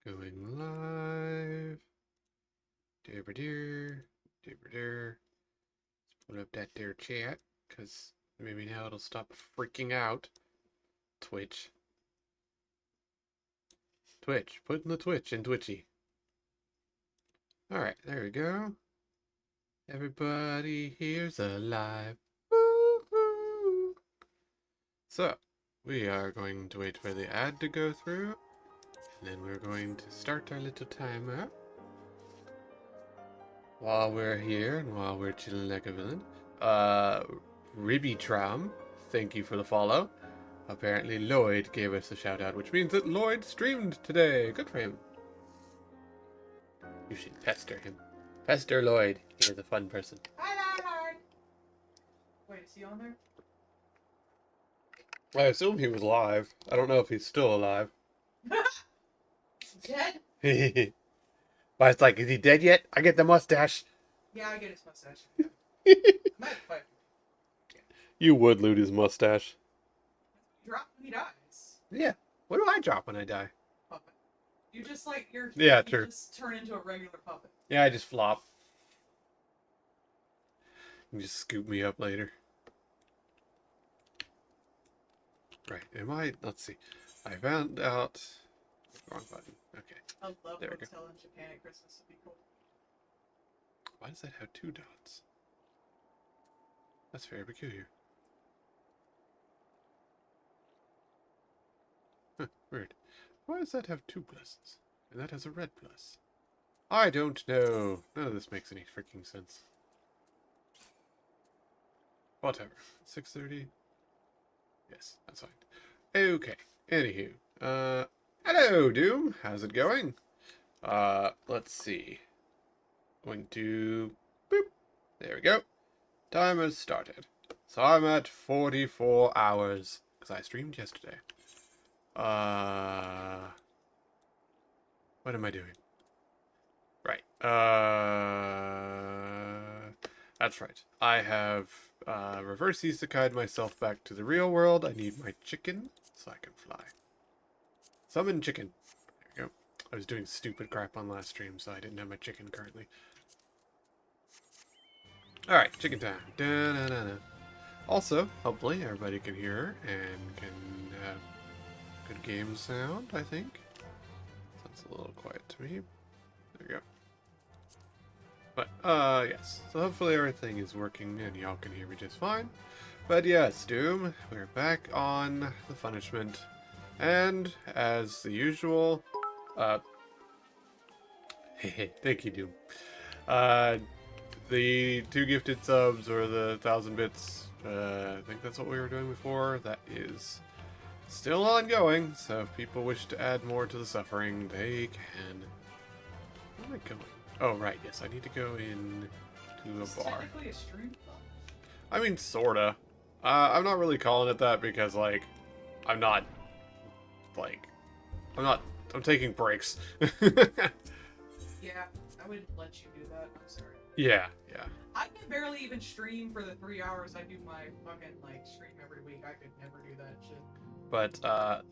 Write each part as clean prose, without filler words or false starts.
Going live. Dear. Let's put up that there chat, because maybe now it'll stop freaking out. Twitch. Putting the Twitch in Twitchy. Alright, there we go. Everybody here's alive. Woo-hoo. So, we are going to wait for the ad to go through, and then we're going to start our little timer. While we're here and while we're chilling like a villain, Ribbytram, thank you for the follow. Apparently Lloyd gave us a shout out, which means that Lloyd streamed today. Good for him. You should pester him. Pester Lloyd. He is a fun person. Hi. Wait, is he on there? I assume he was live. I don't know if he's still alive. Dead? But it's like, is he dead yet? I get the mustache. Yeah, I get his mustache. I might fight him. You would loot his mustache. Drop when he dies. Yeah. What do I drop when I die? Puppet. You just like you True. just turn into a regular puppet. Yeah, I just flop. You can just scoop me up later. Right, let's see. I found out, wrong button, okay. I love There we hotel in Japan at Christmas. Would be cool. Why does that have 2 dots? That's very peculiar. Huh, weird. Why does that have 2 pluses? And that has a red plus. I don't know. None of this makes any freaking sense. Whatever. 6:30? Yes, that's fine. Okay. Anywho. Hello, Doom. How's it going? Let's see. Going to... Boop. There we go. Timer's started. So I'm at 44 hours. Because I streamed yesterday. What am I doing? Right. That's right. I have reverse isekai'd myself back to the real world. I need my chicken so I can fly. Summon chicken. There we go. I was doing stupid crap on last stream, so I didn't have my chicken currently. Alright, chicken time. Da-na-na-na. Also, hopefully everybody can hear and can have good game sound, I think. Sounds a little quiet to me. There we go. But, yes. So hopefully everything is working and y'all can hear me just fine. But yes, Doom, we're back on the punishment. And, as the usual, thank you, Doom. The 2 gifted subs or the 1,000 bits, I think that's what we were doing before. That is still ongoing, so if people wish to add more to the suffering, they can. Where am I going? Oh, right, yes, I need to go in to a bar. Technically a stream? I mean, sorta. I'm not really calling it that because, like, I'm taking breaks. Yeah, I wouldn't let you do that. I'm sorry. Yeah. I can barely even stream for the 3 hours I do my fucking, like, stream every week. I could never do that shit. But,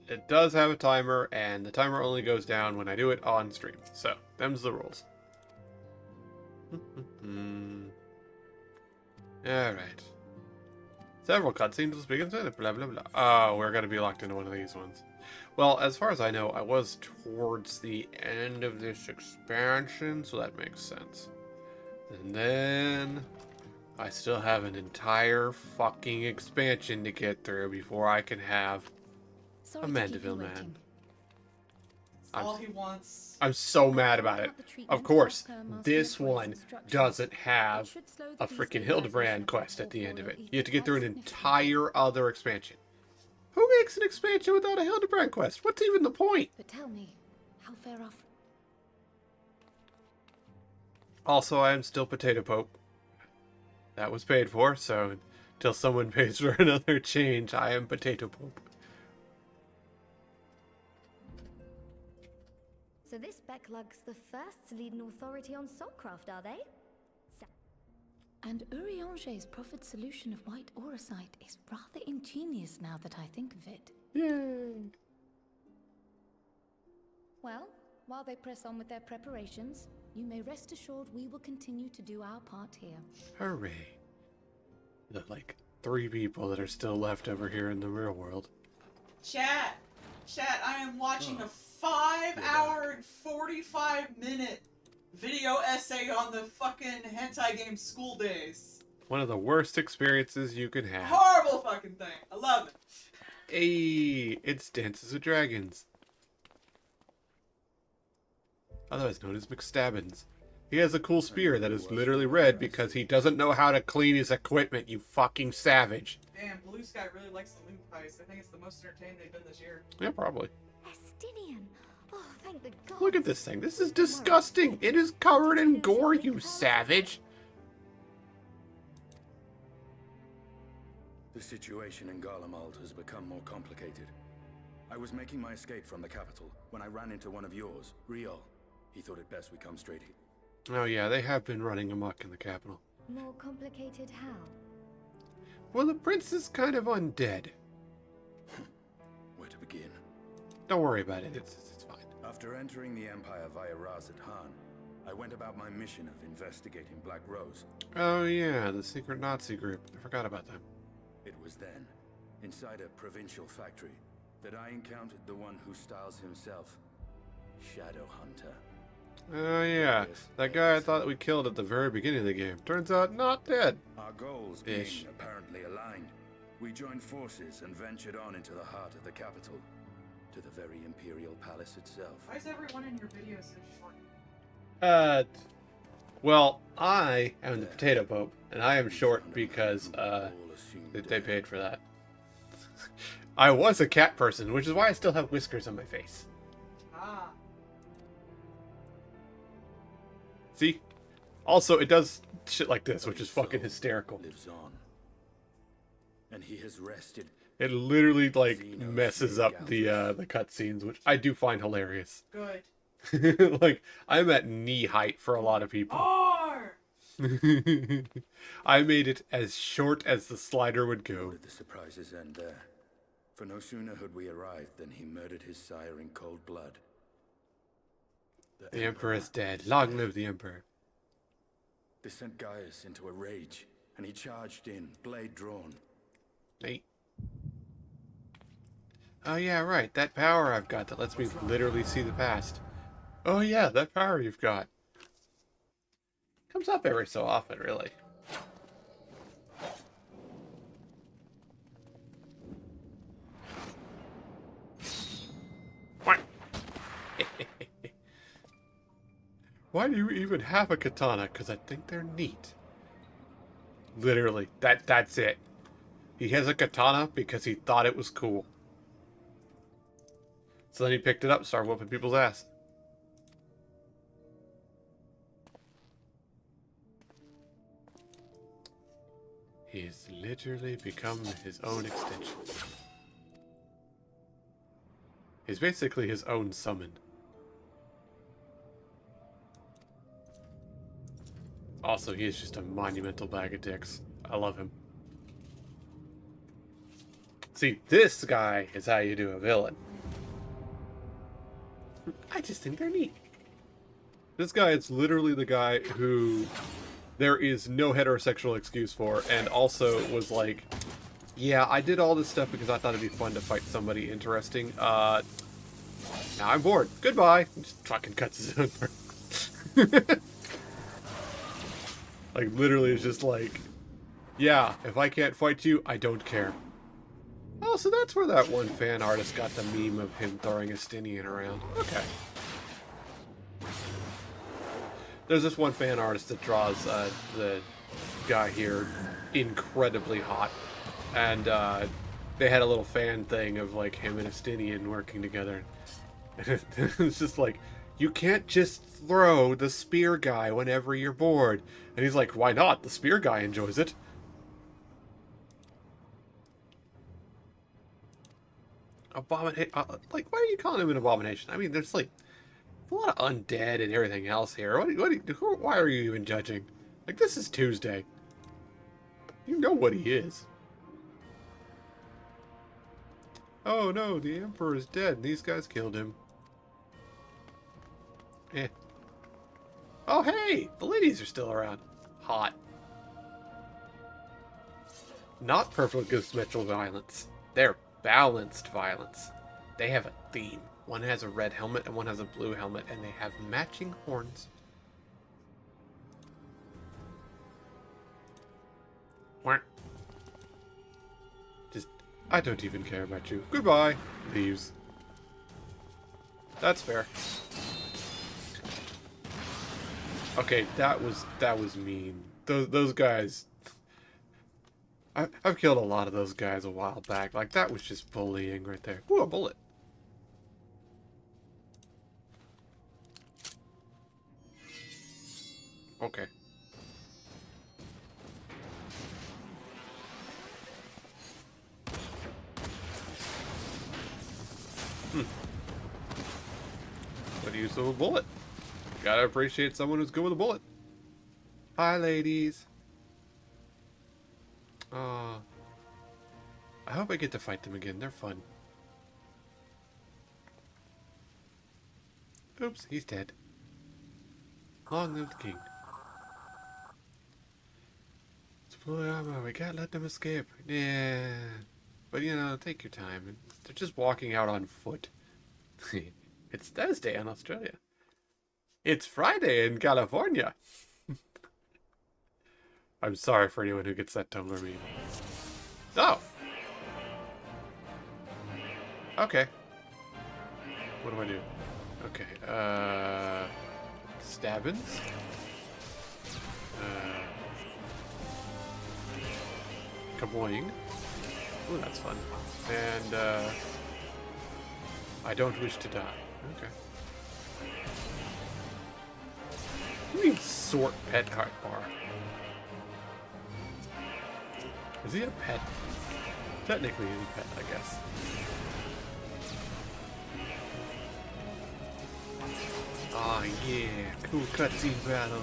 it does have a timer, and the timer only goes down when I do it on stream. So, them's the rules. Alright. Several cutscenes was begins with blah blah blah. Oh, we're gonna be locked into one of these ones. Well, as far as I know, I was towards the end of this expansion, so that makes sense. And then I still have an entire fucking expansion to get through before I can have a Mandeville man. All he wants. I'm so mad about it. Of course, this one doesn't have a freaking Hildebrand quest at the end of it. You have to get through an entire other expansion. Who makes an expansion without a Hildebrand quest? What's even the point? But tell me, how far off? Also, I am still Potato Pope. That was paid for, so until someone pays for another change, I am Potato Pope. So this Becklug's the first to lead an authority on soulcraft, are they? And Urianger's profit solution of white auracite is rather ingenious now that I think of it. Yay! Well, while they press on with their preparations, you may rest assured we will continue to do our part here. Hooray. The, like, 3 people that are still left over here in the real world. Chat, I am watching a 5-hour and 45-minute video essay on the fucking hentai game School Days. One of the worst experiences you can have. Horrible fucking thing. I love it. Hey, it's Dances with Dragons. Otherwise known as McStabbins. He has a cool spear that is literally red because he doesn't know how to clean his equipment, you fucking savage. Damn, Blue Sky really likes the loot heist. I think it's the most entertained they've been this year. Yeah, probably. Estinian. Oh, thank the gods. Look at this thing. This is disgusting. It is covered in gore, you savage. The situation in Garlemald has become more complicated. I was making my escape from the capital when I ran into one of yours, Riol. He thought it best we come straight here. Oh yeah, they have been running amok in the capital. More complicated how? Well, the prince is kind of undead. Where to begin? Don't worry about it. It's fine. After entering the Empire via Razat Han, I went about my mission of investigating Black Rose. Oh yeah, the secret Nazi group. I forgot about them. It was then, inside a provincial factory, that I encountered the one who styles himself Shadowhunter. Oh yeah, that guy I thought we killed at the very beginning of the game. Turns out not dead. Our goals Ish. being apparently aligned, we joined forces and ventured on into the heart of the capital, to the very Imperial Palace itself. Why is everyone in your video so short? Well, I am the Potato Pope, and I am short because, they paid for that. I was a cat person, which is why I still have whiskers on my face. Ah. See? Also, it does shit like this, which is fucking hysterical. Lives on. And he has rested. It literally, like, messes up the cutscenes, which I do find hilarious. Good. Like, I'm at knee height for a lot of people. R! I made it as short as the slider would Nor go. did the surprises end there. For no sooner had we arrived than he murdered his sire in cold blood. The Emperor is dead. Long live the Emperor. This sent Gaius into a rage, and he charged in, blade drawn. Hey. Oh yeah, right. That power I've got that lets me literally see the past. Oh yeah, that power you've got. Comes up every so often, really. What? Why do you even have a katana? Because I think they're neat. Literally, that's it. He has a katana because he thought it was cool. So then he picked it up and started whooping people's ass. He's literally become his own extension. He's basically his own summon. Also, he is just a monumental bag of dicks. I love him. See, this guy is how you do a villain. I just think they're neat. This guy is literally the guy who there is no heterosexual excuse for, and also was like, yeah, I did all this stuff because I thought it'd be fun to fight somebody interesting. Now I'm bored. Goodbye. Just fucking cuts his own throat. Like, literally, it's just like, yeah, if I can't fight you, I don't care. Oh, so that's where that one fan artist got the meme of him throwing a Estinian around. Okay. There's this one fan artist that draws the guy here incredibly hot. And they had a little fan thing of, like, him and Estinian working together. And it's just like, you can't just throw the spear guy whenever you're bored. And he's like, why not? The spear guy enjoys it. Abomination. Like, why are you calling him an abomination? I mean, there's like a lot of undead and everything else here. Why are you even judging? Like, this is Tuesday. You know what he is. Oh no, the Emperor is dead and these guys killed him. Eh. Oh, hey! The ladies are still around. Hot. Not perfectly symmetrical violence. They're balanced violence. They have a theme. One has a red helmet and one has a blue helmet, and they have matching horns. What? Just, I don't even care about you. Goodbye. Leaves. That's fair. Okay, that was mean. Those guys. I've killed a lot of those guys a while back. Like, that was just bullying right there. Ooh, a bullet. Okay. Good use of a bullet. Gotta appreciate someone who's good with a bullet. Hi, ladies. I hope I get to fight them again. They're fun. Oops, he's dead. Long live the king. Deploy armor. We can't let them escape. Yeah. But, you know, take your time. They're just walking out on foot. It's Thursday in Australia. It's Friday in California. I'm sorry for anyone who gets that Tumblr meme. Oh! Okay. What do I do? Okay, Stabbins? Kaboing. Ooh, that's fun. And, I don't wish to die. Okay. What do you mean sort pet heart bar? Is he a pet? Technically he's a pet, I guess. Oh yeah, cool cutscene battle.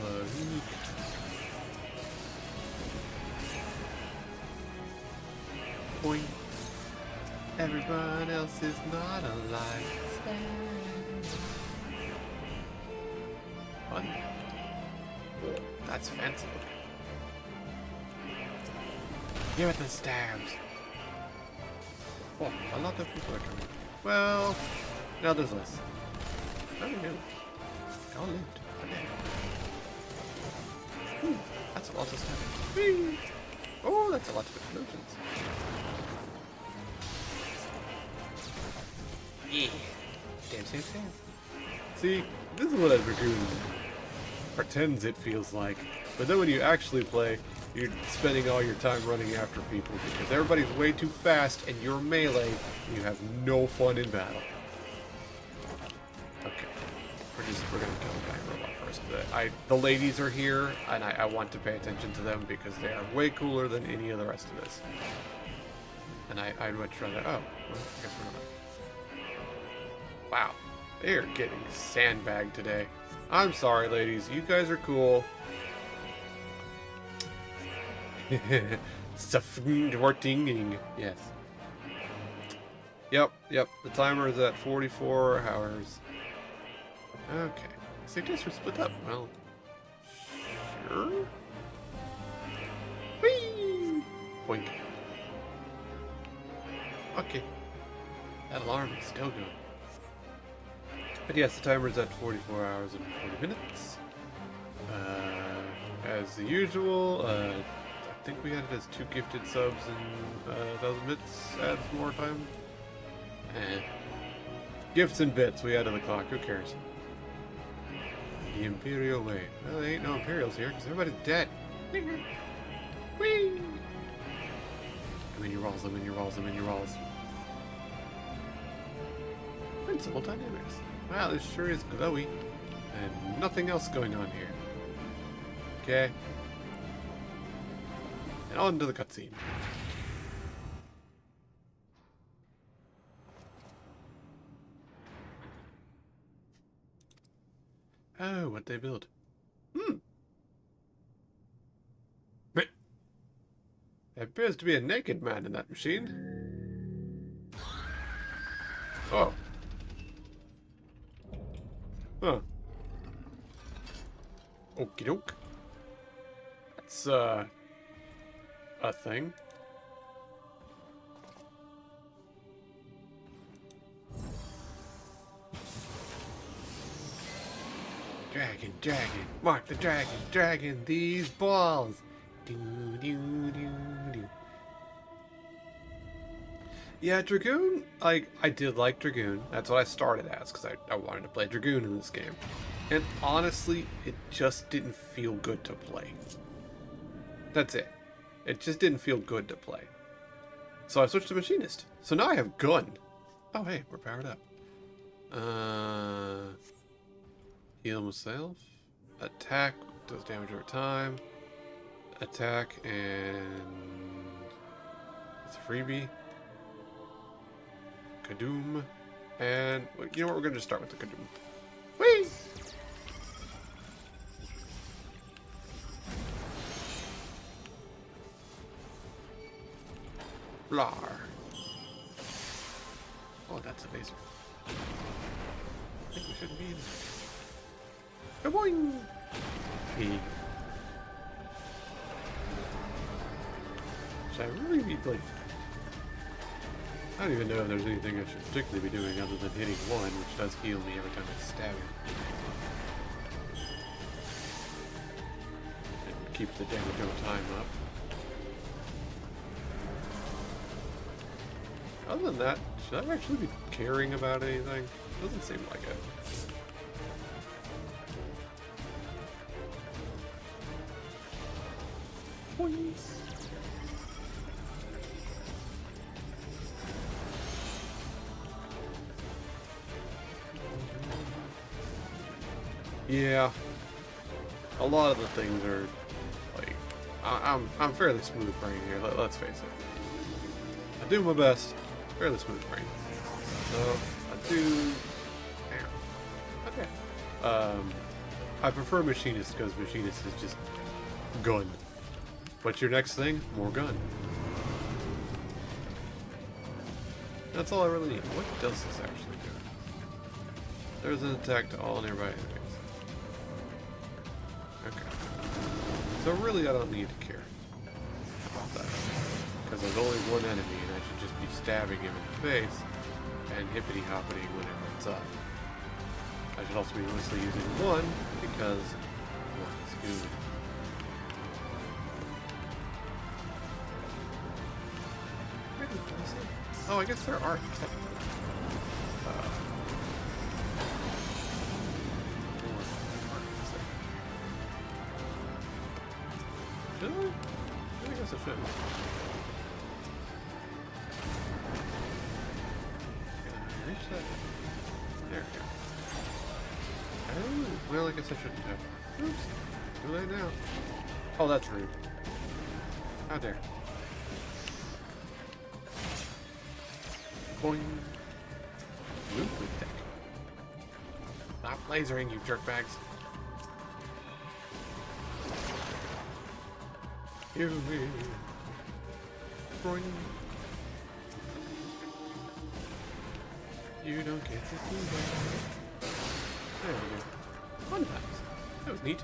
Point. Everyone else is not alive. Fun. That's fancy. Give it the stabs. Oh, a lot of people are coming. Well, now there's less. Oh, no. All loot. Okay. Ooh, that's a lot of stuff. Whee! Oh, that's a lot of explosions. Yeah. Damn, same. See, this is what a Dragoon pretends it feels like. But then when you actually play, you're spending all your time running after people because everybody's way too fast and you're melee and you have no fun in battle. Okay. We're gonna kill the giant robot first. The ladies are here and I want to pay attention to them because they are way cooler than any of the rest of this. And I'd much rather, oh, well, I guess we're not. Wow, they are getting sandbagged today. I'm sorry, ladies. You guys are cool. Safdorting. Yes. Yep. The timer is at 44 hours. Okay. I suggest we split up. Well, sure. Whee! Boink. Okay. That alarm is still going. But yes, the timer is at 44 hours and 40 minutes. As usual, I think we had it as 2 gifted subs and 1,000 bits adds more time. Gifts and bits we add to the clock, who cares? The Imperial way. Well, there ain't no Imperials here because everybody's dead. Whee! I'm in your walls. Principal dynamics. Wow, this sure is glowy. And nothing else going on here. Okay. And on to the cutscene. Oh, what'd they build? There appears to be a naked man in that machine. Oh. Huh. Okie doke. That's, a thing. Dragon, dragon, mark the dragon, dragon, these balls. Do, do, do, do. Yeah, Dragoon, I did like Dragoon. That's what I started as, because I wanted to play Dragoon in this game. And honestly, it just didn't feel good to play. That's it. It just didn't feel good to play. So I switched to Machinist. So now I have Gun. Oh, hey, we're powered up. Heal myself. Attack does damage over time. Attack and it's a freebie. Kadoom. And you know what? We're going to start with the Kadoom. Whee! Blar. Oh, that's a laser. I think we shouldn't be in there. Boing! P. Should I really be like... I don't even know if there's anything I should particularly be doing other than hitting one, which does heal me every time I stab him. And keep the damage over time up. Other than that, should I actually be caring about anything? Doesn't seem like it. Boing. Yeah, a lot of the things are like I'm fairly smooth brain here. Let's face it. I do my best. Fairly smooth brain. So I do. Okay. I prefer Machinist because Machinist is just gun. What's your next thing? More gun. That's all I really need. What does this actually do? There's an attack to all nearby enemies. Okay. So really I don't need to care about that. Because there's only one enemy and I should just be stabbing him in the face and hippity-hoppiting whenever it's up. I should also be mostly using one because one is good. Oh, I guess there are technically. Should I? I guess I should. Can I reach that? There we go. Oh, well, I guess I shouldn't have. Oops. Too late now. Oh, that's rude. How dare. Boing. Loop with deck. Stop lasering, you jerkbags. Hear me. Boing. You don't get to do that. There we go. Fun times. That was neat.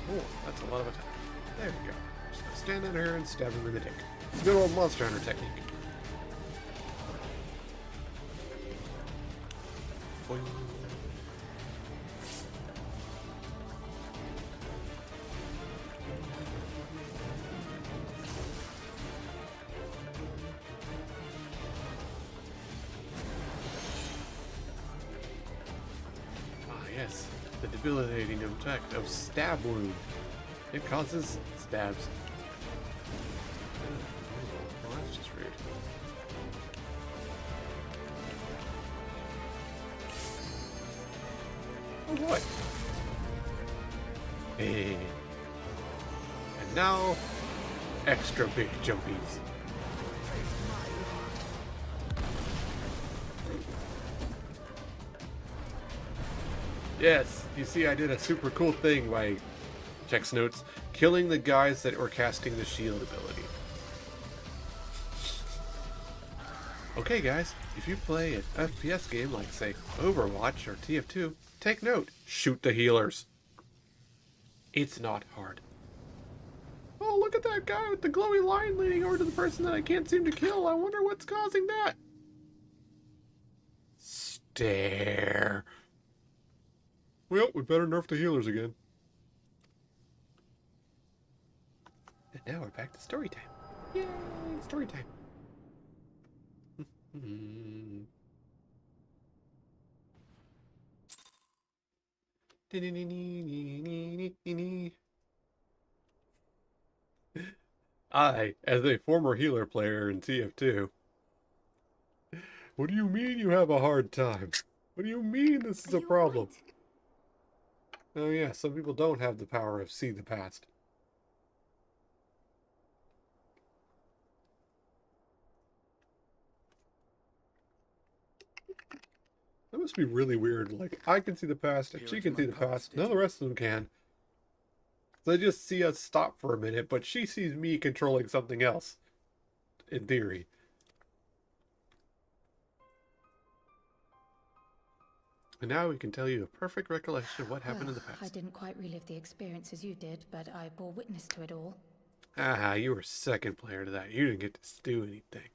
Oh, that's a lot of attack. There we go. Just gonna stand in here and stab him in the dick. Good old Monster Hunter technique. Boing. Yes, the debilitating effect of Stab Wound. It causes stabs. Well, that's just rude. Oh boy. Hey. And now, extra big jumpies. Yes, you see I did a super cool thing by checks notes. killing the guys that were casting the shield ability. Okay guys, if you play an FPS game like, say, Overwatch or TF2, take note, shoot the healers. It's not hard. Oh, look at that guy with the glowy line leading over to the person that I can't seem to kill. I wonder what's causing that. Stare. Well, we better nerf the healers again. And now we're back to story time. Yay, story time. I, as a former healer player in TF2. What do you mean you have a hard time? What do you mean this is a problem? Oh yeah, some people don't have the power of see the past. That must be really weird. Like, I can see the past, and she can see the past. None of the rest of them can. They just see us stop for a minute, but she sees me controlling something else. In theory. And now we can tell you a perfect recollection of what happened in the past. I didn't quite relive the experience as you did, but I bore witness to it all. Ah, you were second player to that. You didn't get to do anything.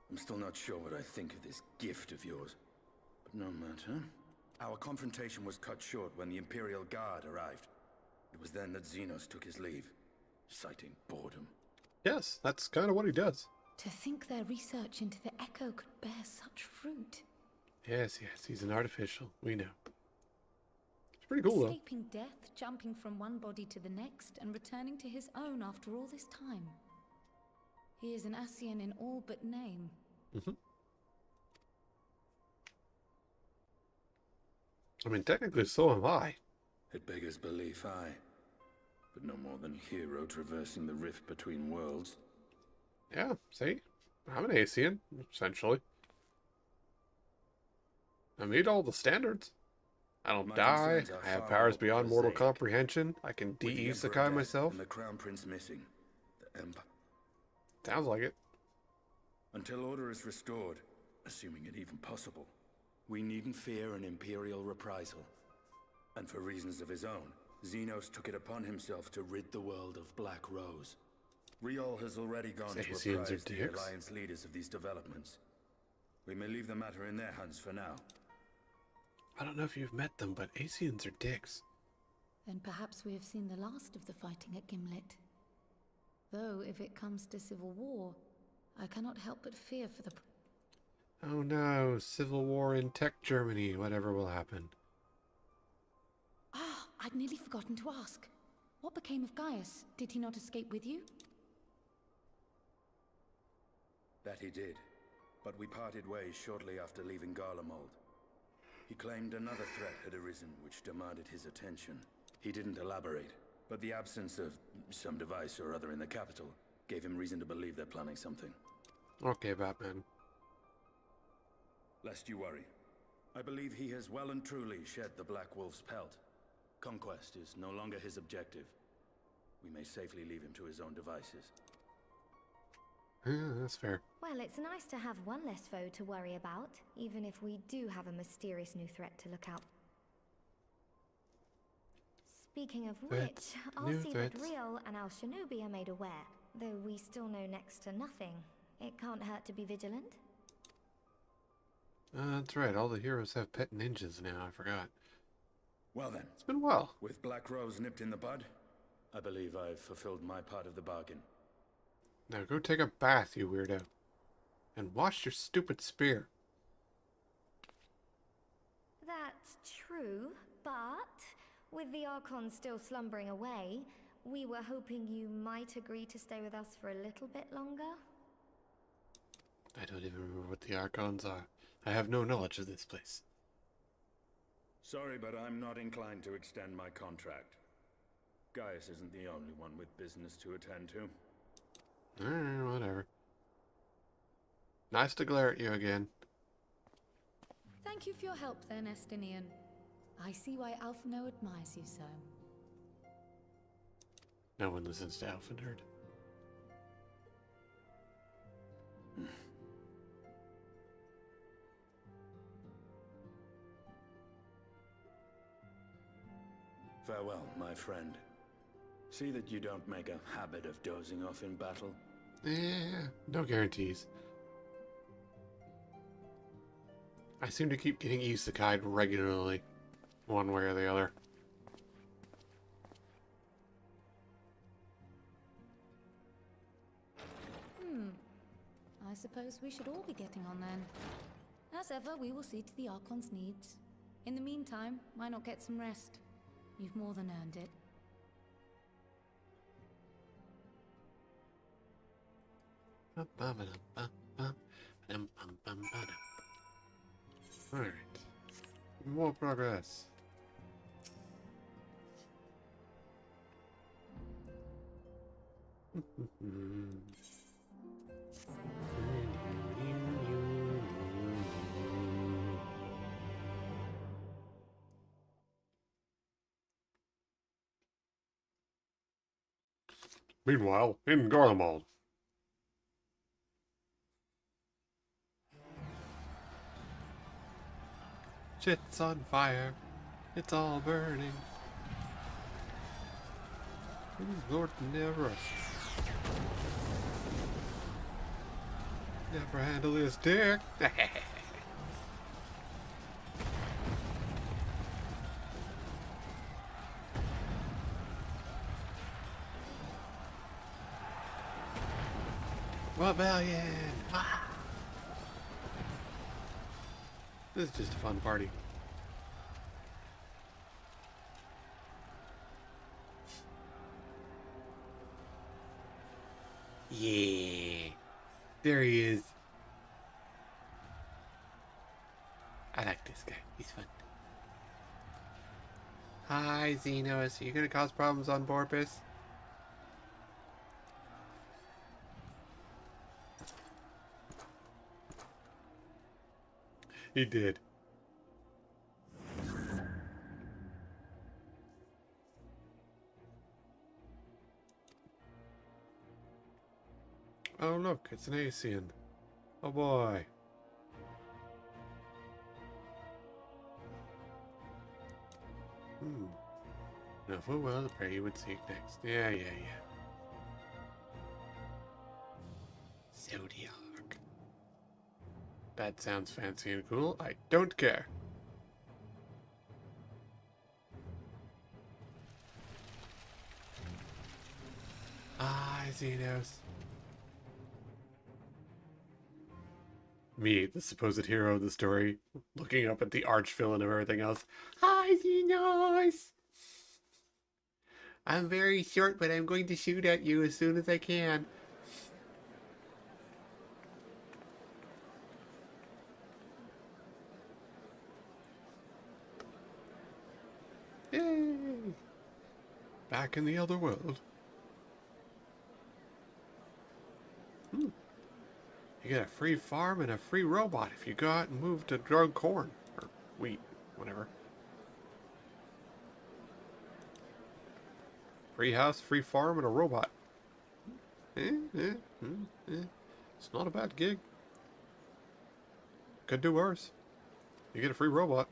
I'm still not sure what I think of this gift of yours. But no matter. Our confrontation was cut short when the Imperial Guard arrived. It was then that Xenos took his leave, citing boredom. Yes, that's kind of what he does. To think their research into the Echo could bear such fruit. Yes, he's an artificial. We know. It's pretty cool, though. Escaping death, jumping from one body to the next, and returning to his own after all this time. He is an Ascian in all but name. Mm-hmm. I mean, technically, so am I. It beggars belief, aye. But no more than a hero traversing the rift between worlds. Yeah, see? I'm an Ascian, essentially. I meet all the standards. I don't die. I have powers beyond mortal comprehension. I can de-isekai myself. And the Crown Prince missing. The Empire. Sounds like it. Until order is restored, assuming it even possible, we needn't fear an Imperial reprisal. And for reasons of his own, Xenos took it upon himself to rid the world of Black Rose. Riol has already gone to apprise the Alliance leaders of these developments. We may leave the matter in their hands for now. I don't know if you've met them, but Ascians are dicks. Then perhaps we have seen the last of the fighting at Gimlet. Though, if it comes to civil war, I cannot help but fear for the... Oh no, civil war in Tech Germany, whatever will happen. Ah, I'd nearly forgotten to ask. What became of Gaius? Did he not escape with you? That he did, but we parted ways shortly after leaving Garlemald. He claimed another threat had arisen which demanded his attention. He didn't elaborate, but the absence of some device or other in the capital gave him reason to believe they're planning something. Okay, Batman. Lest you worry, I believe he has well and truly shed the Black Wolf's pelt. Conquest is no longer his objective. We may safely leave him to his own devices. Yeah, that's fair. Well, it's nice to have one less foe to worry about, even if we do have a mysterious new threat to look out. Speaking of which, I'll see that Riol and Al Shinobi are made aware. Though we still know next to nothing, it can't hurt to be vigilant. That's right, all the heroes have pet ninjas now, I forgot. Well then. It's been a while. With Black Rose nipped in the bud, I believe I've fulfilled my part of the bargain. Now go take a bath, you weirdo. And wash your stupid spear. That's true, but with the Archon still slumbering away, we were hoping you might agree to stay with us for a little bit longer. I don't even remember what the Archons are. I have no knowledge of this place. Sorry, but I'm not inclined to extend my contract. Gaius isn't the only one with business to attend to. Alright, whatever. Nice to glare at you again. Thank you for your help then, Estinian. I see why Alphinaud admires you so. No one listens to Alpha Nerd. Farewell, my friend. See that you don't make a habit of dozing off in battle. No guarantees. I seem to keep getting isekai'd regularly, one way or the other. I suppose we should all be getting on then. As ever, we will see to the Archon's needs. In the meantime, why not get some rest? You've more than earned it. Alright. More progress. Meanwhile, in Garlemald. Shit's on fire. It's all burning. Lord never. Never handle this dick. Rebellion! Ah! This is just a fun party. Yeah. There he is. I like this guy. He's fun. Hi, Xenos. Are you gonna cause problems on Borpus? He did. Oh look, it's an Asian. Oh boy. Now full well the prey you would seek next. Yeah. Zodiac. That sounds fancy and cool. I don't care. Ah, Xenos. Me, the supposed hero of the story, looking up at the arch-villain of everything else. Hi, Xenos! I'm very short, but I'm going to shoot at you as soon as I can. Yay! Back in the other world. You get a free farm and a free robot if you go out and move to grow corn. Or wheat, whatever. Free house, free farm, and a robot. It's not a bad gig. Could do worse. You get a free robot.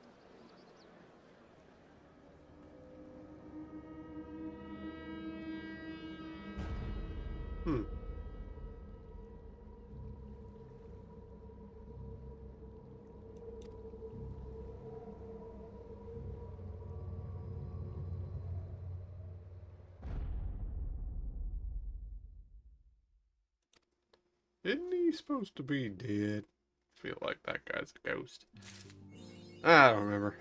Isn't he supposed to be dead? I feel like that guy's a ghost. I don't remember.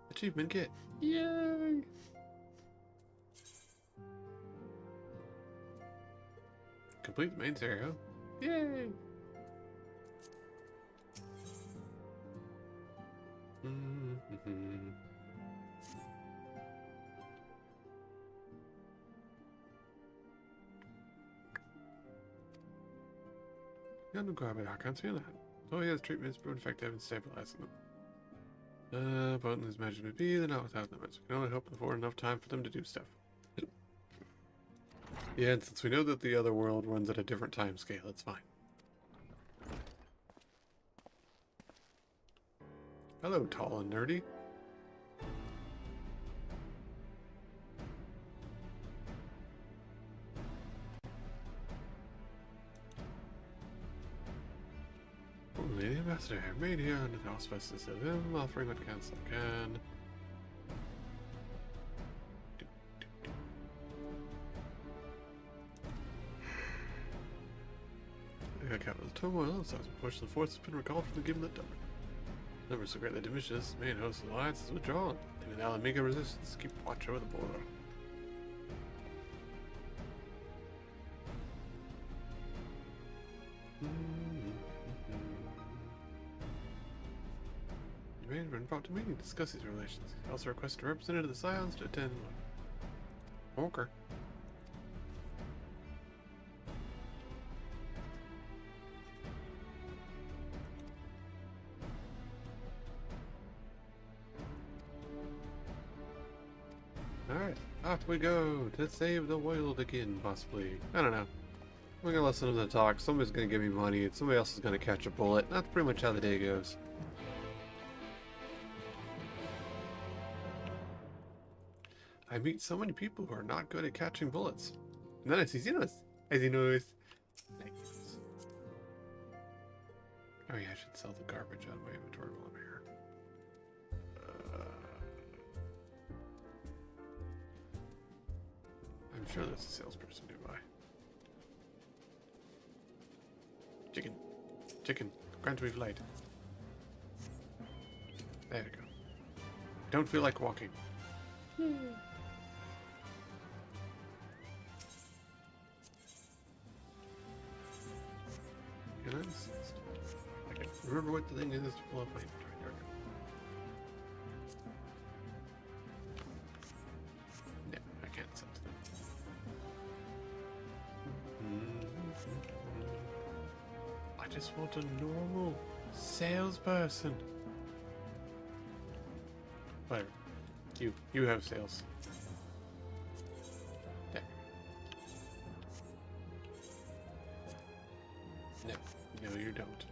Achievement get. Yay! Complete the main scenario. Yay! Yeah, no garbage. I can't see that. Oh, he has treatments proven effective in stabilizing them. Potent as magic may be, they're not without limits. We can only hope for enough time for them to do stuff. Yeah, and since we know that the other world runs at a different time scale, it's fine. Hello, tall and nerdy. Only the ambassador have made here under the auspices of him, offering what counsel can. I got caught with the turmoil, so I was pushed. The force has been recalled from the Gimlet Domain. Numbers so greatly diminishes, the main host of the Alliance is withdrawn. Leaving the Alamega resistance keep watch over the border. You may have been brought to meeting to discuss these relations. You also request a representative of the Scions to attend. Okay. Alright, off we go to save the world again, possibly. I don't know. I'm gonna listen to them talk. Somebody's gonna give me money, and somebody else is gonna catch a bullet. That's pretty much how the day goes. I meet so many people who are not good at catching bullets. And then I see Xenos. Hi, Xenos. Nice. Oh yeah, I should sell the garbage out of my inventory while I'm here. I'm sure there's a salesperson nearby. Chicken. Chicken. Grant me flight. There we go. Don't feel like walking. Can I assist? I can't remember what the thing is to pull up my inventory. There we go. No, I can't sell to them. I just want a normal salesperson. Whatever. You have sales. There. No, you don't.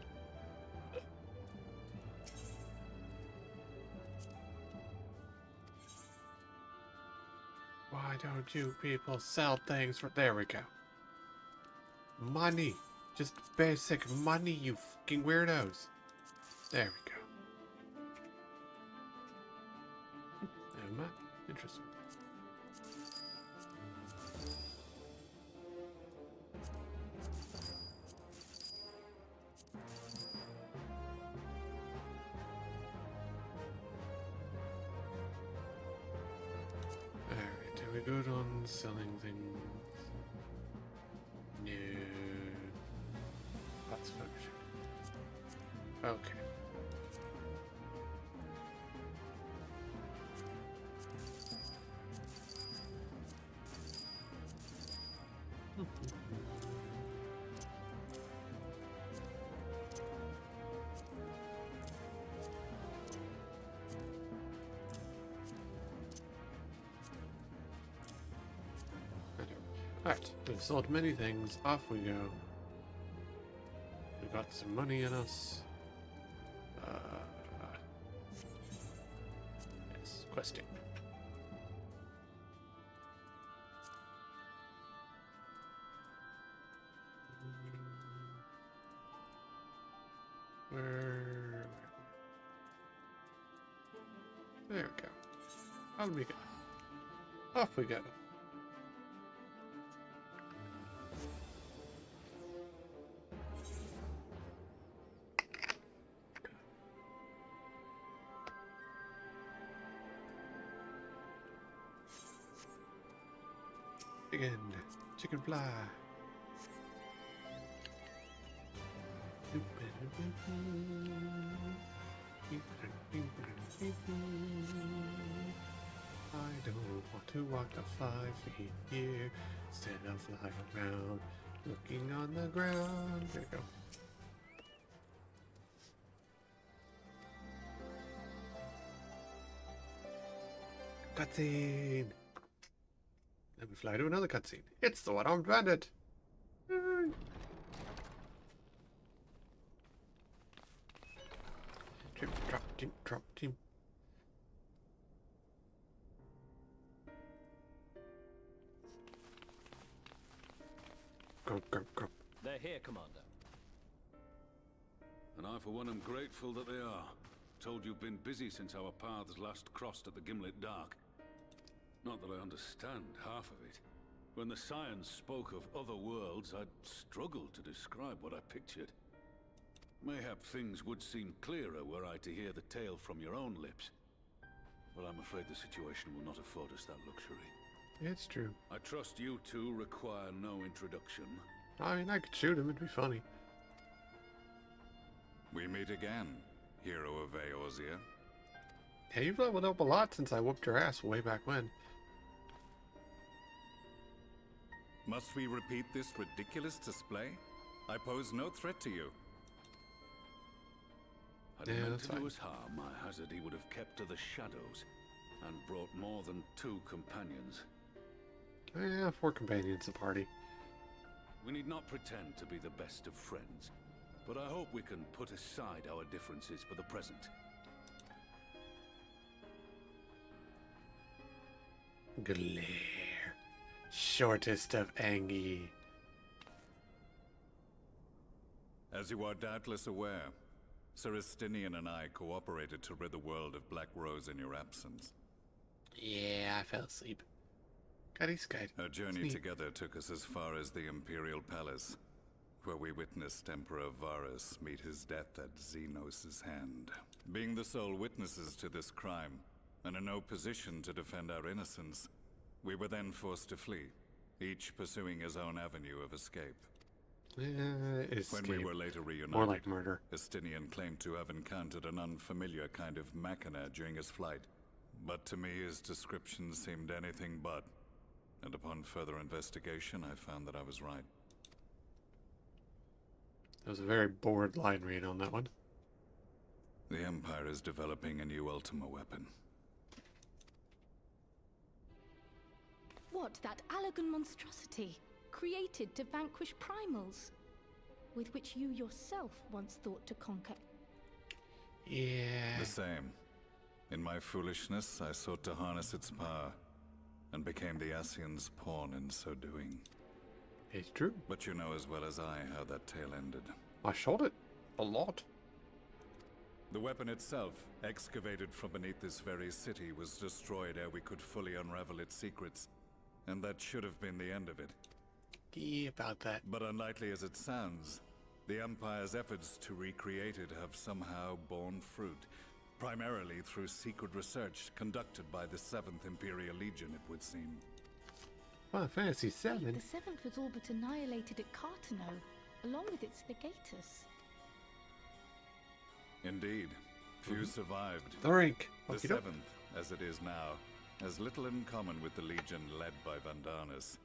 Why don't you people sell things for... There we go. Money. Just basic money, you fucking weirdos. There we go. Never mind. Interesting. Alright, are we good on selling things? No. That's focusing. Okay. Alright, we've sold many things. Off we go. We've got some money in us. Yes, questing. Where? There we go. On we go. Off we go. Chicken fly. I don't want to walk the 5 feet here instead of flying around, looking on the ground. There you go. Cutscene. Then we fly to another cutscene. It's the one-armed bandit. Yay. Team, drop, team, drop, team. Grump, grump, grump. They're here, Commander. And I, for one, am grateful that they are. Told you've been busy since our paths last crossed at the Gimlet Dark. Not that I understand half of it. When the Scions spoke of other worlds, I'd struggled to describe what I pictured. Mayhap things would seem clearer were I to hear the tale from your own lips. But I'm afraid the situation will not afford us that luxury. It's true. I trust you two require no introduction. I mean, I could shoot him. It'd be funny. We meet again, hero of Eorzea. Hey, you've leveled up a lot since I whooped your ass way back when. Must we repeat this ridiculous display? I pose no threat to you. Had he Yeah, meant that's to do fine. us harm, I hazard he would have kept to the shadows and brought more than 2 companions. Yeah, 4 companions a party. We need not pretend to be the best of friends, but I hope we can put aside our differences for the present. Glare. Shortest of Angie. As you are doubtless aware, Sir Estinian and I cooperated to rid the world of Black Rose in your absence. Yeah, I fell asleep. Got Skype. Our journey together took us as far as the Imperial Palace, where we witnessed Emperor Varus meet his death at Xenos' hand. Being the sole witnesses to this crime, and in no position to defend our innocence, we were then forced to flee, each pursuing his own avenue of escape. Escape. When we were later reunited, More like murder. Estinian claimed to have encountered an unfamiliar kind of machina during his flight, but to me his description seemed anything but. And upon further investigation, I found that I was right. That was a very bored line read on that one. The Empire is developing a new Ultima weapon. What, that Allagan monstrosity, created to vanquish primals, with which you yourself once thought to conquer? Yeah. The same. In my foolishness, I sought to harness its power, and became the Ascian's pawn in so doing. It's true. But you know as well as I how that tale ended. I shot it a lot. The weapon itself, excavated from beneath this very city, was destroyed ere we could fully unravel its secrets. And that should have been the end of it. Yeah, about that. But unlikely as it sounds, the Empire's efforts to recreate it have somehow borne fruit. Primarily through secret research conducted by the 7th Imperial Legion, it would seem. Final Fantasy The VII. 7th was all but annihilated at Cartano, along with its legatus. Indeed. Few survived. The rank. The Okey doke. 7th, as it is now, has little in common with the Legion led by Vandanis,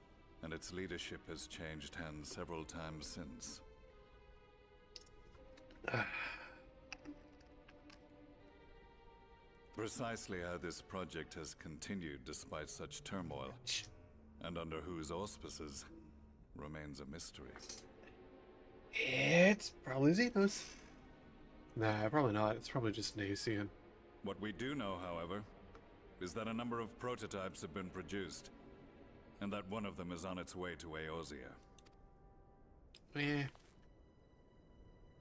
and its leadership has changed hands several times since. Precisely how this project has continued despite such turmoil, and under whose auspices, remains a mystery. It's probably Xenos. Nah, probably not. It's probably just Nacian. What we do know, however, is that a number of prototypes have been produced, and that one of them is on its way to Eorzea. Eh.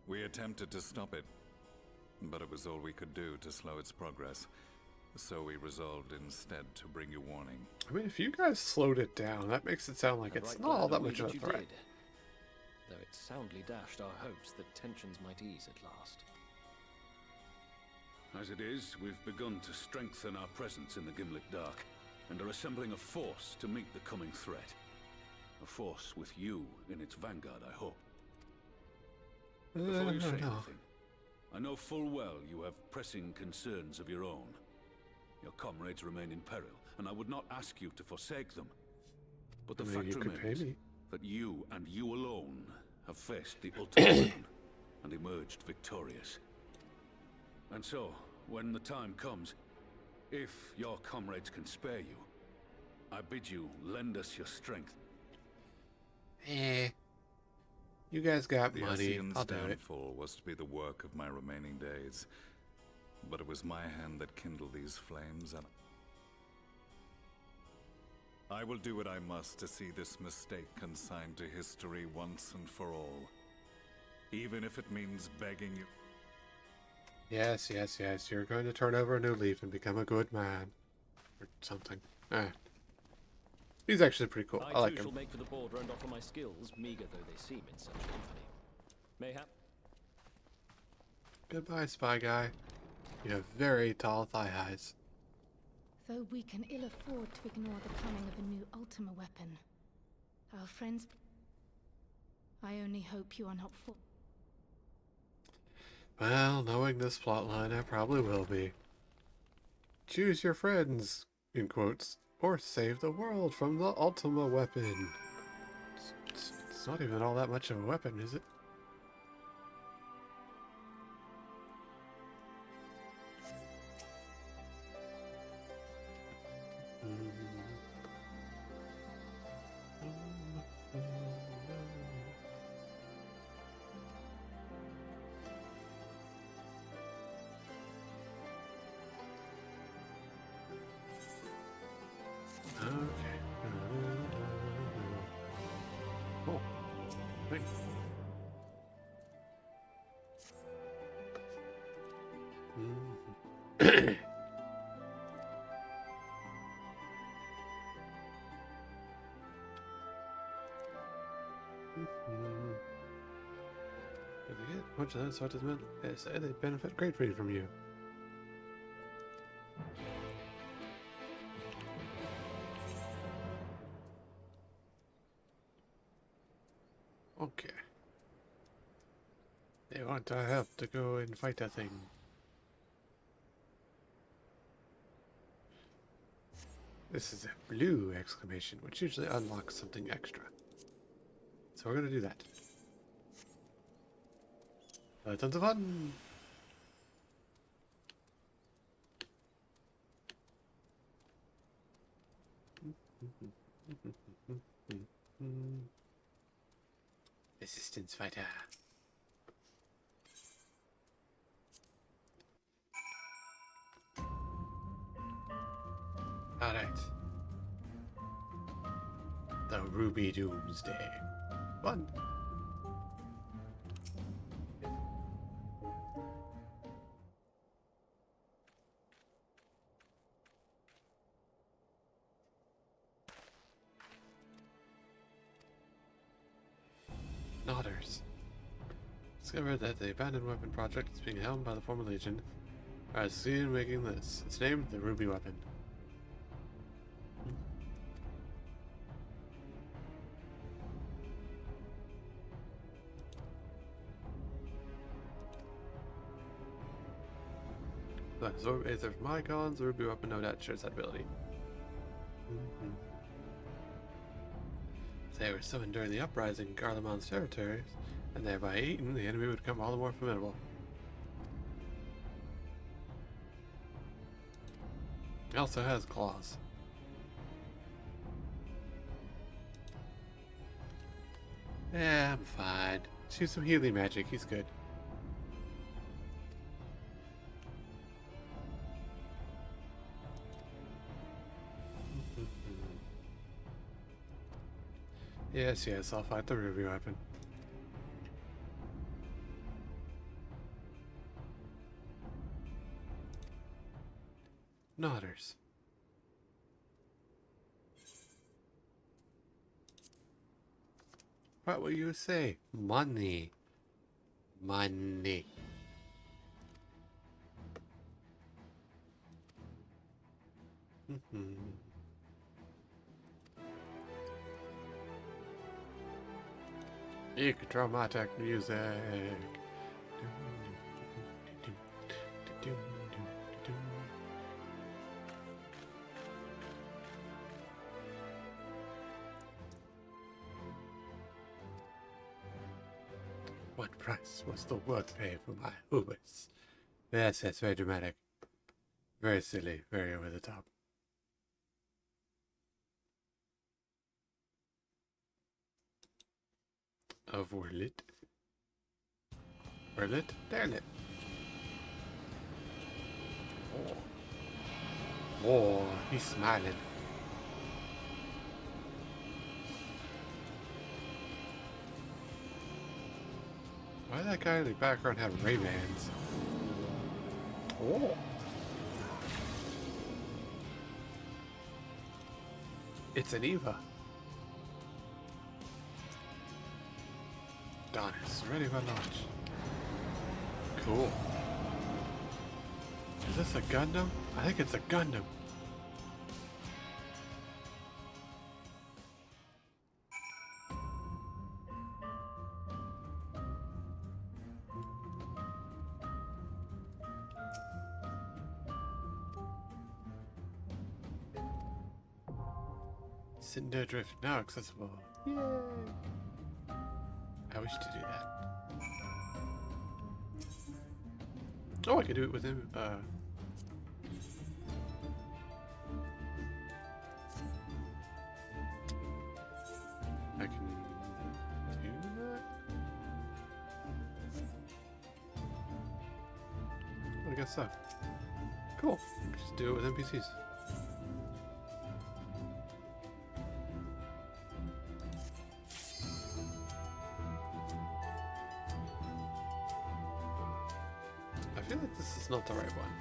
We attempted to stop it, but it was all we could do to slow its progress. So we resolved instead to bring you warning. I mean, if you guys slowed it down, that makes it sound like And it's right not glad all that are we much of a you threat. did, though it soundly dashed our hopes that tensions might ease at last. As it is, we've begun to strengthen our presence in the Gimlet Dark, and are assembling a force to meet the coming threat. A force with you in its vanguard, I hope. Before you say anything, I know full well you have pressing concerns of your own. Your comrades remain in peril, and I would not ask you to forsake them. But the I mean, fact you could pay remains me. that you and you alone have faced the ultimate weapon and emerged victorious. And so, when the time comes, if your comrades can spare you, I bid you lend us your strength. You guys got The money. Ascian's I'll do it. downfall was to be the work of my remaining days. But it was my hand that kindled these flames, and I will do what I must to see this mistake consigned to history once and for all. Even if it means begging you. Yes, yes, yes. You're going to turn over a new leaf and become a good man. Or something. He's actually pretty cool. I like too him. shall make for the border and offer my skills, meager though they seem in such company. Mayhap. Goodbye, spy guy. You have very tall thigh highs. Though we can ill afford to ignore the coming of a new Ultima weapon. Our friends... I only hope you are not for... Well, knowing this plotline, I probably will be. Choose your friends, in quotes, or save the world from the Ultima weapon. It's not even all that much of a weapon, is it? Much of that sort of men, they say they benefit greatly from you. Okay. They want our help to go and fight a thing. This is a blue exclamation, which usually unlocks something extra. So we're gonna do that. Tons of fun! Resistance fighter. Alright. The Ruby Doomsday. Fun. Nodders. Discovered that the abandoned weapon project is being held by the former Legion. I was seen making this. It's named the Ruby Weapon. The absorb Aether from icons, the Ruby Weapon no doubt shares that ability. If they were summoned during the uprising in Garlemon's territories, and thereby eaten, the enemy would become all the more formidable. He also has claws. Yeah, I'm fine. Let's use some healing magic, he's good. Yes, yes, I'll fight the Ruby Weapon. Nodders. What will you say? Money. Money. Ecotraumatic music. What price must the world pay for my hubris? Yes, that's very dramatic. Very silly, very over the top. of Wurlit. Wurlit, Derlit. Oh. Oh, he's smiling. Why did that guy in the background have Ray-Bans? Oh. It's an Eva. Donner's ready for launch. Cool. Is this a Gundam? I think it's a Gundam. Cinder Drift now accessible. Yay! I wish to do that. Oh, I could do it with him. I can do that. I guess so. Cool. Just do it with NPCs. I feel like this is not the right one.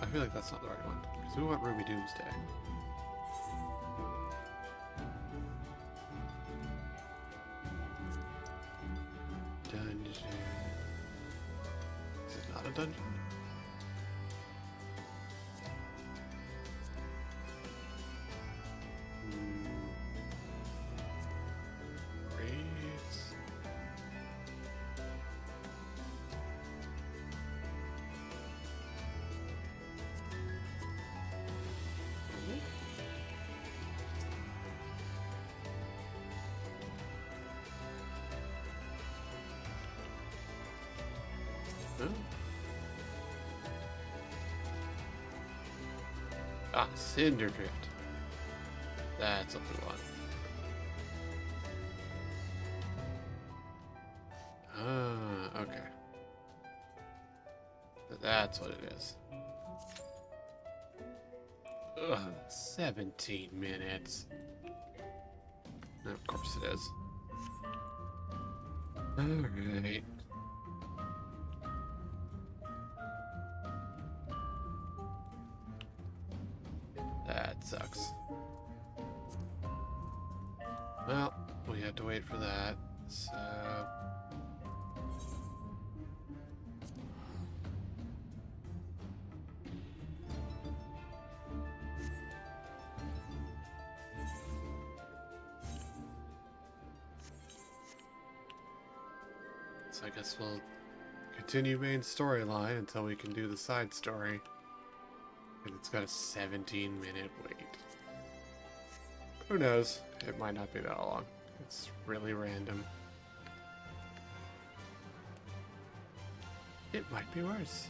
I feel like that's not the right one. Because we want Ruby Doomsday. Dungeon. Is it not a dungeon? Raids. Oh. Ah, Cinder Drift. That's what we want. Ah, okay. That's what it is. Ugh, 17 minutes. Of course it is. Alright. That sucks. Well, we have to wait for that, so... So I guess we'll continue main storyline until we can do the side story. And it's got a 17-minute wait. Who knows? It might not be that long. It's really random. It might be worse.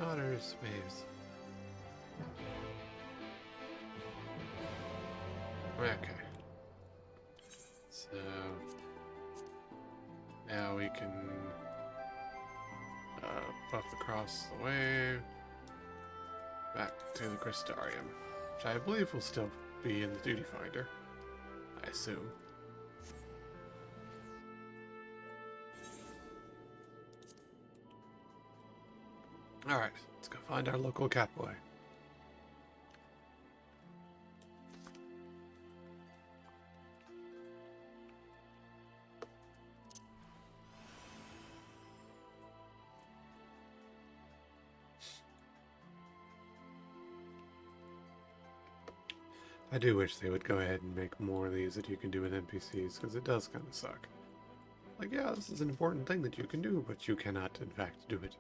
Otters, waves. Okay. So now we can buff across the wave back to the Crystarium, which I believe will still be in the Duty Finder, I assume. Alright, let's go find our local Catboy. I do wish they would go ahead and make more of these that you can do with NPCs, because it does kind of suck. Like, yeah, this is an important thing that you can do, but you cannot, in fact, do it.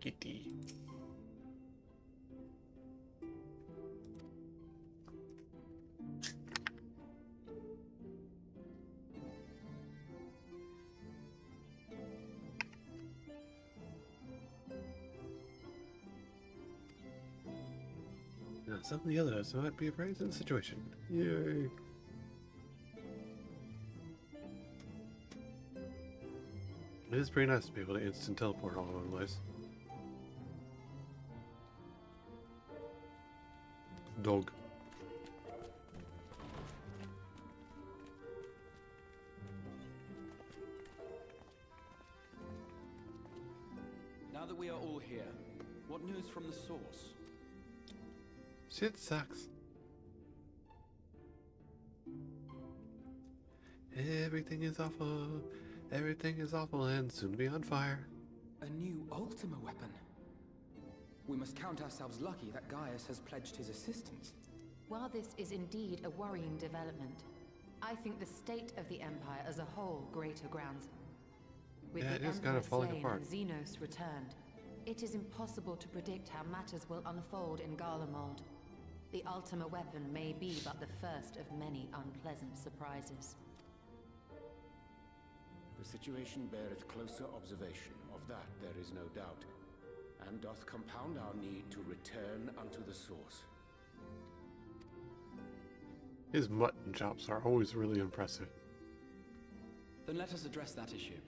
Kitty. Now, some of the others might be appraised in the situation. Yay! It is pretty nice to be able to instant teleport all over the place. Dog. Now that we are all here, what news from the source? Shit sucks. Everything is awful. Everything is awful and soon to be on fire. A new Ultima weapon. We must count ourselves lucky that Gaius has pledged his assistance. While this is indeed a worrying development, I think the state of the Empire as a whole greater grounds. With Yeah, the it is Emperor kind of falling slain apart. and Xenos returned, it is impossible to predict how matters will unfold in Garlemald. The Ultima weapon may be but the first of many unpleasant surprises. The situation beareth closer observation, of that there is no doubt, and doth compound our need to return unto the source. His mutton chops are always really impressive. Then let us address that issue.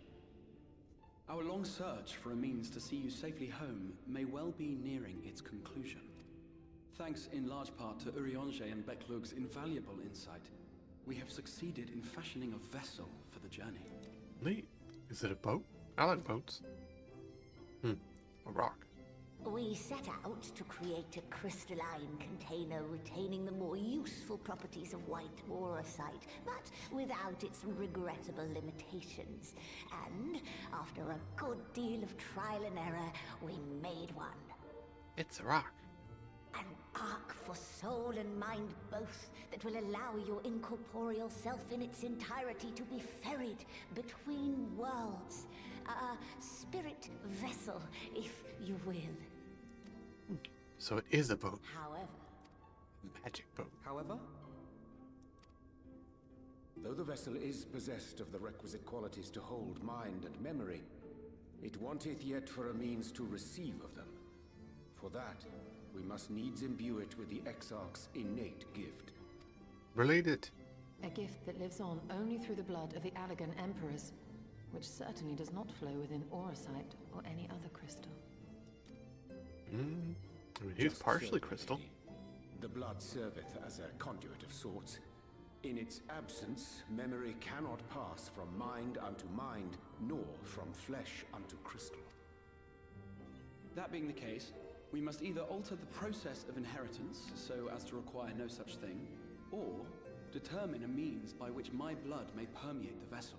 Our long search for a means to see you safely home may well be nearing its conclusion. Thanks in large part to Urianger and Beklug's invaluable insight, we have succeeded in fashioning a vessel for the journey. Neat. Is it a boat? I like boats. A rock. We set out to create a crystalline container retaining the more useful properties of white aurosite, but without its regrettable limitations. And after a good deal of trial and error, we made one. It's a rock. An ark for soul and mind both that will allow your incorporeal self in its entirety to be ferried between worlds. A spirit vessel, if you will. So it is a boat. However... Magic boat. However? Though the vessel is possessed of the requisite qualities to hold mind and memory, it wanteth yet for a means to receive of them. For that, we must needs imbue it with the Exarch's innate gift. Relate it. A gift that lives on only through the blood of the Allagan Emperors, which certainly does not flow within aurosite or any other crystal. I mean, he's Just partially so, crystal. lady. The blood serveth as a conduit of sorts. In its absence, memory cannot pass from mind unto mind, nor from flesh unto crystal. That being the case, we must either alter the process of inheritance so as to require no such thing, or determine a means by which my blood may permeate the vessel.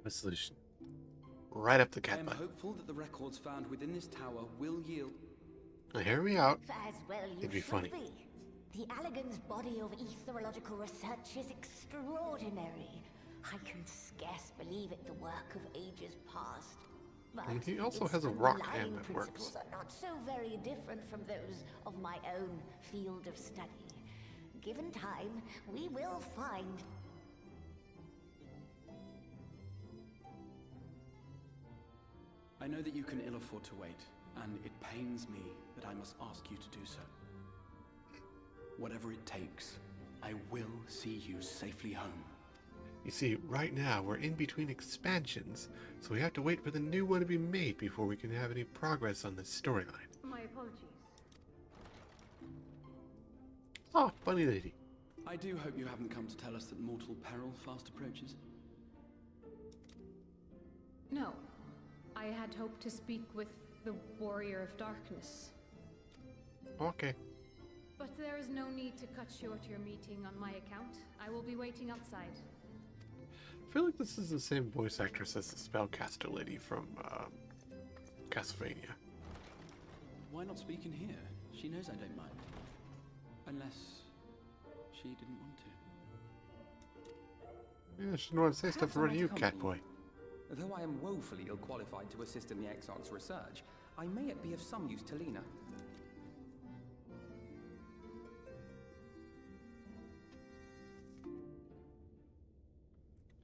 A solution. Right up the I cat am butt. hopeful that the records found within this tower will yield... Now hear me out. As well you It'd be should funny. be. The Allagan's body of etherological research is extraordinary. I can scarce believe it the work of ages past. But And he also its has a rock underlying hand that principles works. are not so very different from those of my own field of study. Given time, we will find... I know that you can ill afford to wait, and it pains me that I must ask you to do so. Whatever it takes, I will see you safely home. You see, right now we're in between expansions, so we have to wait for the new one to be made before we can have any progress on this storyline. My apologies. Oh, bunny lady. I do hope you haven't come to tell us that mortal peril fast approaches. No. I had hoped to speak with the Warrior of Darkness. Okay. But there is no need to cut short your meeting on my account. I will be waiting outside. I feel like this is the same voice actress as the spellcaster lady from Castlevania. Why not speak in here? She knows I don't mind. Unless she didn't want to. Yeah, she didn't want to say stuff Perhaps I around might you, accompany Catboy. Though I am woefully ill-qualified to assist in the Exarch's research, I may it be of some use to Lena.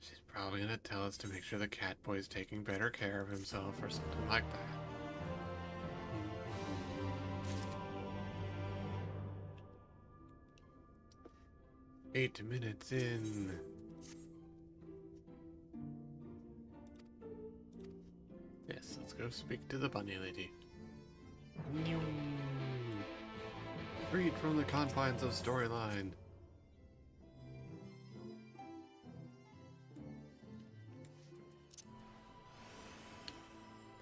She's probably gonna tell us to make sure the cat boy's taking better care of himself or something like that. 8 minutes in. Yes, let's go speak to the bunny lady. Freed from the confines of storyline.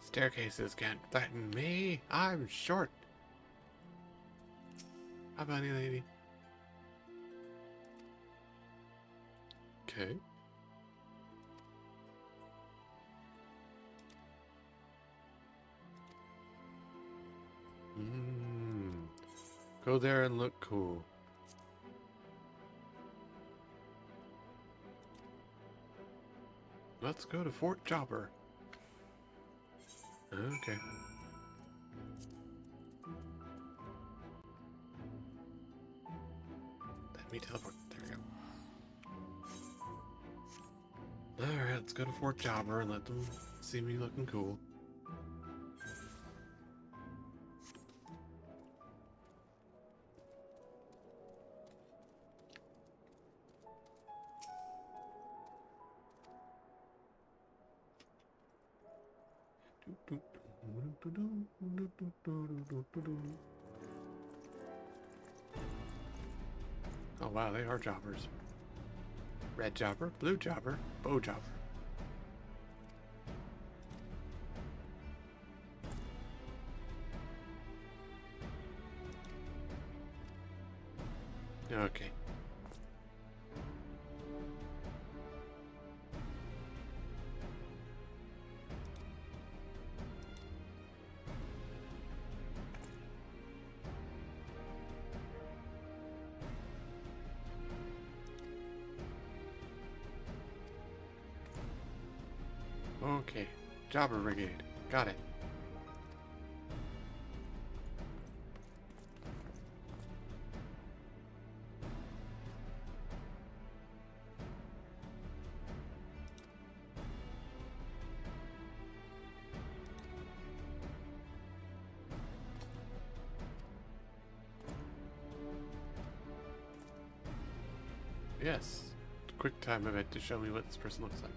Staircases can't threaten me. I'm short. Hi, bunny lady. Okay. Go there and look cool. Let's go to Fort Jobber. Okay. Let me teleport. There we go. Alright, let's go to Fort Jobber and let them see me looking cool. Oh wow, they are jobbers. Red jobber, blue jobber, bow jobber. Okay. Okay, Jobber Brigade. Got it. Yes, quick time event to show me what this person looks like.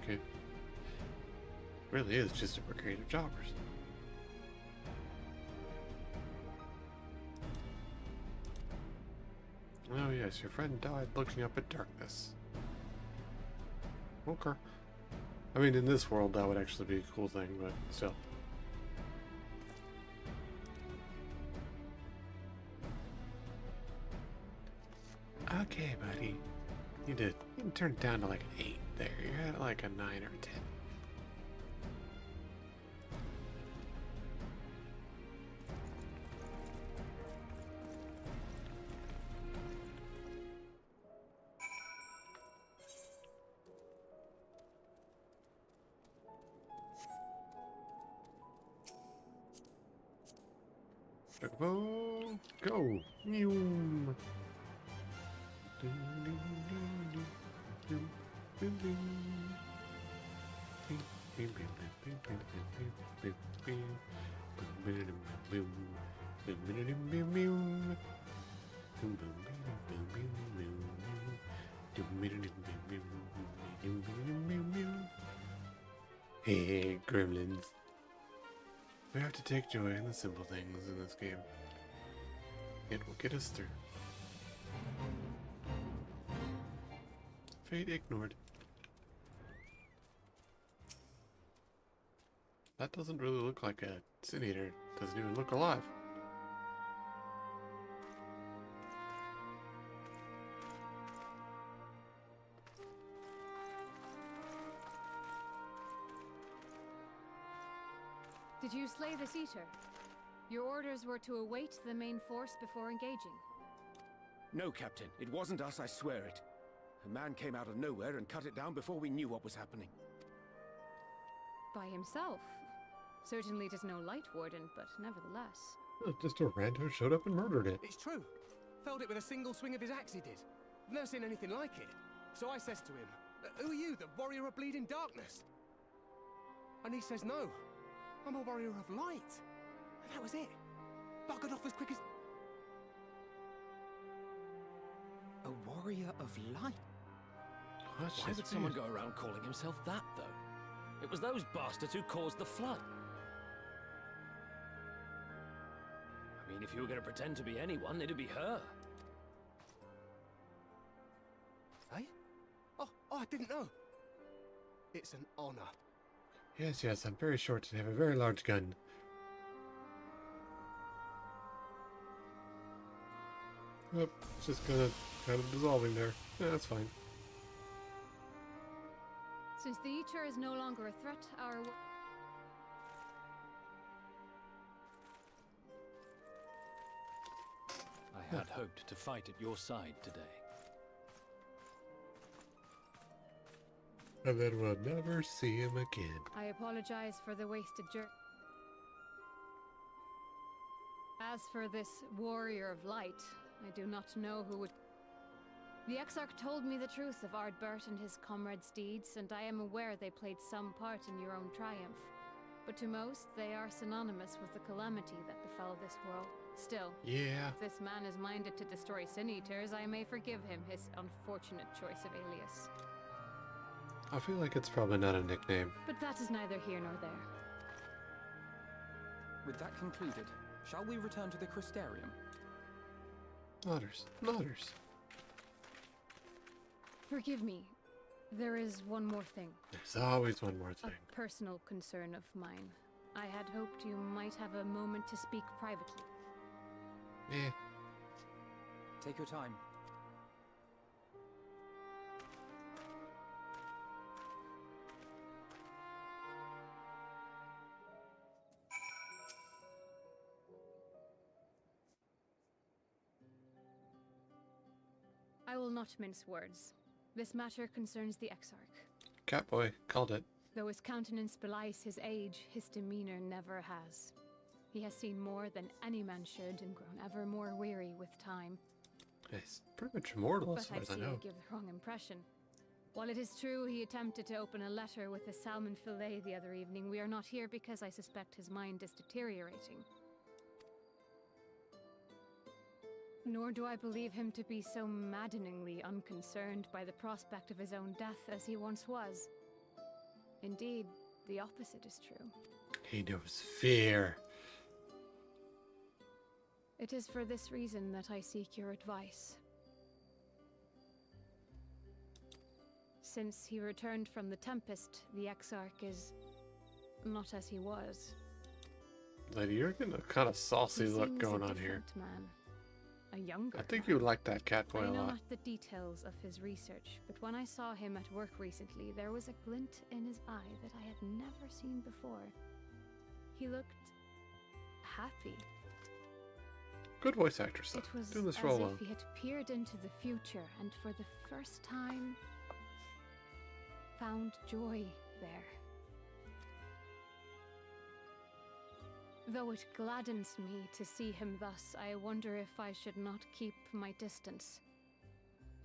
Okay. Really is just a brigade of jobbers. Oh yes, your friend died looking up at darkness. Okay. I mean, in this world that would actually be a cool thing, but still. Okay, buddy. You turned it down to like an 8 there. You're at like a 9 or a 10. Go! Mew. Hey, gremlins. We have to take joy in the simple things in this game. It will get us through. Fate ignored. That doesn't really look like a Sin Eater. Doesn't even look alive. Did you slay this eater? Your orders were to await the main force before engaging. No, Captain. It wasn't us, I swear it. A man came out of nowhere and cut it down before we knew what was happening. By himself. Certainly it is no Light Warden, but nevertheless. Just a rando showed up and murdered it. It's true. Felled it with a single swing of his axe, he did. Never seen anything like it. So I says to him, who are you, the warrior of bleeding darkness? And he says, no, I'm a warrior of light. And that was it. Buggered off as quick as... A warrior of light? Why would someone go around calling himself that, though? It was those bastards who caused the flood. I mean, if you were going to pretend to be anyone, it'd be her. Hey? Oh, I didn't know. It's an honor. Yes, yes, I'm very short and have a very large gun. Yep, it's just kind of dissolving there. Yeah, that's fine. Since the Eater is no longer a threat, our... I had hoped to fight at your side today. And then we'll never see him again. I apologize for the wasted journey. As for this warrior of light, I do not know who would... The Exarch told me the truth of Ardbert and his comrades' deeds, and I am aware they played some part in your own triumph. But to most, they are synonymous with the calamity that befell this world. Still, yeah. If this man is minded to destroy Sin Eaters, I may forgive him his unfortunate choice of alias. I feel like it's probably not a nickname. But that is neither here nor there. With that concluded, shall we return to the Crystarium? Nodders. Forgive me. There is one more thing. There's always one more thing. A personal concern of mine. I had hoped you might have a moment to speak privately. Eh. Take your time. I will not mince words. This matter concerns the Exarch. Catboy called it. Though his countenance belies his age, his demeanor never has. He has seen more than any man should and grown ever more weary with time. He's pretty much immortal as far But as I I see know. I give the wrong impression. While it is true he attempted to open a letter with a salmon fillet the other evening, we are not here because I suspect his mind is deteriorating. Nor do I believe him to be so maddeningly unconcerned by the prospect of his own death as he once was. Indeed, the opposite is true. He knows fear. It is for this reason that I seek your advice. Since he returned from the Tempest, the Exarch is not as he was. Lady, you're getting a kind of saucy He look seems going a on here. different man. A younger I think man. you would like that Catboy I a know lot. not the details of his research, but when I saw him at work recently, there was a glint in his eye that I had never seen before. He looked happy. Good voice actress, though. It was Doing this as role if well. he had peered into the future and for the first time found joy there. Though it gladdens me to see him thus, I wonder if I should not keep my distance.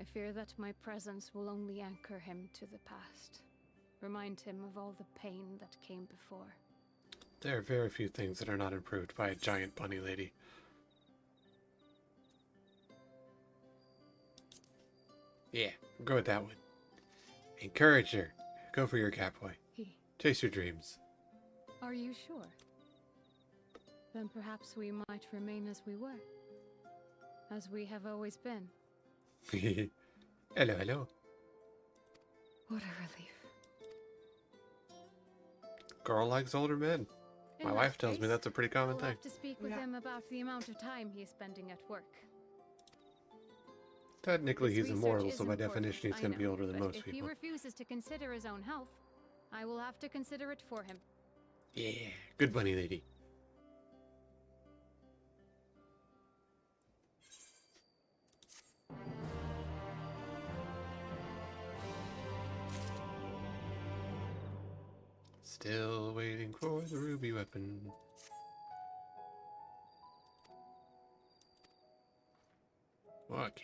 I fear that my presence will only anchor him to the past, remind him of all the pain that came before. There are very few things that are not improved by a giant bunny lady. Yeah, go with that one. Encourage her. Go for your Catboy. Chase your dreams. Are you sure? Then perhaps we might remain as we were. As we have always been. Hello, hello. What a relief. Girl likes older men. In My that wife tells me case, that's a pretty common I'll thing. have to speak with him about the amount of time he is spending at work. Technically, This he's research immortal, is so by important, definition, he's I going to be know, older than but most if people. he refuses to consider his own health, I will have to consider it for him. Yeah, good bunny lady. Still waiting for the ruby weapon. Okay.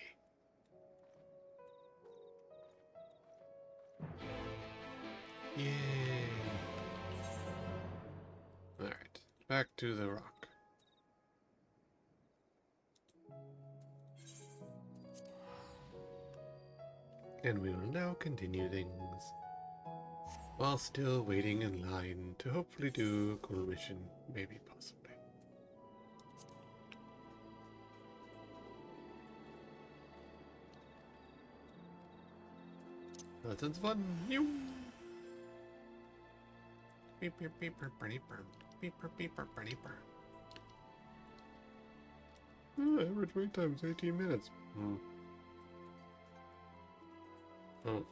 Yay! Alright, back to the rock. And we will now continue things. While still waiting in line to hopefully do a cool mission, maybe possibly. That sounds fun. You. Beep beep beep beep beep beep beep. Average wait time is 18 minutes. Oh.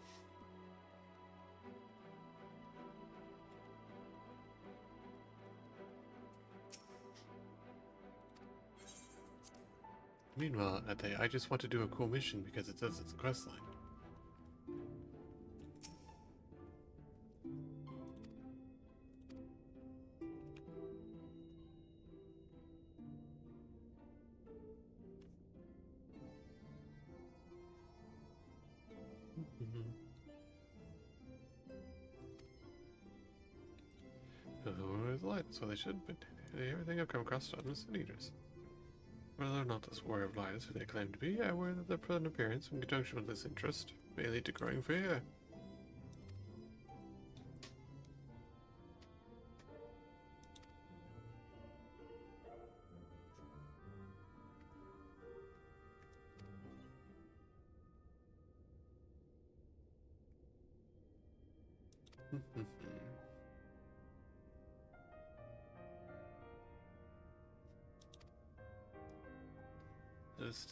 Meanwhile, I just want to do a cool mission because it says it's a quest line. Always light, so they should, but everything I've come across on the Sin Eaters. Whether or not this warrior of light is who they claim to be, I aware that their present appearance, in conjunction with this interest, may lead to growing fear.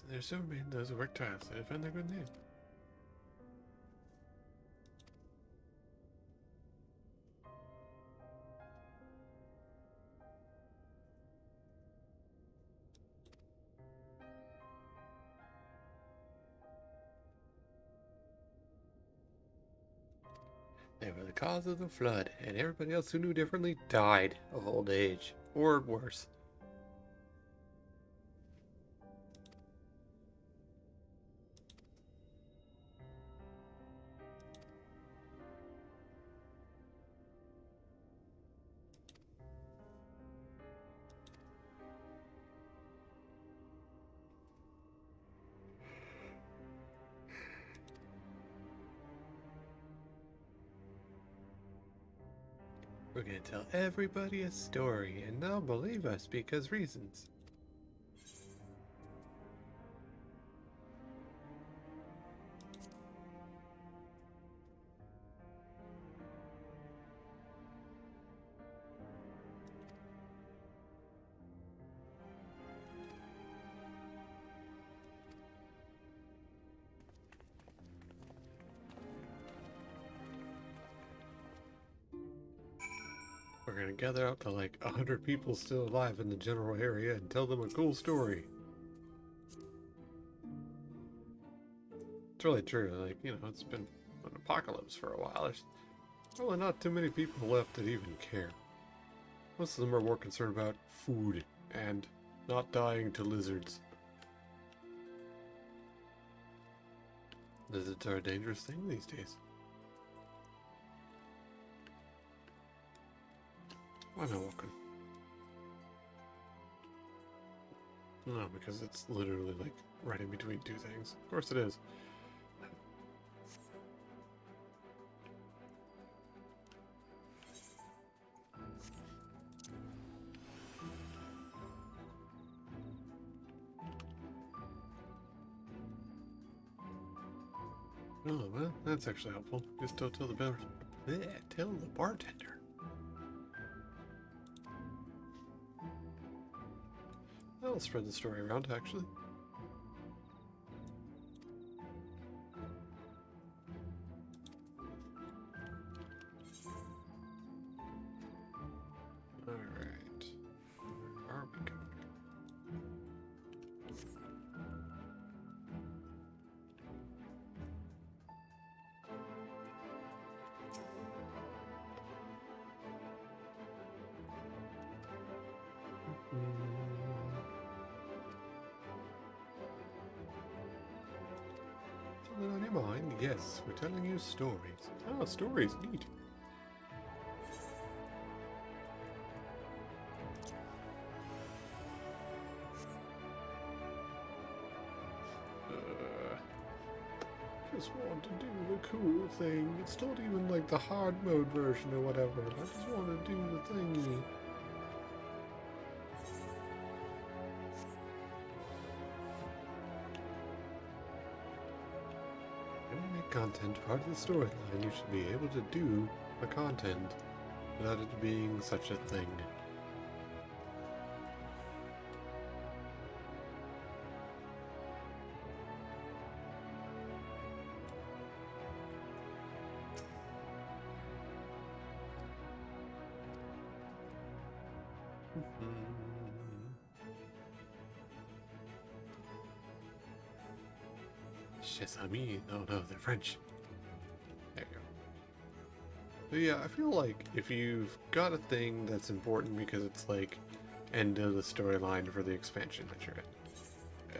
There's so many those who work tirelessly to defend their good name. They were the cause of the flood, and everybody else who knew differently died of old age, or worse. We're gonna tell everybody a story, and they'll believe us because reasons. We're gonna gather up to like 100 people still alive in the general area and tell them a cool story. It's really true, like, you know, it's been an apocalypse for a while. There's probably not too many people left that even care. Most of them are more concerned about food and not dying to lizards. Lizards are a dangerous thing these days. Why am I walking? No, because it's literally like right in between two things. Of course it is. Oh, well, that's actually helpful. Just don't tell the tell the bartender. I'll spread the story around, actually. Alright. Where are we going? mind? Yes, we're telling you stories. Oh, stories, neat. Just want to do the cool thing. It's not even like the hard mode version or whatever. I just want to do the thingy. When you make content part of the storyline, you should be able to do the content without it being such a thing. Chesami. No, they're French. There you go. But yeah, I feel like if you've got a thing that's important because it's like end of the storyline for the expansion that you're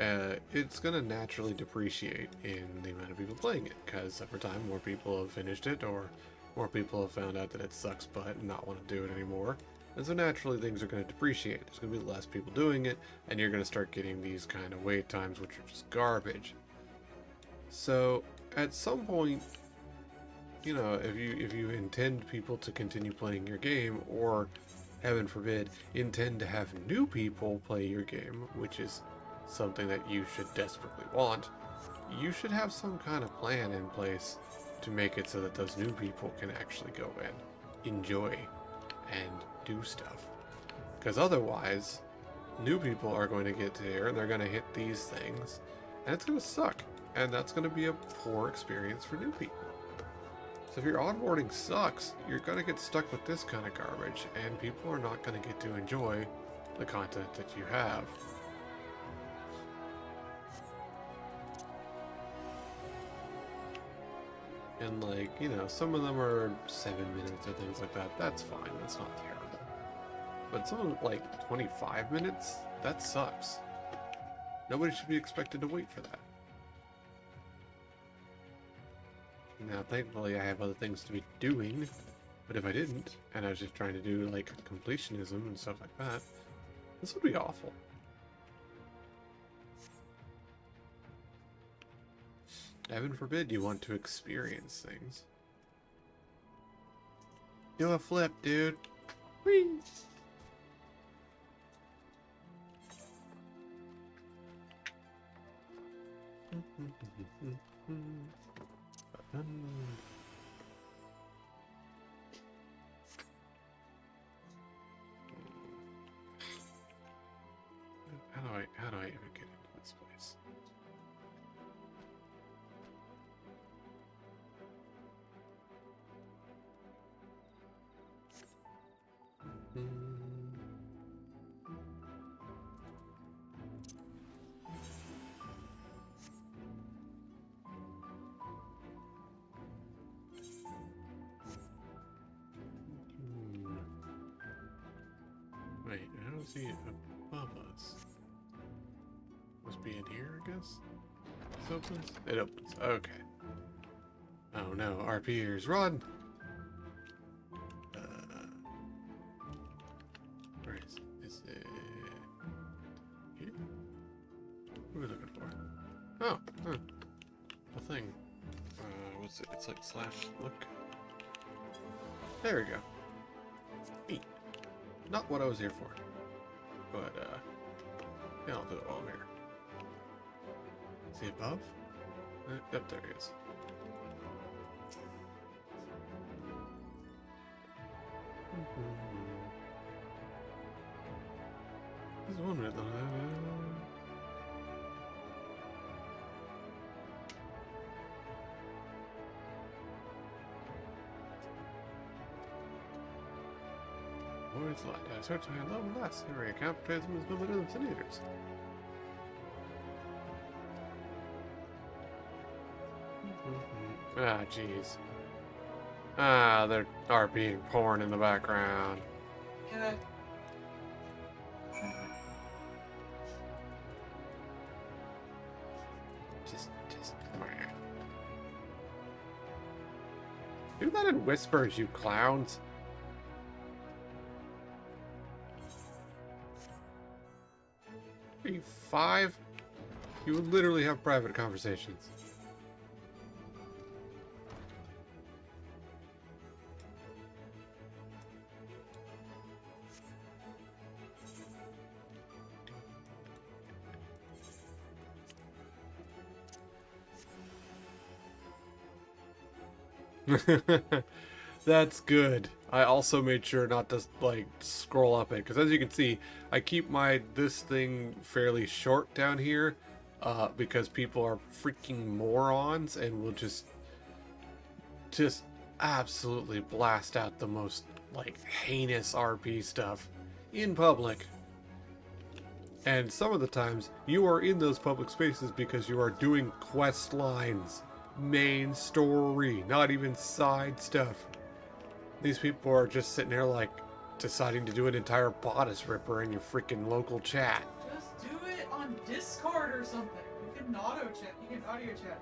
in, it's gonna naturally depreciate in the amount of people playing it, because over time more people have finished it, or more people have found out that it sucks butt and not want to do it anymore. And so naturally things are going to depreciate. There's going to be less people doing it, and you're going to start getting these kind of wait times which are just garbage. So at some point, you know, if you intend people to continue playing your game, or heaven forbid, intend to have new people play your game, which is something that you should desperately want, you should have some kind of plan in place to make it so that those new people can actually go in, enjoy, and do stuff. Because otherwise, new people are going to get here and they're going to hit these things, and it's going to suck. And that's going to be a poor experience for new people. So if your onboarding sucks, you're going to get stuck with this kind of garbage, and people are not going to get to enjoy the content that you have. And like, you know, some of them are 7 minutes or things like that. That's fine. That's not terrible. But some of them, like 25 minutes, that sucks. Nobody should be expected to wait for that. Now, thankfully, I have other things to be doing, but if I didn't, and I was just trying to do, like, completionism and stuff like that, this would be awful. Heaven forbid you want to experience things. Do a flip, dude. Whee! How do I even get into this place? Wait, how is he above us? Must be in here, I guess? This opens? It opens. Okay. Oh no, RPers, run! Where is it? Is it here? What are we looking for? Oh, huh. A thing. What's it? It's like / look. There we go. Neat. Not what I was here for. But, yeah, I'll do it while I'm here. Is he above? Yep, there he is. There's 1 minute though. Boys light. Search high level less. Area capitalism is no better than senators. Ah, jeez. Ah, there are being porn in the background. Good. Just. that in whispers, you clowns. Are you 5? You would literally have private conversations. That's good. I also made sure not to like scroll up it, because as you can see, I keep this thing fairly short down here, because people are freaking morons and will just absolutely blast out the most like heinous RP stuff in public. And some of the times you are in those public spaces because you are doing quest lines, main story, not even side stuff. These people are just sitting there like deciding to do an entire bodice ripper in your freaking local chat. Just do it on Discord or something. You can auto chat. You can audio chat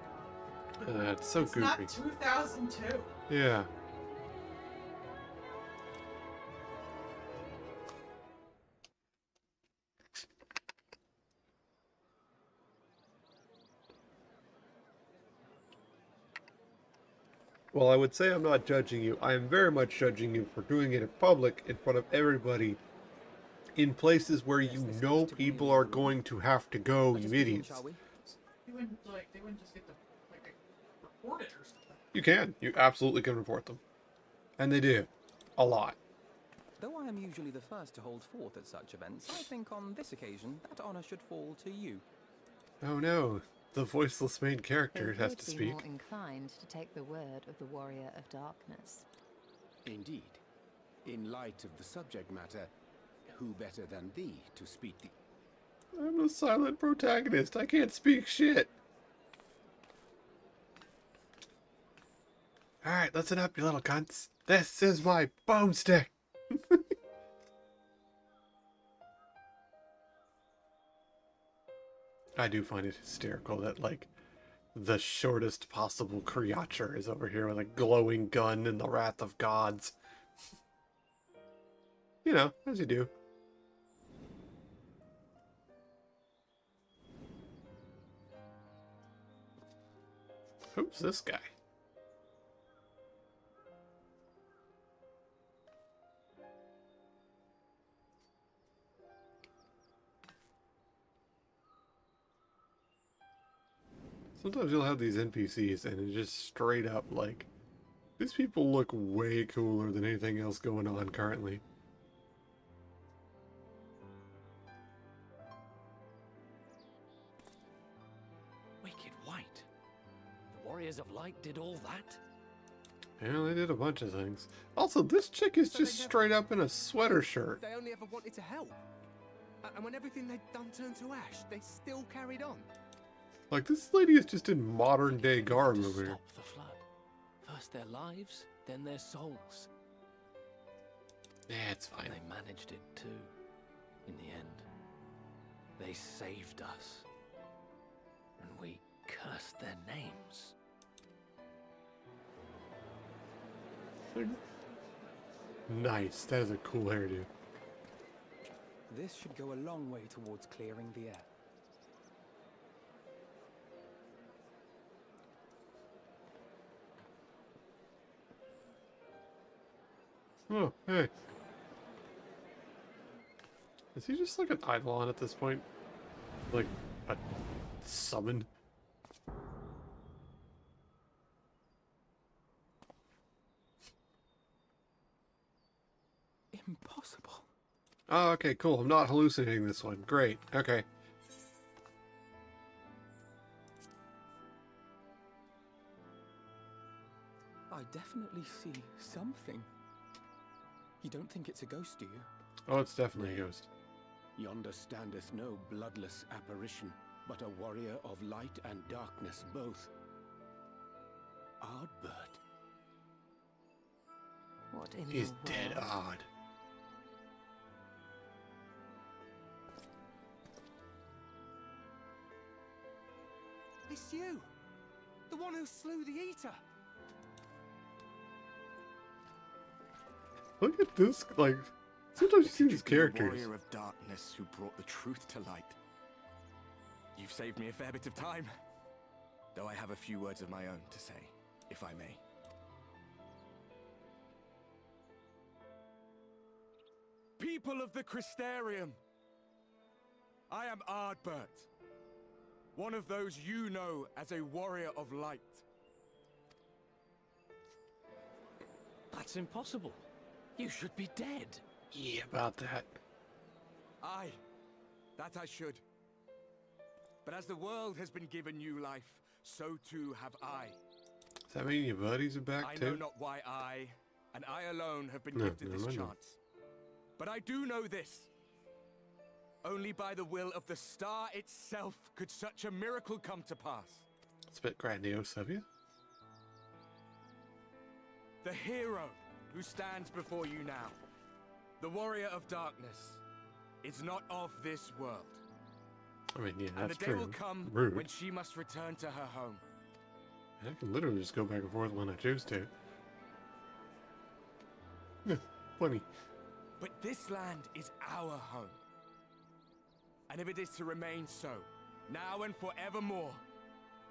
now. It's so goofy. It's not 2002. Yeah. Well, I would say I'm not judging you. I am very much judging you for doing it in public, in front of everybody, in places where you know people are going to have to go, you idiots. They wouldn't just get to report it or something. You can. You absolutely can report them. And they do. A lot. Though I am usually the first to hold forth at such events, I think on this occasion that honor should fall to you. Oh no. The voiceless main character has to They would speak. be more inclined to take the word of the Warrior of Darkness. Indeed. In light of the subject matter, who better than thee to speak the... I'm a silent protagonist. I can't speak shit. Alright, listen up, you little cunts. This is my boomstick. I do find it hysterical that, like, the shortest possible creature is over here with a glowing gun in the wrath of gods. You know, as you do. Who's this guy? Sometimes you'll have these NPCs and it's just straight up like, these people look way cooler than anything else going on currently. Wicked White. The Warriors of Light did all that? Yeah, they did a bunch of things. Also, this chick is just straight up in a sweater shirt. They only ever wanted to help. And when everything they'd done turned to ash, they still carried on. Like, this lady is just in modern day garb over here. The flood. First their lives, then their souls. Yeah, it's fine. They managed it too. In the end, they saved us. And we cursed their names. Nice. That is a cool hairdo. This should go a long way towards clearing the air. Oh, hey. Is he just like an Eidolon at this point? Like a summon? Impossible. Oh, okay, cool. I'm not hallucinating this one. Great. Okay. I definitely see something. You don't think it's a ghost, do you? Oh, it's definitely a ghost. Yonder standeth no bloodless apparition, but a warrior of light and darkness both. Ardbert. What in He's the dead world? odd. It's you! The one who slew the Eater! Look at this, like, sometimes you see these The characters. warrior of darkness who brought the truth to light. You've saved me a fair bit of time. Though I have a few words of my own to say, if I may. People of the Crystarium, I am Ardbert, one of those you know as a warrior of light. That's impossible. You should be dead. Yeah, about that. Aye, that I should. But as the world has been given new life, so too have I. Does that mean your buddies are back I too? know not why I, and I alone, have been No, gifted no, this I know. chance. But I do know this. Only by the will of the star itself could such a miracle come to pass. It's a bit grandiose of you. The hero who stands before you now, the warrior of darkness, is not of this world. I mean, yeah, And that's the day true. will come Rude. when she must return to her home. I can literally just go back and forth when I choose to. Yeah, plenty. But this land is our home. And if it is to remain so, now and forevermore,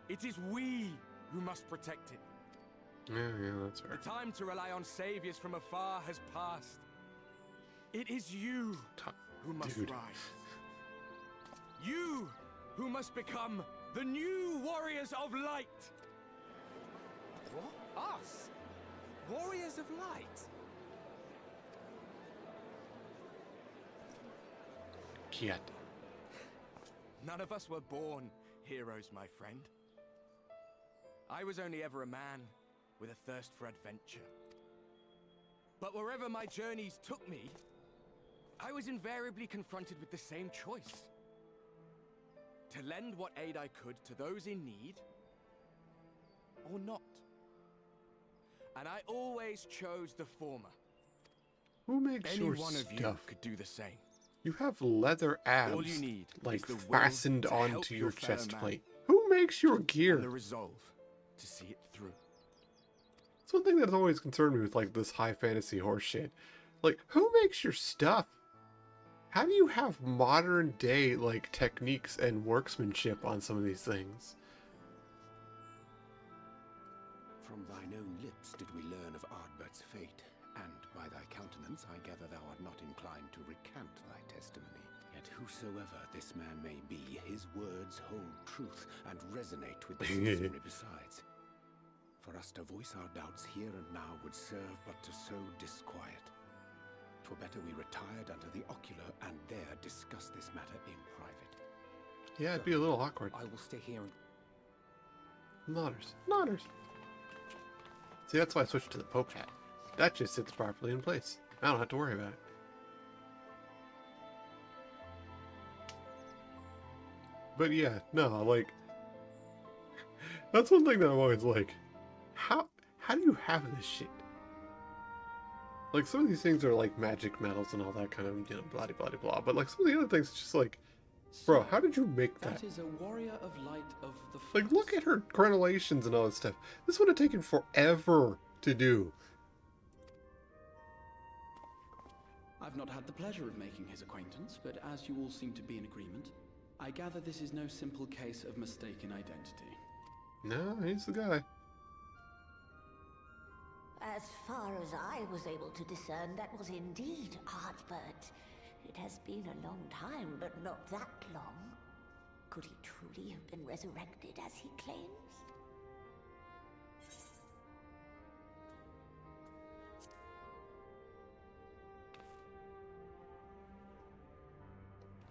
it is we who must protect it. Yeah, that's fair. The time to rely on saviors from afar has passed. It is you who must Dude. rise. You who must become the new warriors of light. What? Us? Warriors of light? Kiat. None of us were born heroes, my friend. I was only ever a man with a thirst for adventure. But wherever my journeys took me, I was invariably confronted with the same choice. To lend what aid I could to those in need, or not. And I always chose the former. Who makes Any your one of you stuff? could do the same. You have leather abs, All you need like is the will fastened to help onto your your fellow chest man. plate. Who makes your gear? And the resolve to see it through. It's one thing that's always concerned me with like this high fantasy horse shit. Like, who makes your stuff? How do you have modern day like techniques and workmanship on some of these things? From thine own lips did we learn of Ardbert's fate, and by thy countenance I gather thou art not inclined to recant thy testimony. Yet whosoever this man may be, his words hold truth and resonate with the citizenry besides. For us to voice our doubts here and now would serve but to sow disquiet. 'Twere better we retired under the ocular and there discuss this matter in private. Yeah, it'd be a little awkward. I will stay here and... Nodders. Nodders. See, that's why I switched to the Pope hat. That just sits properly in place. I don't have to worry about it. But yeah, no, like... That's one thing that I'm always like... How do you have this shit? Like, some of these things are like magic metals and all that kind of, you know, blah blah blah. But like, some of the other things, it's just like... Bro, how did you make that? That is a warrior of light of the Like, look at her crenellations and all that stuff. This would have taken forever to do. I've not had the pleasure of making his acquaintance, but as you all seem to be in agreement, I gather this is no simple case of mistaken identity. No, he's the guy. As far as I was able to discern, that was indeed Ardbert. It has been a long time, but not that long. Could he truly have been resurrected as he claims?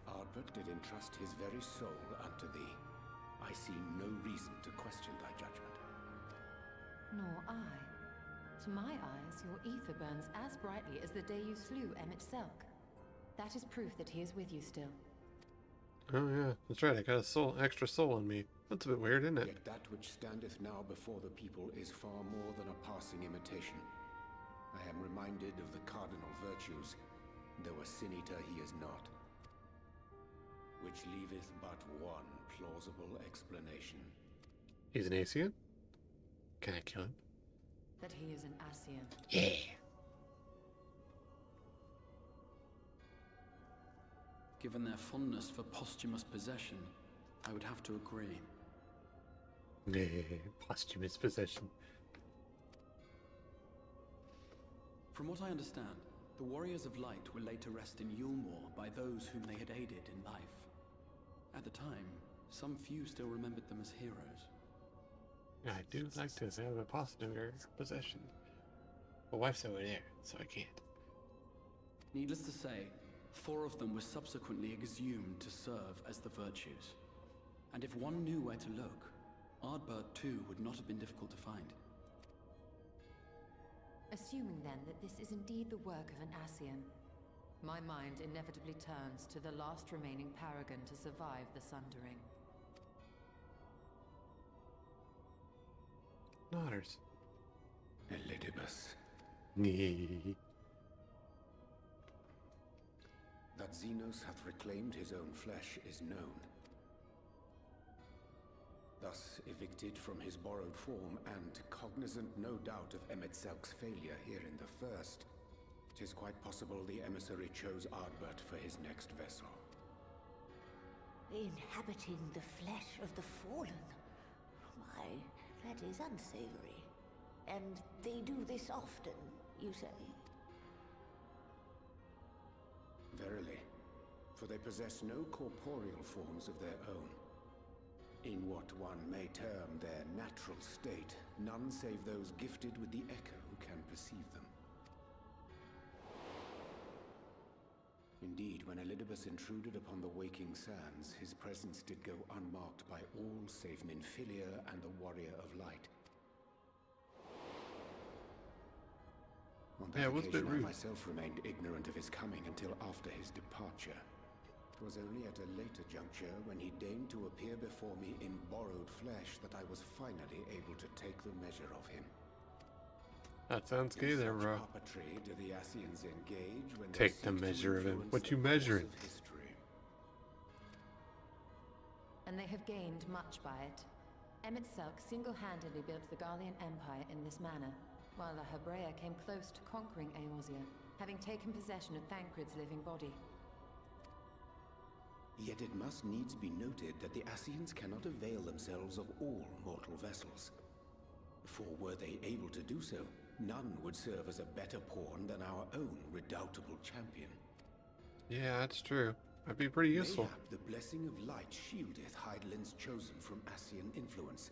Ardbert did entrust his very soul unto thee. I see no reason to question thy judgment. Nor I. To my eyes, your ether burns as brightly as the day you slew Emmett Selk. That is proof that he is with you still. Oh yeah, that's right. I got a soul, extra soul on me. That's a bit weird, isn't it? Yet that which standeth now before the people is far more than a passing imitation. I am reminded of the cardinal virtues, though a sin-eater he is not. Which leaveth but one plausible explanation. He's an Asian? Can I kill him? That he is an Ascian. Yeah. Given their fondness for posthumous possession, I would have to agree. Posthumous possession. From what I understand, the Warriors of Light were laid to rest in Yulmore by those whom they had aided in life. At the time, some few still remembered them as heroes. I do like to have a posthumous possession. My wife's over there, so I can't. Needless to say, 4 of them were subsequently exhumed to serve as the virtues. And if one knew where to look, Ardbert too would not have been difficult to find. Assuming then that this is indeed the work of an Ascian, my mind inevitably turns to the last remaining paragon to survive the Sundering. Nodders. Elidibus. That Xenos hath reclaimed his own flesh is known. Thus evicted from his borrowed form and cognizant no doubt of Emet-Selk's failure here in the First, 'tis quite possible the emissary chose Ardbert for his next vessel. Inhabiting the flesh of the fallen? Why, that is unsavory. And they do this often, you say? Verily, for they possess no corporeal forms of their own. In what one may term their natural state, none save those gifted with the Echo can perceive them. Indeed, when Elidibus intruded upon the waking sands, his presence did go unmarked by all save Minfilia and the Warrior of Light. On that occasion, I myself remained ignorant of his coming until after his departure. It was only at a later juncture, when he deigned to appear before me in borrowed flesh, that I was finally able to take the measure of him. That sounds gay there, bro. Puppetry do the Ascians engage when take the measure of him. What you measuring? And they have gained much by it. Emet-Selk single-handedly built the Garlean Empire in this manner, while the Hebrea came close to conquering Eorzea, having taken possession of Thancred's living body. Yet it must needs be noted that the Ascians cannot avail themselves of all mortal vessels. For were they able to do so, none would serve as a better pawn than our own redoubtable champion. Yeah, that's true. That'd be pretty useful. Mayhap the blessing of light shieldeth Hydaelyn's chosen from Ascian influence.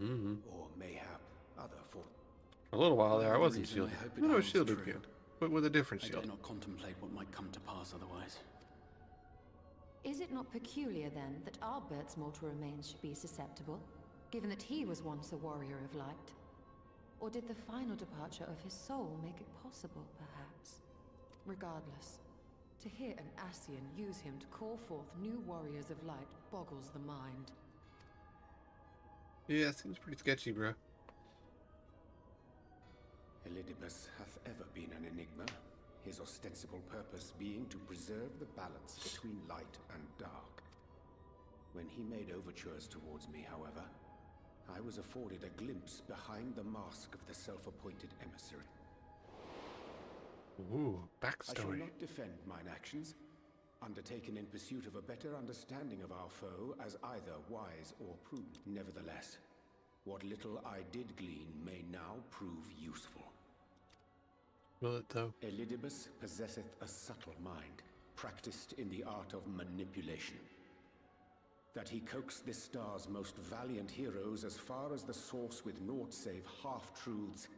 Or mayhap other for... For a little while there, I wasn't shielded. No, I was shielded again, but with a different shield. I dare not contemplate what might come to pass otherwise. Is it not peculiar, then, that Ardbert's mortal remains should be susceptible, given that he was once a warrior of light? Or did the final departure of his soul make it possible, perhaps? Regardless, to hear an Ascian use him to call forth new warriors of light boggles the mind. Yeah, seems pretty sketchy, bro. Elidibus hath ever been an enigma, his ostensible purpose being to preserve the balance between light and dark. When he made overtures towards me, however, I was afforded a glimpse behind the mask of the self-appointed emissary. Ooh, backstory. I shall not defend mine actions, undertaken in pursuit of a better understanding of our foe as either wise or prudent. Nevertheless, what little I did glean may now prove useful. Will it, though? Elidibus possesseth a subtle mind, practiced in the art of manipulation. That he coaxed this star's most valiant heroes as far as the source with naught save half-truths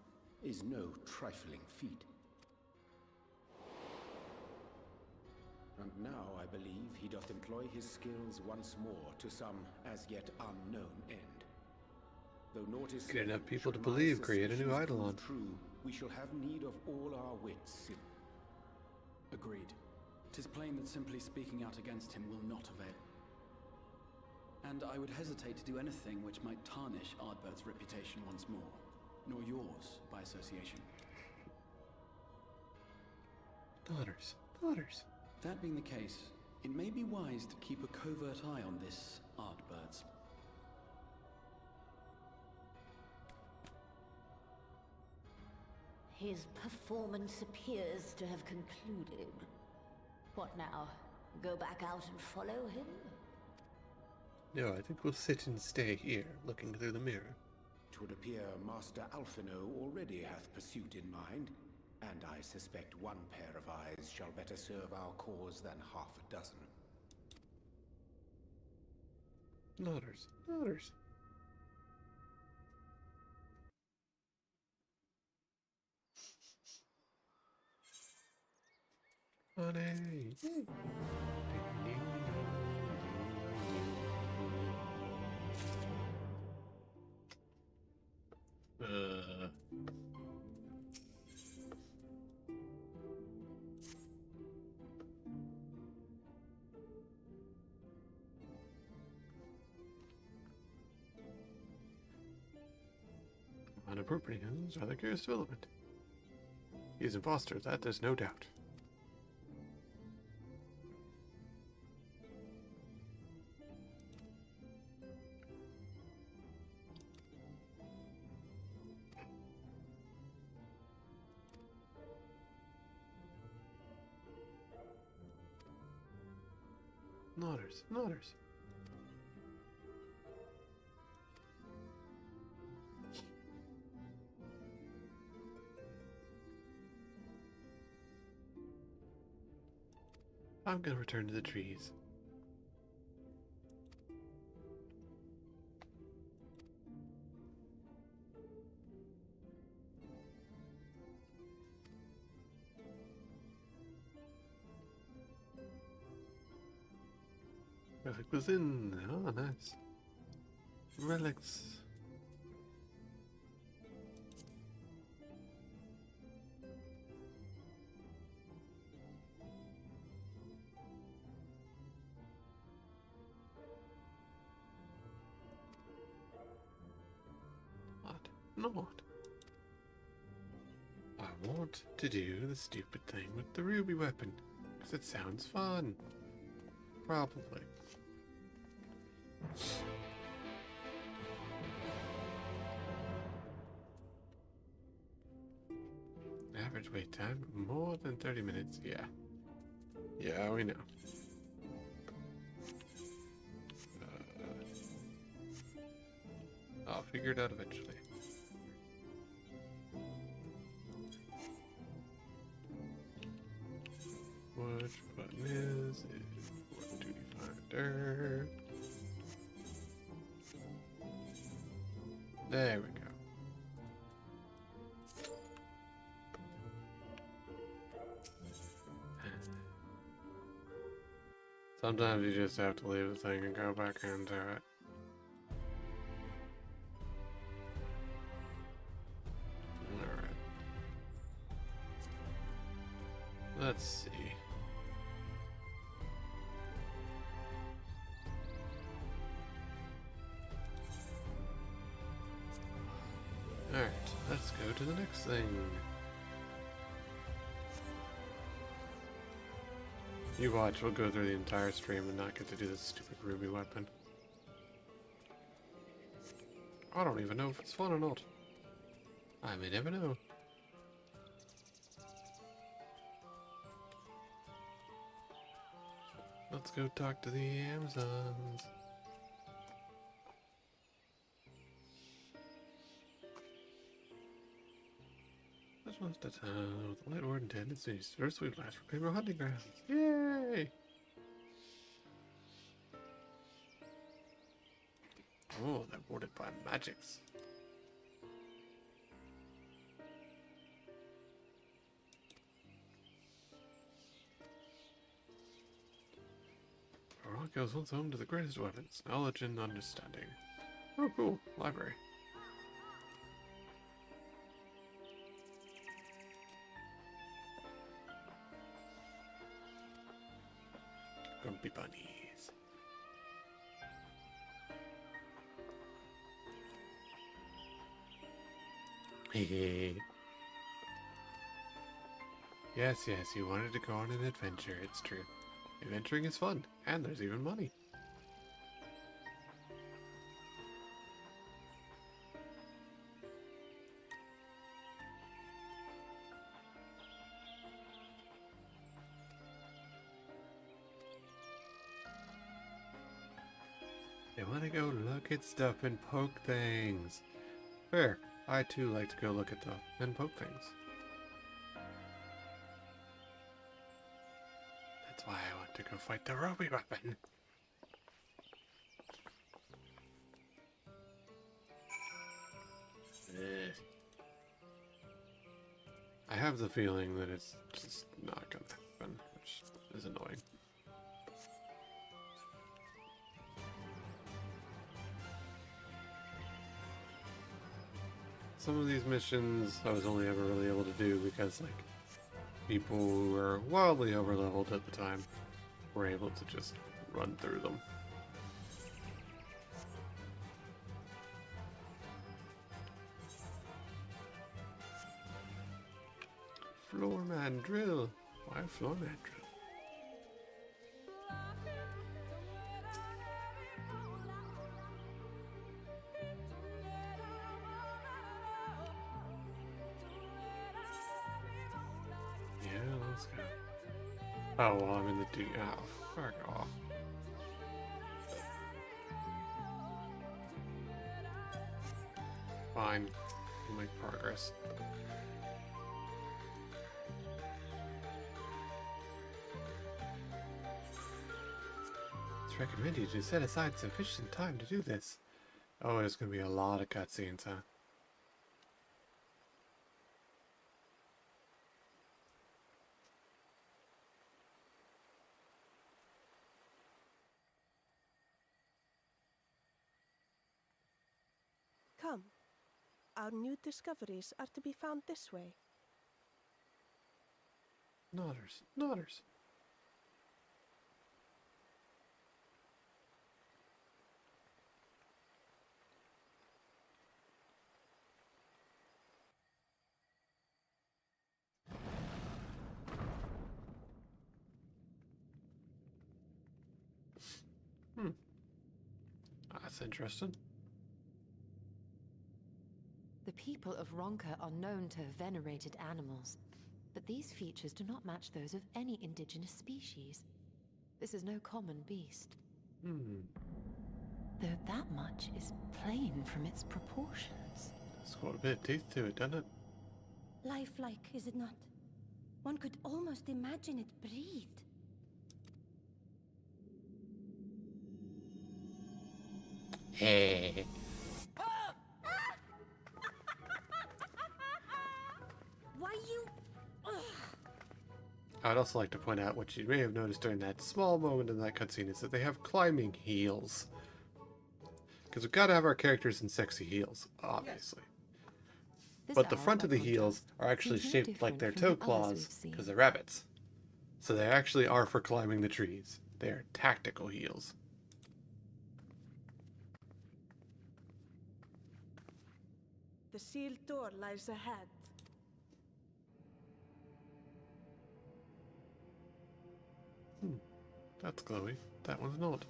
is no trifling feat. And now I believe he doth employ his skills once more to some as yet unknown end. Though naught is get enough people to believe, create a new Eidolon. True, we shall have need of all our wits. Agreed. 'Tis plain that simply speaking out against him will not avail. And I would hesitate to do anything which might tarnish Ardbert's reputation once more, nor yours by association. Daughters. That being the case, it may be wise to keep a covert eye on this Ardbert's. His performance appears to have concluded. What now? Go back out and follow him? No, I think we'll sit and stay here, looking through the mirror. 'Twould appear Master Alphino already hath pursuit in mind, and I suspect one pair of eyes shall better serve our cause than half a dozen. Nodders, nodders. Honey. Unappropriate is rather curious development. He is an imposter, that there's no doubt. Nodders, nodders. I'm gonna return to the trees. Relic was in. Oh, nice. Relics. Not. I want to do the stupid thing with the ruby weapon, because it sounds fun. Probably. Average wait time, more than 30 minutes, yeah. Yeah, we know. I'll figure it out eventually. Which button is it? What do we find? There we go. Sometimes you just have to leave the thing and go back into it. Alright. Let's see. Alright, let's go to the next thing. You watch, we'll go through the entire stream and not get to do this stupid ruby weapon. I don't even know if it's fun or not. I may never know. Let's go talk to the Amazons. This one's the town with the light word intended cities. First we blast for Claymore hunting grounds. Yay! Oh, they're warded by magics. Rock is once home to the greatest weapons, knowledge and understanding. Oh, cool. Library. Grumpy bunnies. Hehe. Yes, you wanted to go on an adventure, it's true. Adventuring is fun, and there's even money. They want to go look at stuff and poke things. Fair. I too like to go look at them and poke things. That's why I want to go fight the Ruby weapon. I have the feeling that it's just not gonna happen, which is annoying. Some of these missions I was only ever really able to do because, like, people who were wildly overleveled at the time were able to just run through them. Floorman drill. Why floorman drill? Yeah, let's go. Oh, well, I'm in the D. Oh, fuck off. Fine. We'll make progress. It's recommended you set aside sufficient time to do this. Oh, there's gonna be a lot of cutscenes, huh? Come. Our new discoveries are to be found this way. Nodders. Nodders. That's interesting. The people of Ronka are known to have venerated animals, but these features do not match those of any indigenous species. This is no common beast. Though that much is plain from its proportions. It's got a bit of teeth to it, doesn't it? Lifelike, is it not? One could almost imagine it breathed. Hey. Why you... I'd also like to point out what you may have noticed during that small moment in that cutscene is that they have climbing heels. Because we've got to have our characters in sexy heels, obviously. But the front of the heels are actually shaped like their toe claws because they're rabbits. So they actually are for climbing the trees. They are tactical heels. The sealed door lies ahead. That's glowy. That one's not.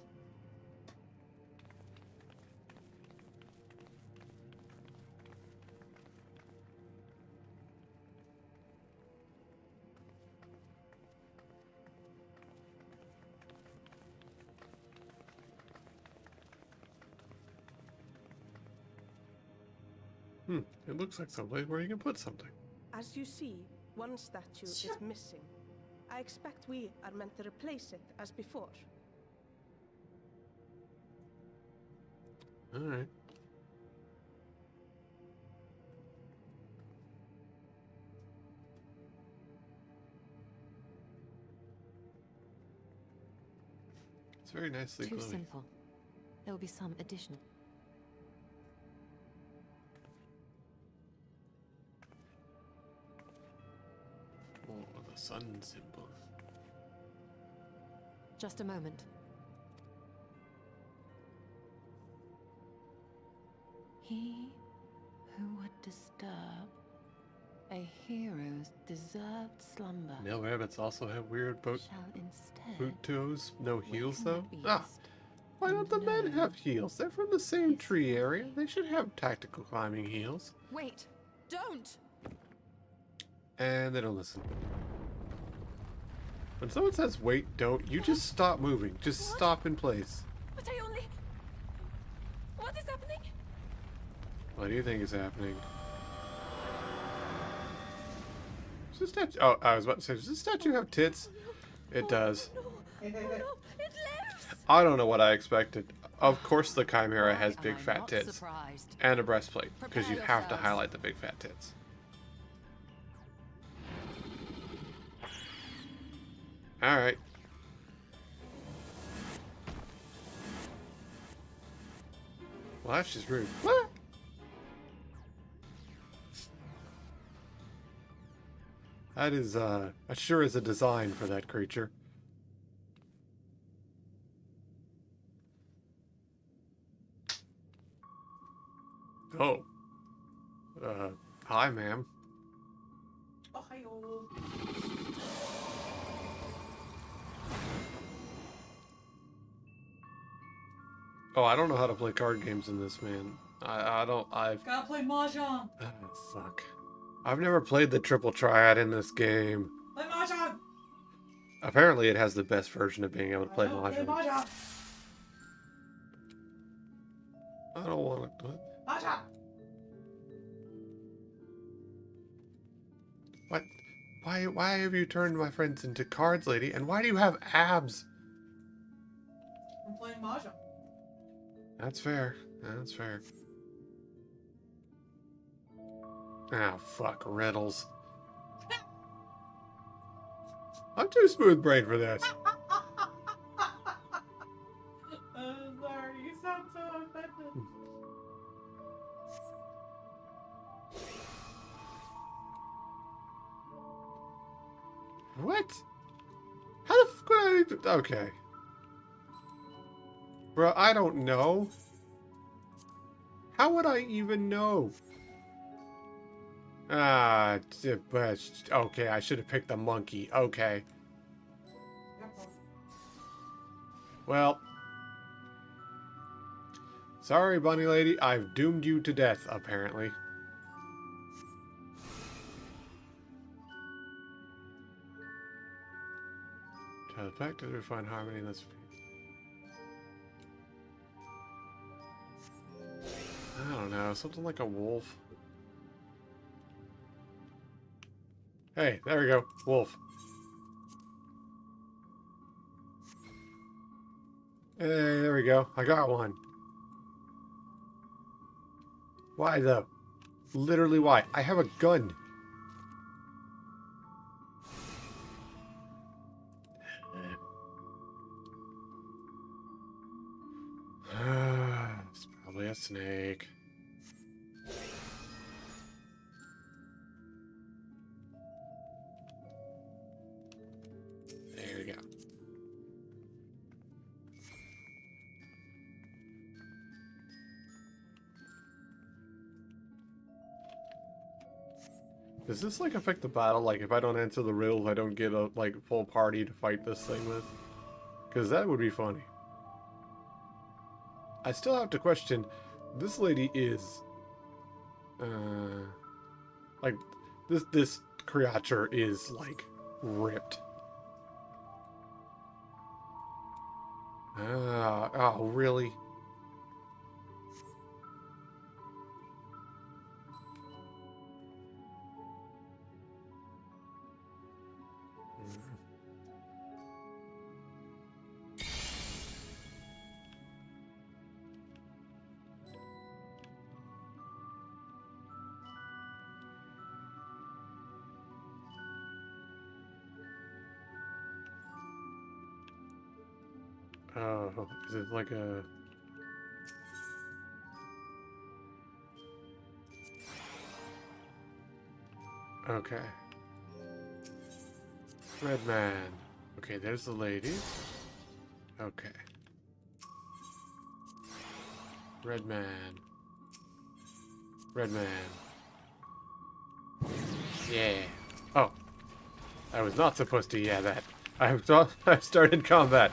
It looks like someplace where you can put something. As you see, one statue is missing. I expect we are meant to replace it as before. Alright. It's very nicely Too glowy. simple. There will be some additional. Oh, the sun symbol. Just a moment. He who would disturb a hero's deserved slumber Male rabbits also have weird boot instead toes. No heels though. Why don't the men have heels? They're from the same tree area. They should have tactical climbing heels. Wait! Don't! And they don't listen. When someone says wait, don't, you just stop moving. Just stop in place. But I only... What do you think is happening? Does this statue... Oh, I was about to say, does this statue have tits? It does. I don't know what I expected. Of course the Chimera has big fat tits. And a breastplate, because you have to highlight the big fat tits. Alright. Well, that's just rude. What? That is, that sure is a design for that creature. Oh. Hi, ma'am. Oh, hi, Oh, I don't know how to play card games in this, man. I've... Gotta play Mahjong. Oh, fuck. I've never played the triple triad in this game. Play Mahjong. Apparently it has the best version of being able to play Mahjong. Play Mahjong. I don't want to... Mahjong. What? Why have you turned my friends into cards, lady? And why do you have abs? I'm playing Mahjong. That's fair. That's fair. Ah, fuck. Riddles. I'm too smooth-brained for this. Sorry, you sound so offended. What? How the fuck would I... Okay. Bro, I don't know. How would I even know? Ah, okay, I should have picked the monkey. Okay. Well. Sorry, bunny lady. I've doomed you to death, apparently. Child back to refine harmony in this... I don't know, something like a wolf. Hey, there we go, wolf. Hey, there we go, I got one. Why though? Literally why? I have a gun. It's probably a snake. There we go. Does this like affect the battle? Like if I don't answer the riddles, I don't get a like full party to fight this thing with? Because that would be funny. I still have to question, this lady is, like, this creature is, like, ripped. Oh, really? Oh, is it like a... Okay. Red man. Okay, there's the lady. Okay. Red man. Red man. Yeah. Oh. I was not supposed to yeah that. I started combat.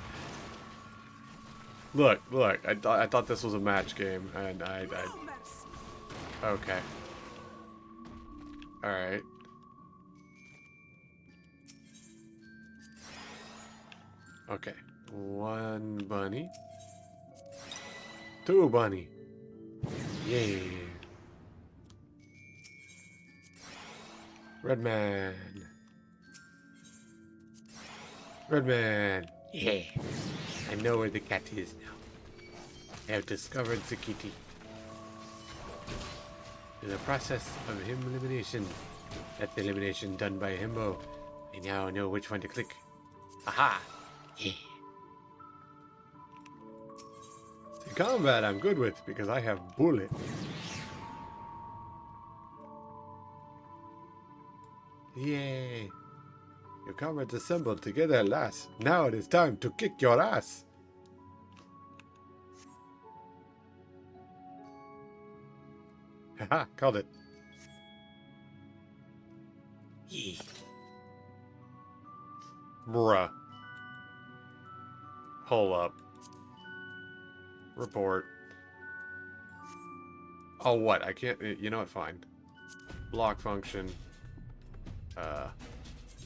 Look, I thought this was a match game, and I okay. Alright. Okay. One bunny. Two bunny. Yeah. Redman. Redman. Yeah. I know where the cat is now. I have discovered the kitty. In the process of him elimination. That's the elimination done by Himbo. I now know which one to click. Aha! Yeah. The combat I'm good with because I have bullet. Yay! Your comrades assembled together at last. Now it is time to kick your ass. Haha, called it. Yeah. Bruh. Hold up. Report. Oh, what? I can't. You know what? Fine. Block function.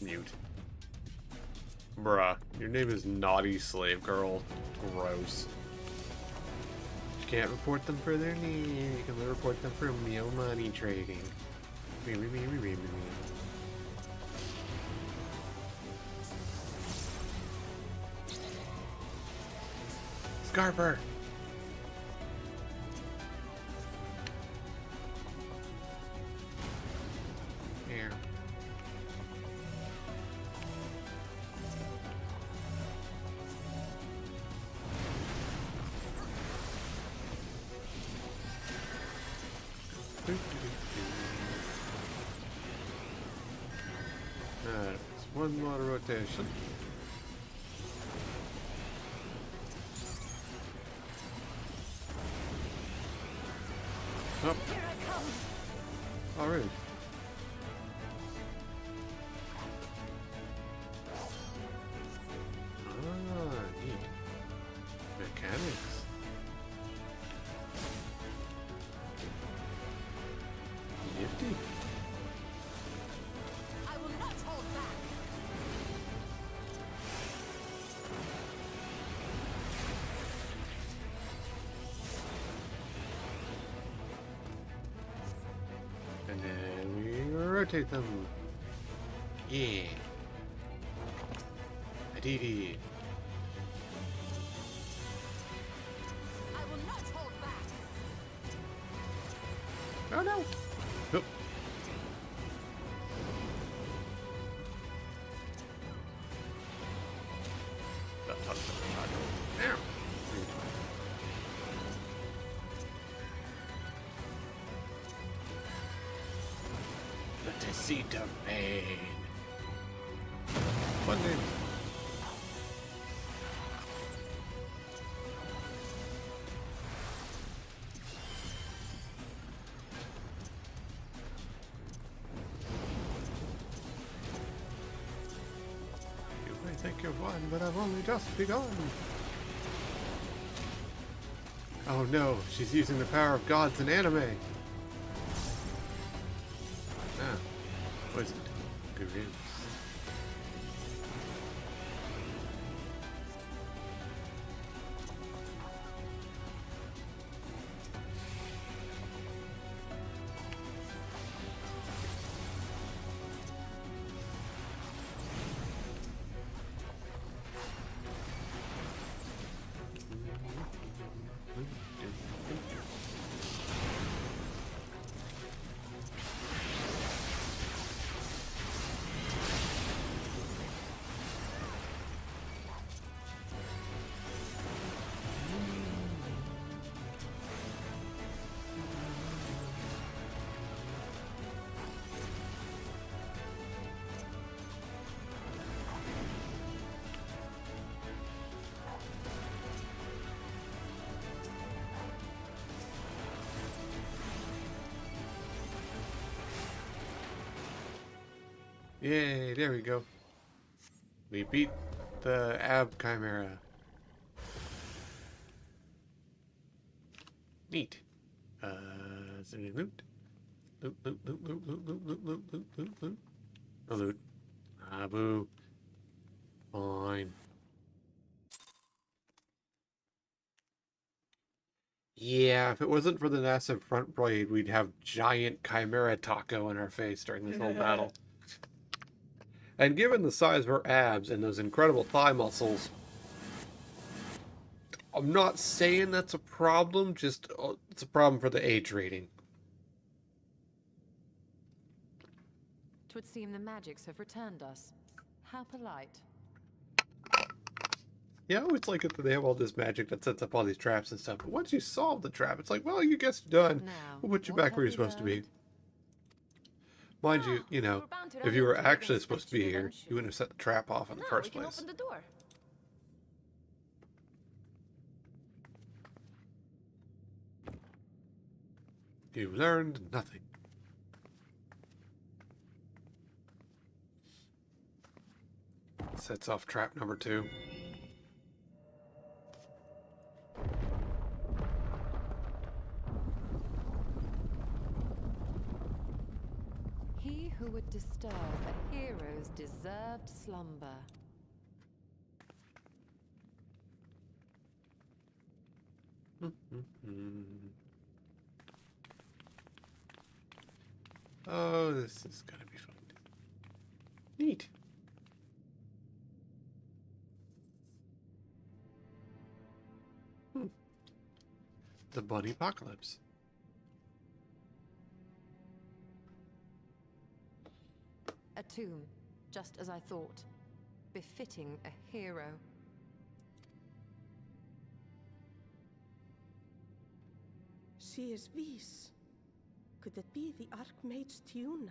Mute. Bruh. Your name is Naughty Slave Girl. Gross. You can't report them for their name. You can only report them for meal money trading. Scarper! Here. It's one more rotation. Oh. All right. Ah, neat. Mechanics. Nifty. I will not hold back. And then we rotate them. Yeah. Aditi. I will not hold back. Oh no. Nope. The deceit of pain. One name. You may think you've won, but I've only just begun. Oh no, she's using the power of gods in anime. Ah, poisoned. Good news. Yay, there we go. We beat the Ab Chimera. Neat. Is there any loot? Loot, loot, loot, loot, loot, loot, loot, loot, loot, loot, loot. No loot. Ah, boo. Fine. Yeah, if it wasn't for the massive front blade, we'd have giant Chimera taco in our face during this whole battle. And given the size of her abs and those incredible thigh muscles, I'm not saying that's a problem, just it's a problem for the age rating. Twould seem the magics have returned us. How polite. Yeah, I always like it that they have all this magic that sets up all these traps and stuff. But once you solve the trap, it's like, well, you guess you're done. Now, We'll put you what back where have you're we supposed to be. Mind you, you know, if you were actually supposed to be here, you wouldn't have set the trap off in the first place. Open the door. You learned nothing. Sets off trap number 2. He who would disturb a hero's deserved slumber. Oh, this is gonna be fun. Neat. The Bunny Apocalypse. A tomb, just as I thought. Befitting a hero. She is Vis. Could it be the Archmage Tiuna?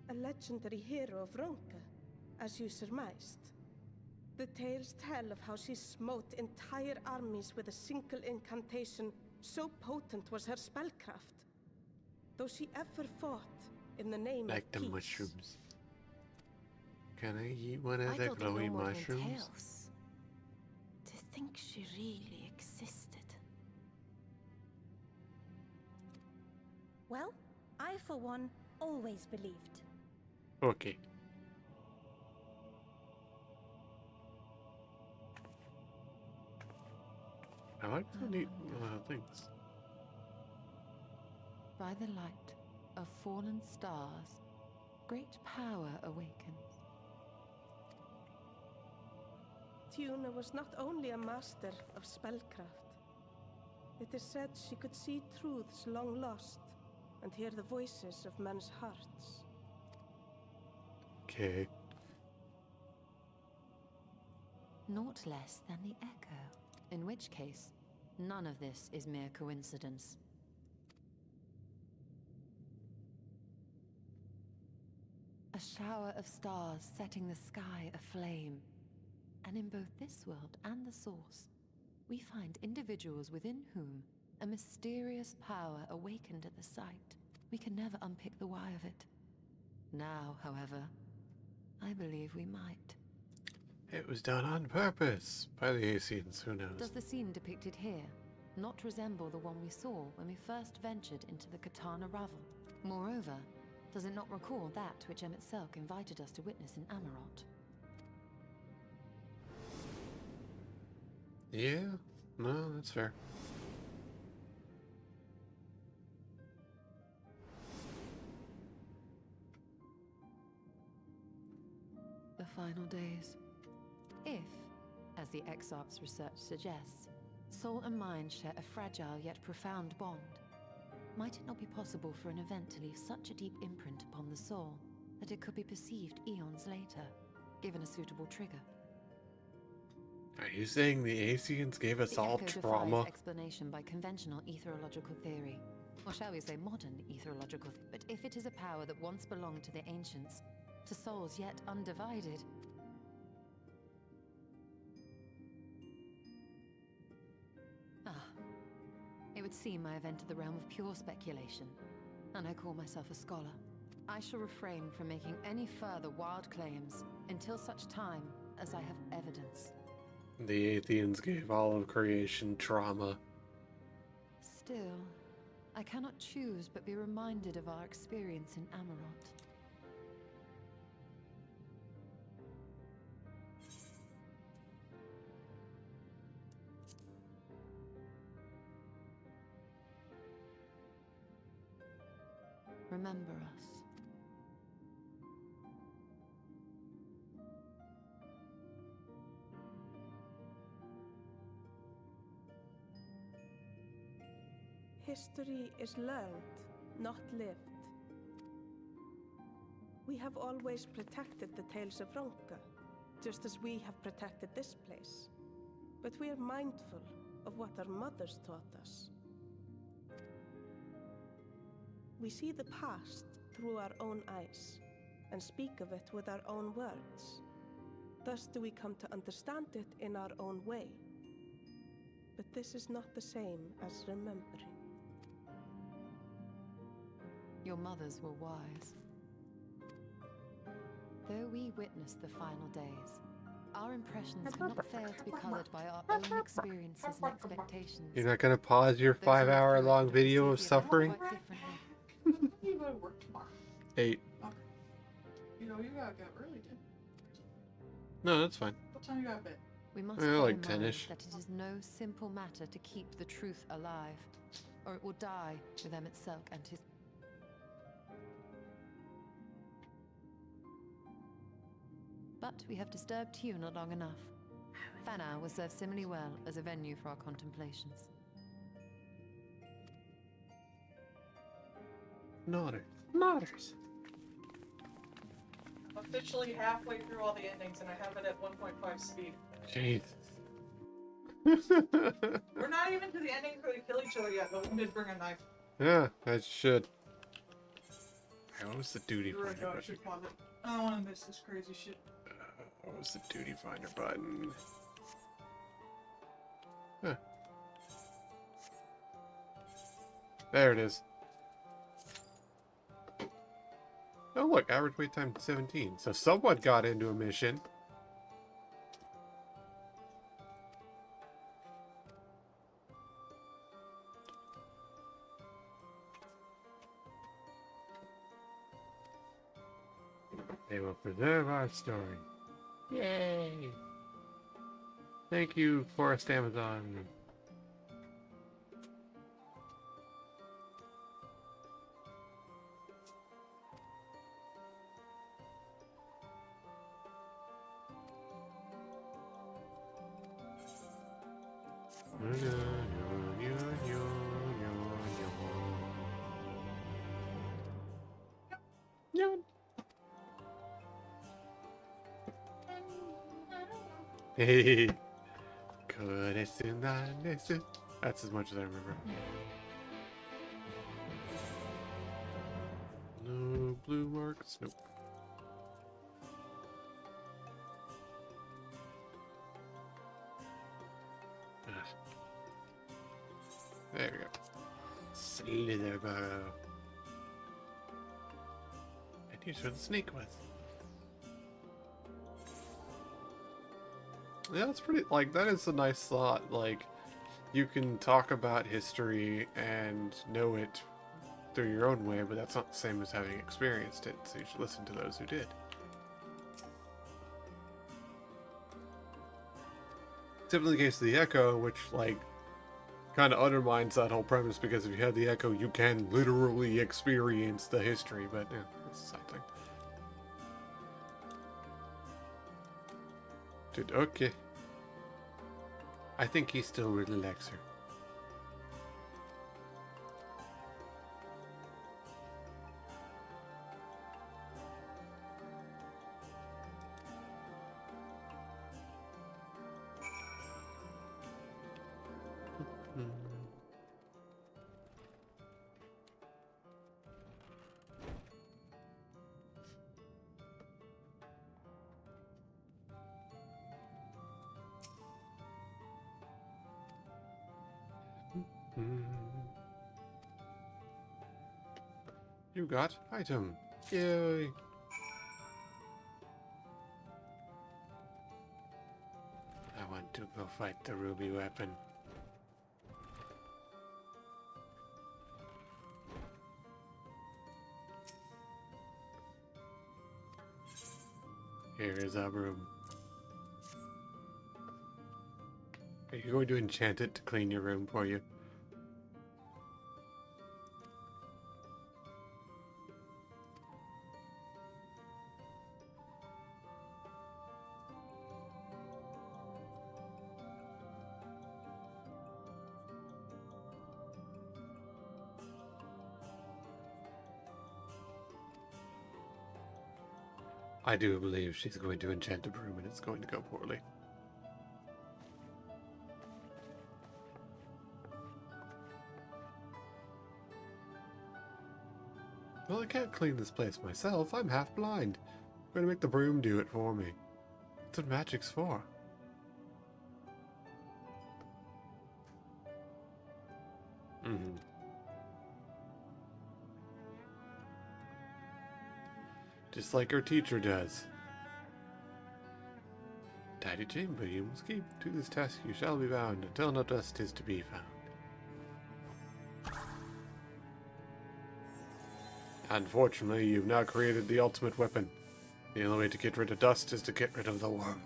A legendary hero of Ronka, as you surmised. The tales tell of how she smote entire armies with a single incantation, so potent was her spellcraft. Though she ever fought in the name Like of the peace. mushrooms. Can I eat one of the thought no glowing more than mushrooms? tales. To think she really existed. Well, I for one always believed. Okay. I like the neat things. By the light of fallen stars, great power awakens. Tiuna was not only a master of spellcraft. It is said she could see truths long lost and hear the voices of men's hearts. Okay. Naught less than the Echo. In which case, none of this is mere coincidence. A shower of stars setting the sky aflame. And in both this world and the Source, we find individuals within whom a mysterious power awakened at the sight. We can never unpick the why of it. Now, however, I believe we might. It was done on purpose by the Asians, who knows? Does the scene depicted here not resemble the one we saw when we first ventured into the Katana Ravel? Moreover, does it not recall that which Emmett Selk invited us to witness in Amarot? Yeah, no, that's fair. The final days. If, as the Exarch's research suggests, soul and mind share a fragile yet profound bond, might it not be possible for an event to leave such a deep imprint upon the soul that it could be perceived eons later, given a suitable trigger? Are you saying the Asians gave us The all Echo trauma? defies explanation by conventional etherological theory, or shall we say modern etherological. But if it is a power that once belonged to the ancients, to souls yet undivided, it would seem I have entered the realm of pure speculation, and I call myself a scholar. I shall refrain from making any further wild claims until such time as I have evidence. The Athenians gave all of creation trauma. Still, I cannot choose but be reminded of our experience in Amarot. remember us. History is learned, not lived. We have always protected the Tales of Ronka, just as we have protected this place. But we are mindful of what our mothers taught us. We see the past through our own eyes, and speak of it with our own words. Thus do we come to understand it in our own way. But this is not the same as remembering. Your mothers were wise. Though we witnessed the final days, our impressions cannot fail to be colored by our own experiences and expectations. You're not gonna pause your 5-hour-long video of suffering? You go to work tomorrow. 8. Okay. You know, you gotta get early, dude. No, that's fine. What time you got bed? We must Yeah, bear like in mind 10-ish. that it is no simple matter to keep the truth alive, or it will die with Emmett Selk and his... But we have disturbed Hugh not long enough. Fanair will serve similarly well as a venue for our contemplations. Nodders. Officially halfway through all the endings, and I have it at 1.5 speed. Jeez. We're not even to the endings where they kill each other yet, but we did bring a knife. Yeah, I should. Hey, what was the duty You're right, finder though, I button? should pause it. I don't want to miss this crazy shit. What was the duty finder button? Huh. There it is. Oh look, average wait time 17. So someone got into a mission. They will preserve our story. Yay! Thank you, Forest Amazon. Hey, that's as much as I remember. No blue marks. Nope. There we go. Slitherburrow. And here's where the snake was. Yeah, that's pretty, like, that is a nice thought. Like, you can talk about history and know it through your own way, but that's not the same as having experienced it, so you should listen to those who did. Except in the case of the Echo, which, like, kind of undermines that whole premise, because if you have the Echo, you can literally experience the history, but yeah, that's the side thing. Dude, okay. I think he still really likes her. You got item. Yay. I want to go fight the ruby weapon. Here is our room. Are you going to enchant it to clean your room for you? I do believe she's going to enchant a broom and it's going to go poorly. Well, I can't clean this place myself. I'm half blind. I'm going to make the broom do it for me. That's what magic's for. Mm-hmm. Just like our teacher does. Tidy chain brooms, keep to this task you shall be bound until no dust is to be found. Unfortunately, you've now created the ultimate weapon. The only way to get rid of dust is to get rid of the world.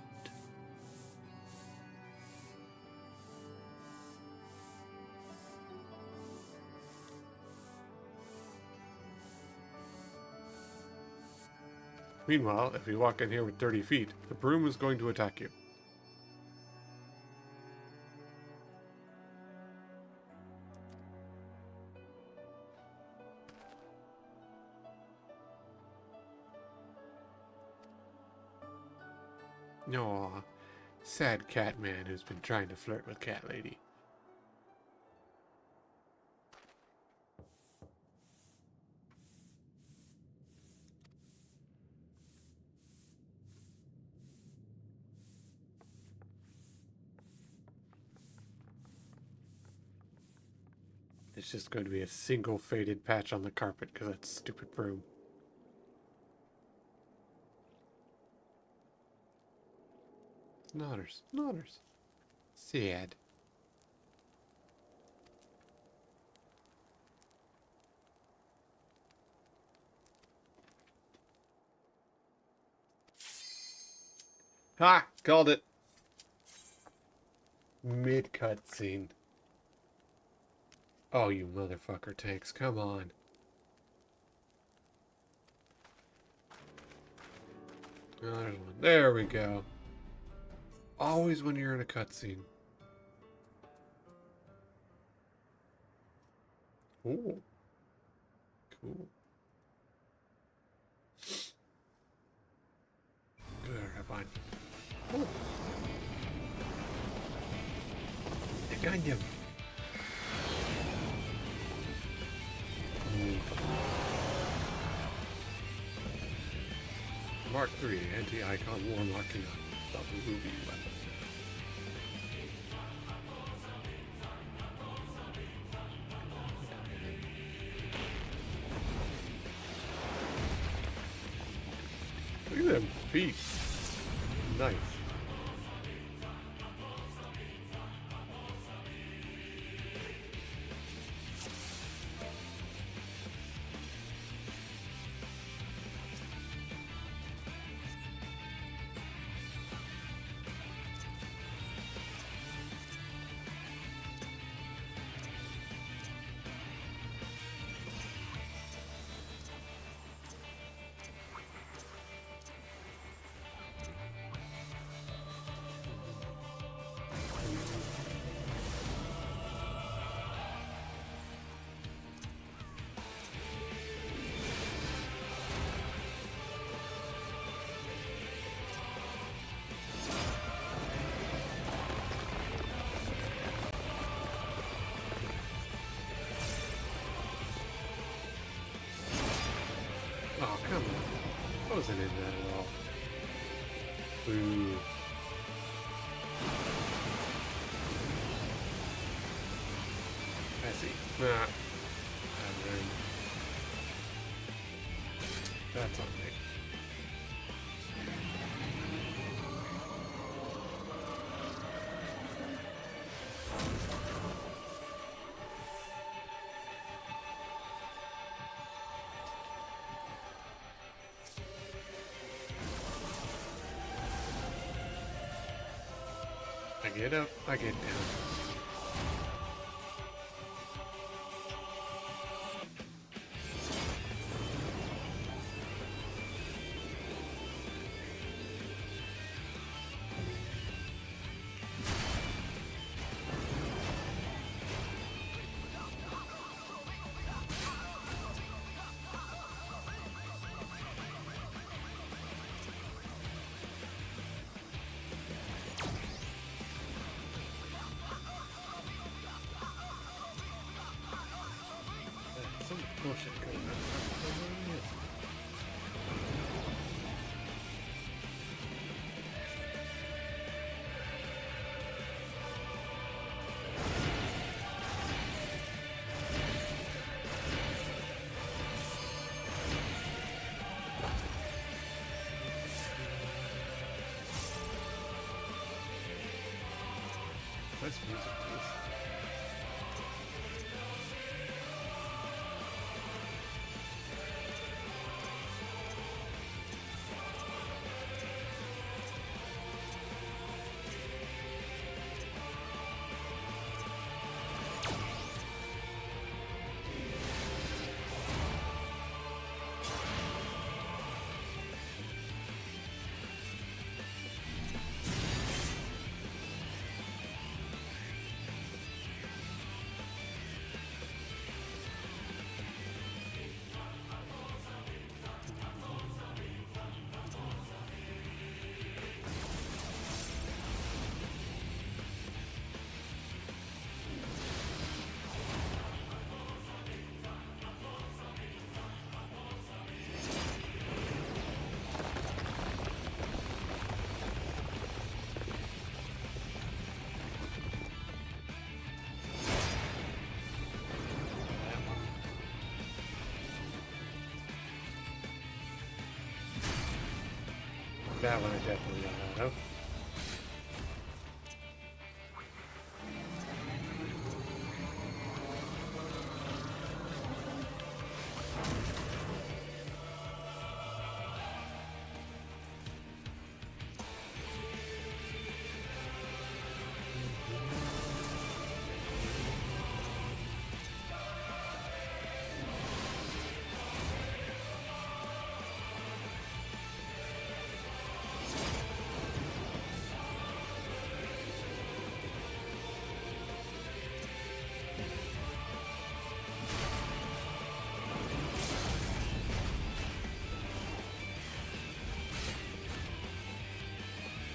Meanwhile, if you walk in here with 30 feet, the broom is going to attack you. Aw, sad cat man who's been trying to flirt with cat lady. There's just going to be a single faded patch on the carpet because that stupid broom. Nodders. Nodders. Sad. Ha! Called it. Mid-cutscene. Oh, you motherfucker tanks. Come on. Oh, there's one. There we go. Always when you're in a cutscene. Ooh. Cool. Good, fine. Oh. I got him. Mark III, anti-icon warlocking up double ruby weapon. Look at them feet. Nice. Oh, come on. I wasn't in that at all. Boo. I see. Nah. That's on me. I get up, I get down. Oh shit, go. Nice music, please. That one I definitely got out of.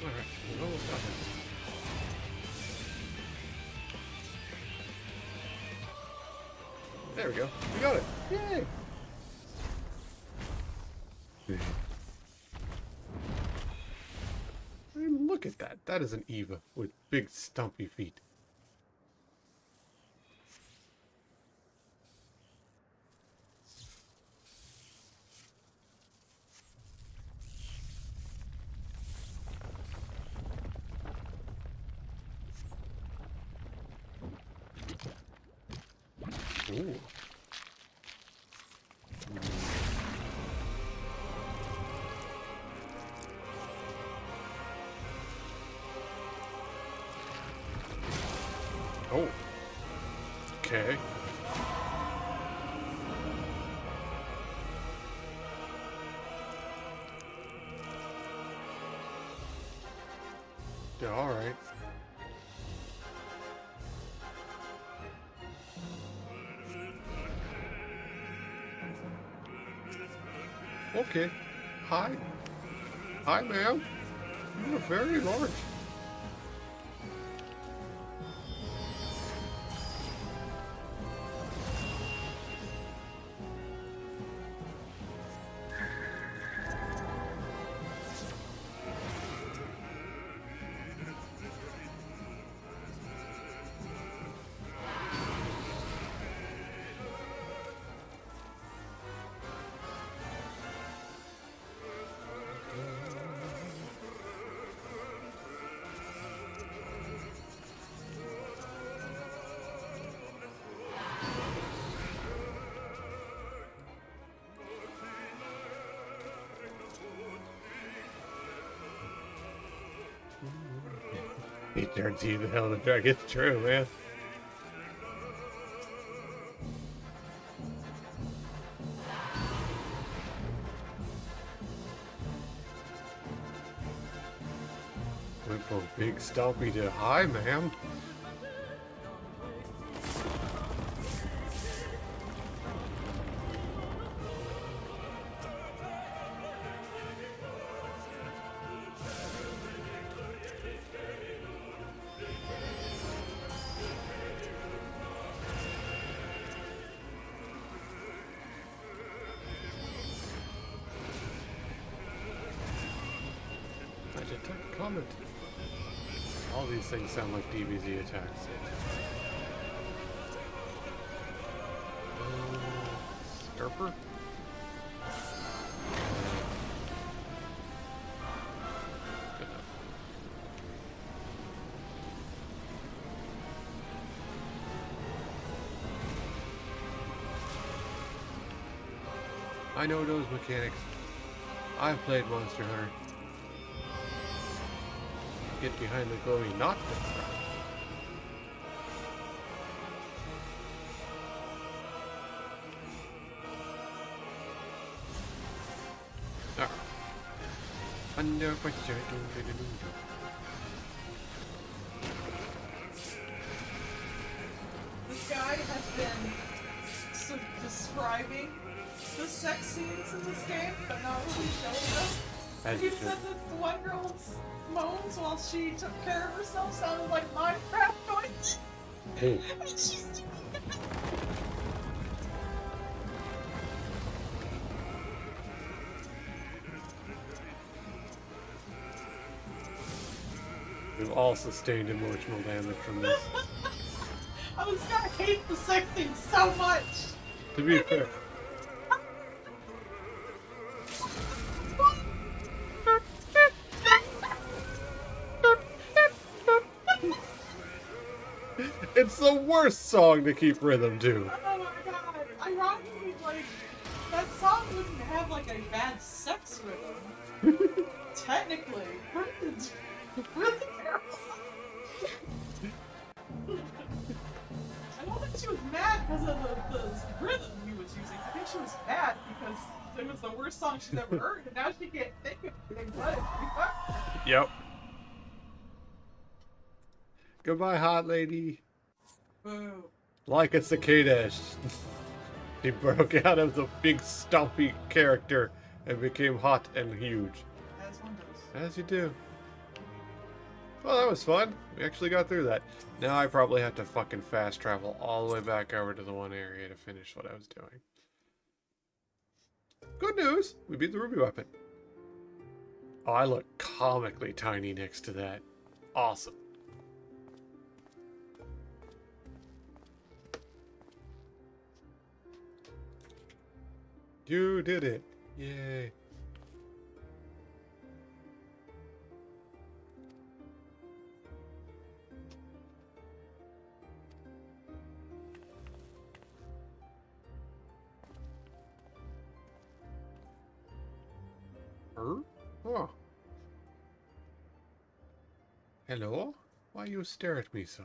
Alright, we almost got this. There we go. We got it. Yay! And look at that. That is an Eva with big stumpy feet. Ooh. Oh. Okay. Yeah, all right. Okay. Hi. Hi, ma'am. You are very large. He guaranteed the hell of the dragon. It's true, man. Went from big stompy to hi, ma'am. Dodge attack, comet. All these things sound like DBZ attacks. Scarper? Good enough. I know those mechanics. I've played Monster Hunter. Get behind the glowy knot that's right. Under pressure. This guy has been describing the sex scenes in this game, but not really showing them. He said that the one girl's moans while she took care of herself sounded like Minecraft noises. And she's doing that. We've all sustained emotional damage from this. I was gonna hate the sexting so much. To be fair. It's the worst song to keep rhythm to. Oh my god. Ironically, like, that song wouldn't have like a bad sex rhythm. Technically. It's really terrible. I don't think she was mad because of the rhythm he was using. I think she was mad because it was the worst song she's ever heard, and now she can't think of anything but it. Yep. Goodbye, hot lady. Boo. Like a cicada. He broke out of the big stumpy character and became hot and huge. As one does. As you do. Well, that was fun. We actually got through that. Now I probably have to fucking fast travel all the way back over to the one area to finish what I was doing. Good news! We beat the ruby weapon. Oh, I look comically tiny next to that. Awesome. You did it. Yay. Oh. Hello? Why you stare at me so?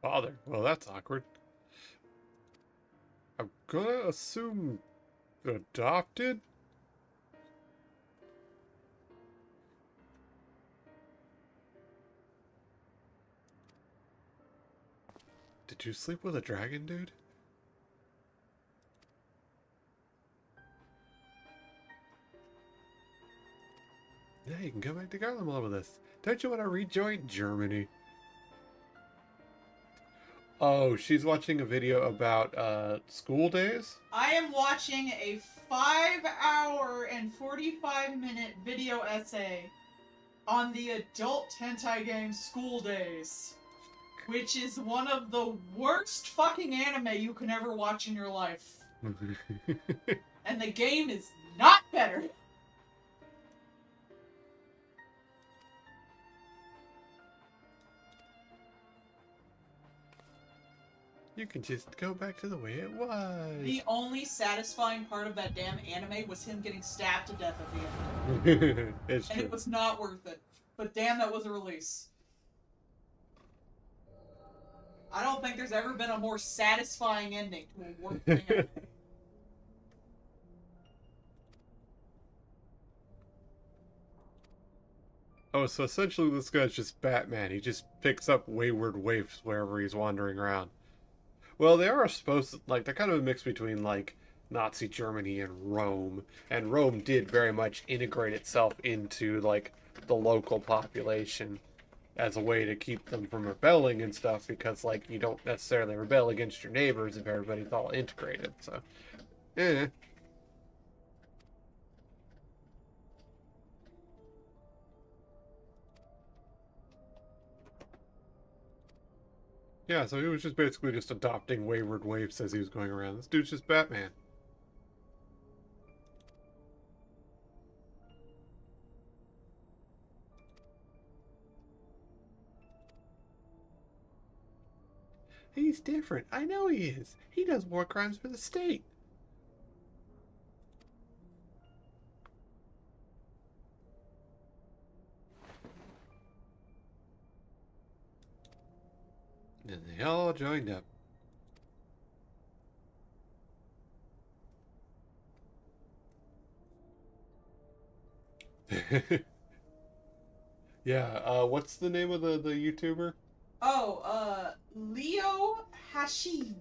Father? Well, that's awkward. I'm gonna assume adopted? Did you sleep with a dragon, dude? Yeah, you can go back to Garlemald with us. Don't you want to rejoin Germany? Oh, she's watching a video about school days? I am watching a 5-hour and 45-minute video essay on the adult hentai game School Days, which is one of the worst fucking anime you can ever watch in your life. And the game is not better. You can just go back to the way it was. The only satisfying part of that damn anime was him getting stabbed to death at the end. It's and true. it was not worth it. But damn, that was a release. I don't think there's ever been a more satisfying ending to a work anime. Oh, so essentially this guy's just Batman. He just picks up wayward waifs wherever he's wandering around. Well, they are supposed to, like, they're kind of a mix between, like, Nazi Germany and Rome. And Rome did very much integrate itself into, like, the local population as a way to keep them from rebelling and stuff, because, like, you don't necessarily rebel against your neighbors if everybody's all integrated, so... Yeah, so he was just basically just adopting wayward waifs as he was going around. This dude's just Batman. He's different. I know he is. He does war crimes for the state. And they all joined up. Yeah, what's the name of the YouTuber? Oh, Leo Hashi.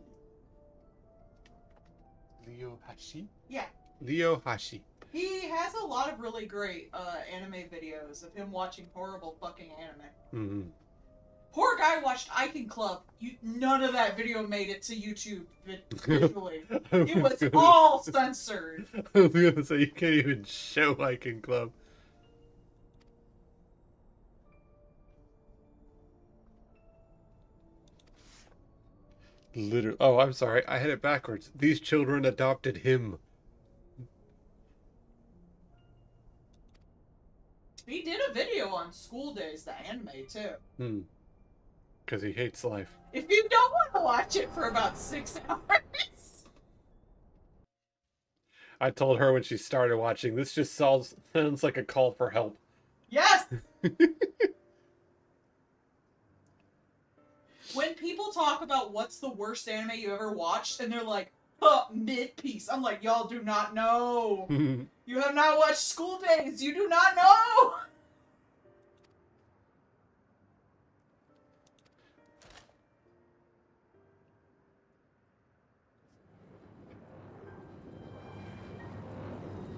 Leo Hashi? Yeah. Leo Hashi. He has a lot of really great anime videos of him watching horrible fucking anime. Mm-hmm. Poor guy watched Icon Club. None of that video made it to YouTube visually. It was all censored. I was gonna say, you can't even show Icon Club. Literally. Oh, I'm sorry. I had it backwards. These children adopted him. He did a video on School Days, the anime, too. Because he hates life. If you don't want to watch it for about 6 hours. I told her when she started watching, this just sounds like a call for help. Yes! When people talk about what's the worst anime you ever watched, and they're like, mid-piece. I'm like, y'all do not know. You have not watched School Days. You do not know.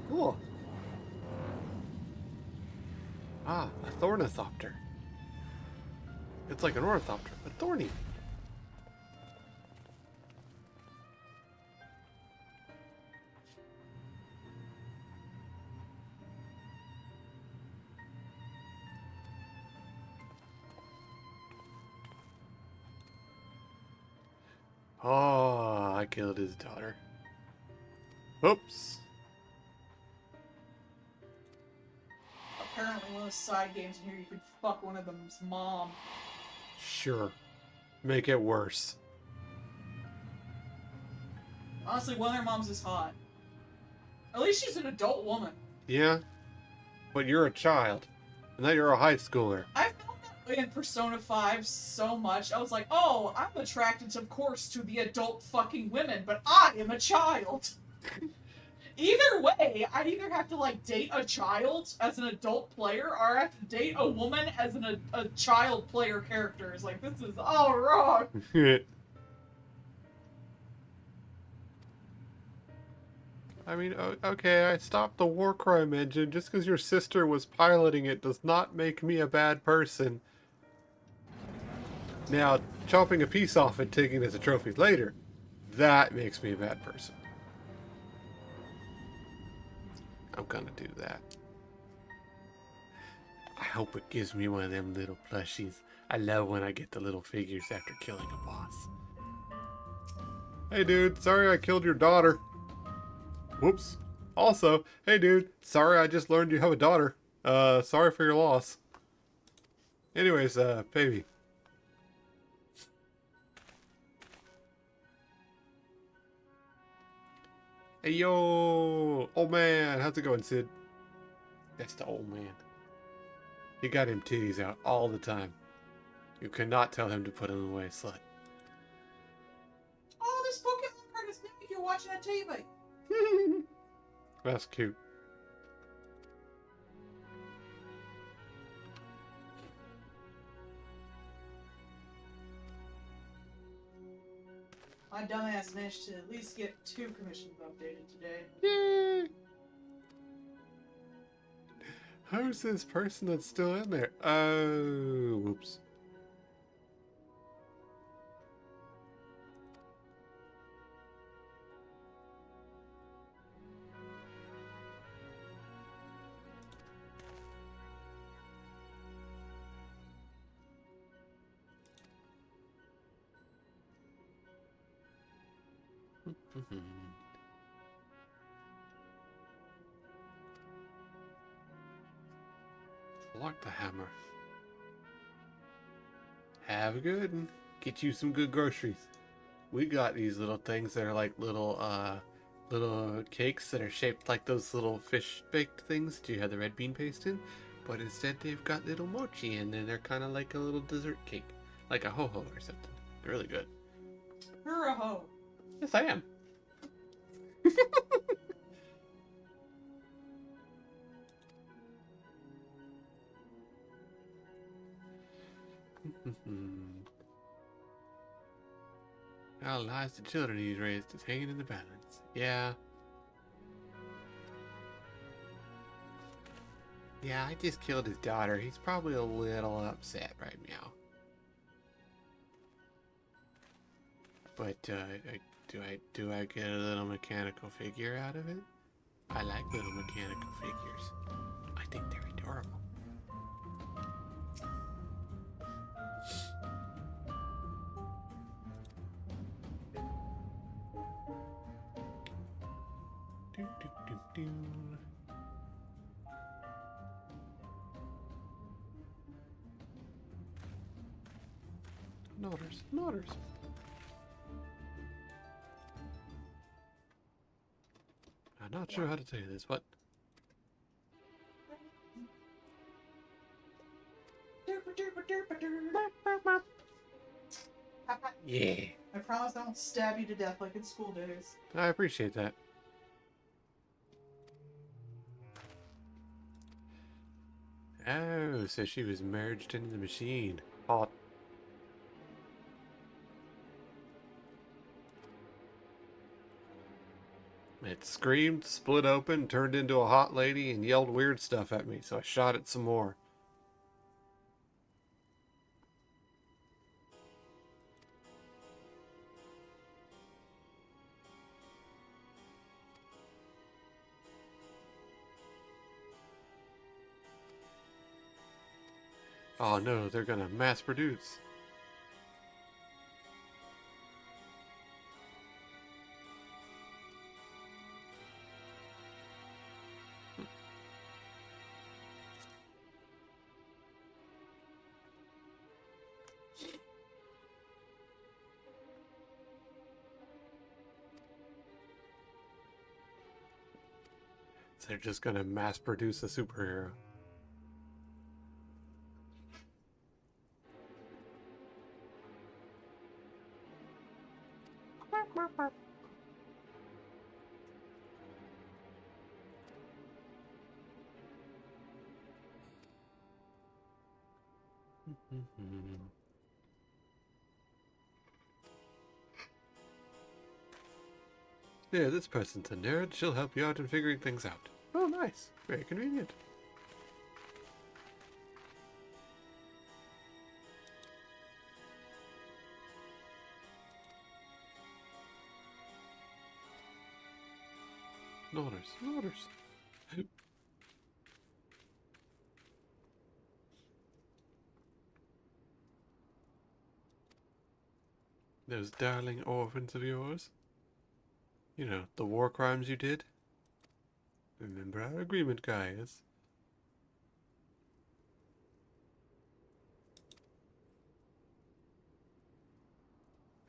Cool. Ah, a Thornithopter. It's like an ornithopter, but thorny. Oh, I killed his daughter. Oops. Apparently one of the side games in here, you can fuck one of them's mom. Sure. Make it worse. Honestly, one of their moms is hot. At least she's an adult woman. Yeah? But you're a child. And now you're a high schooler. I felt that way in Persona 5 so much. I was like, oh, I'm attracted, of course, to the adult fucking women, but I am a child. Either way, I either have to, like, date a child as an adult player, or I have to date a woman as a child player character. It's like, this is all wrong. I mean, okay, I stopped the war crime engine. Just because your sister was piloting it does not make me a bad person. Now, chopping a piece off and taking it as a trophy later, that makes me a bad person. I'm gonna do that. I hope it gives me one of them little plushies. I love when I get the little figures after killing a boss. Hey dude, sorry I killed your daughter. Whoops. Also, hey dude, sorry I just learned you have a daughter. Sorry for your loss. Anyways, baby. Hey yo, old man, how's it going, Sid? That's the old man. He got him titties out all the time. You cannot tell him to put them away, slut. Oh, this Pokemon card is mimic you're watching on TV. That's cute. My dumbass managed to at least get 2 commissions updated today. Yay! Who's this person that's still in there? Oh, whoops. Lock the hammer. Have a good one. Get you some good groceries. We got these little things that are like little cakes that are shaped like those little fish baked things that you have the red bean paste in, but instead they've got little mochi in and they're kind of like a little dessert cake, like a ho-ho or something. They're really good. You're a hoe. Yes, I am. How lives the children he's raised is hanging in the balance. Yeah. Yeah, I just killed his daughter. He's probably a little upset right now. But do I get a little mechanical figure out of it? I like little mechanical figures. I think they're adorable. Do, do, do, do. Noters. I'm not sure how to tell you this, but yeah. I promise I won't stab you to death like in school days. I appreciate that. Oh, so she was merged into the machine. Hot. It screamed, split open, turned into a hot lady, and yelled weird stuff at me, so I shot it some more. Oh no, they're gonna mass produce. So they're just gonna mass produce a superhero. Yeah, this person's a nerd. She'll help you out in figuring things out. Oh, nice. Very convenient. Norders. Those darling orphans of yours. You know, the war crimes you did. Remember our agreement, guys.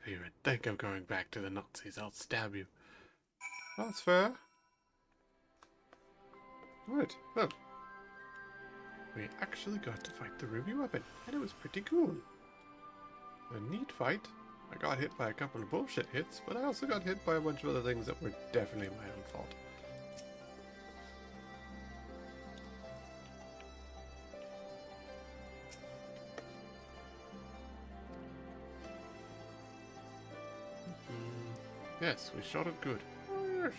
If you even think of going back to the Nazis, I'll stab you. That's fair. Right, well. We actually got to fight the Ruby Weapon, and it was pretty cool. A neat fight. I got hit by a couple of bullshit hits, but I also got hit by a bunch of other things that were definitely my own fault. Yes, we shot it good. Oh, yes.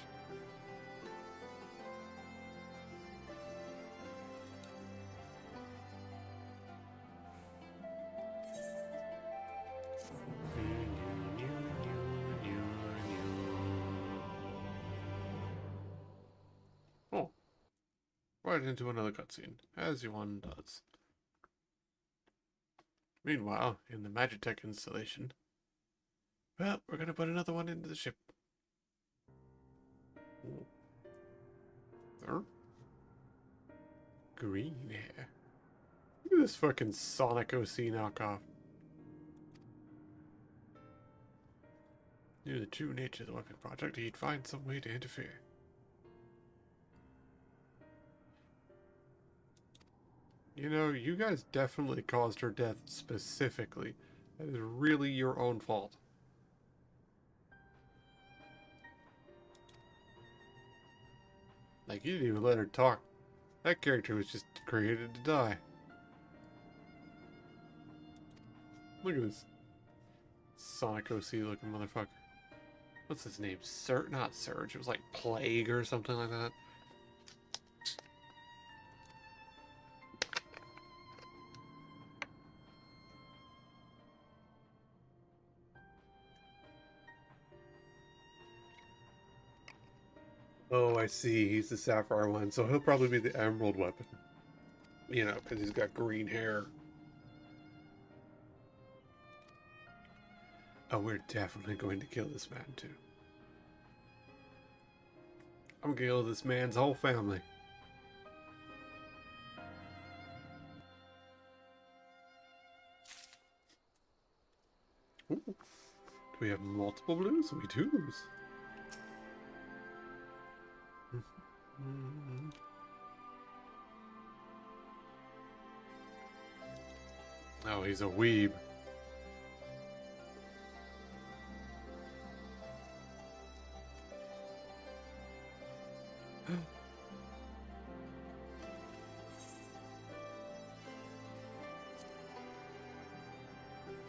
Oh. Right into another cutscene, as one does. Meanwhile, in the Magitech installation, well, we're gonna put another one into the ship. Huh? Green hair. Look at this fucking Sonic OC knockoff. Knew the true nature of the weapon project, he'd find some way to interfere. You know, you guys definitely caused her death specifically. That is really your own fault. Like, you didn't even let her talk. That character was just created to die. Look at this Sonic OC looking motherfucker. What's his name? Not Surge. It was like Plague or something like that. Oh, I see. He's the Sapphire one, so he'll probably be the Emerald weapon. You know, because he's got green hair. Oh, we're definitely going to kill this man, too. I'm gonna kill this man's whole family. Ooh. Do we have multiple blues? We do. Oh, he's a weeb.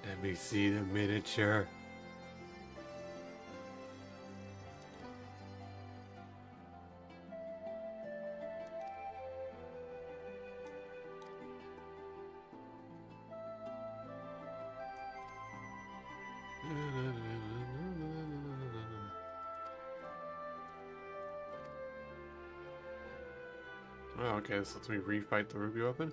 Let me see the miniature. Oh, okay, so lets me refight the ruby weapon.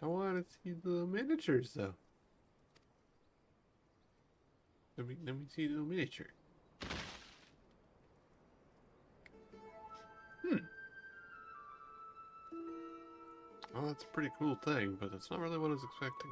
I want to see the miniatures, though. Let me see the miniature. Well, that's a pretty cool thing, but that's not really what I was expecting.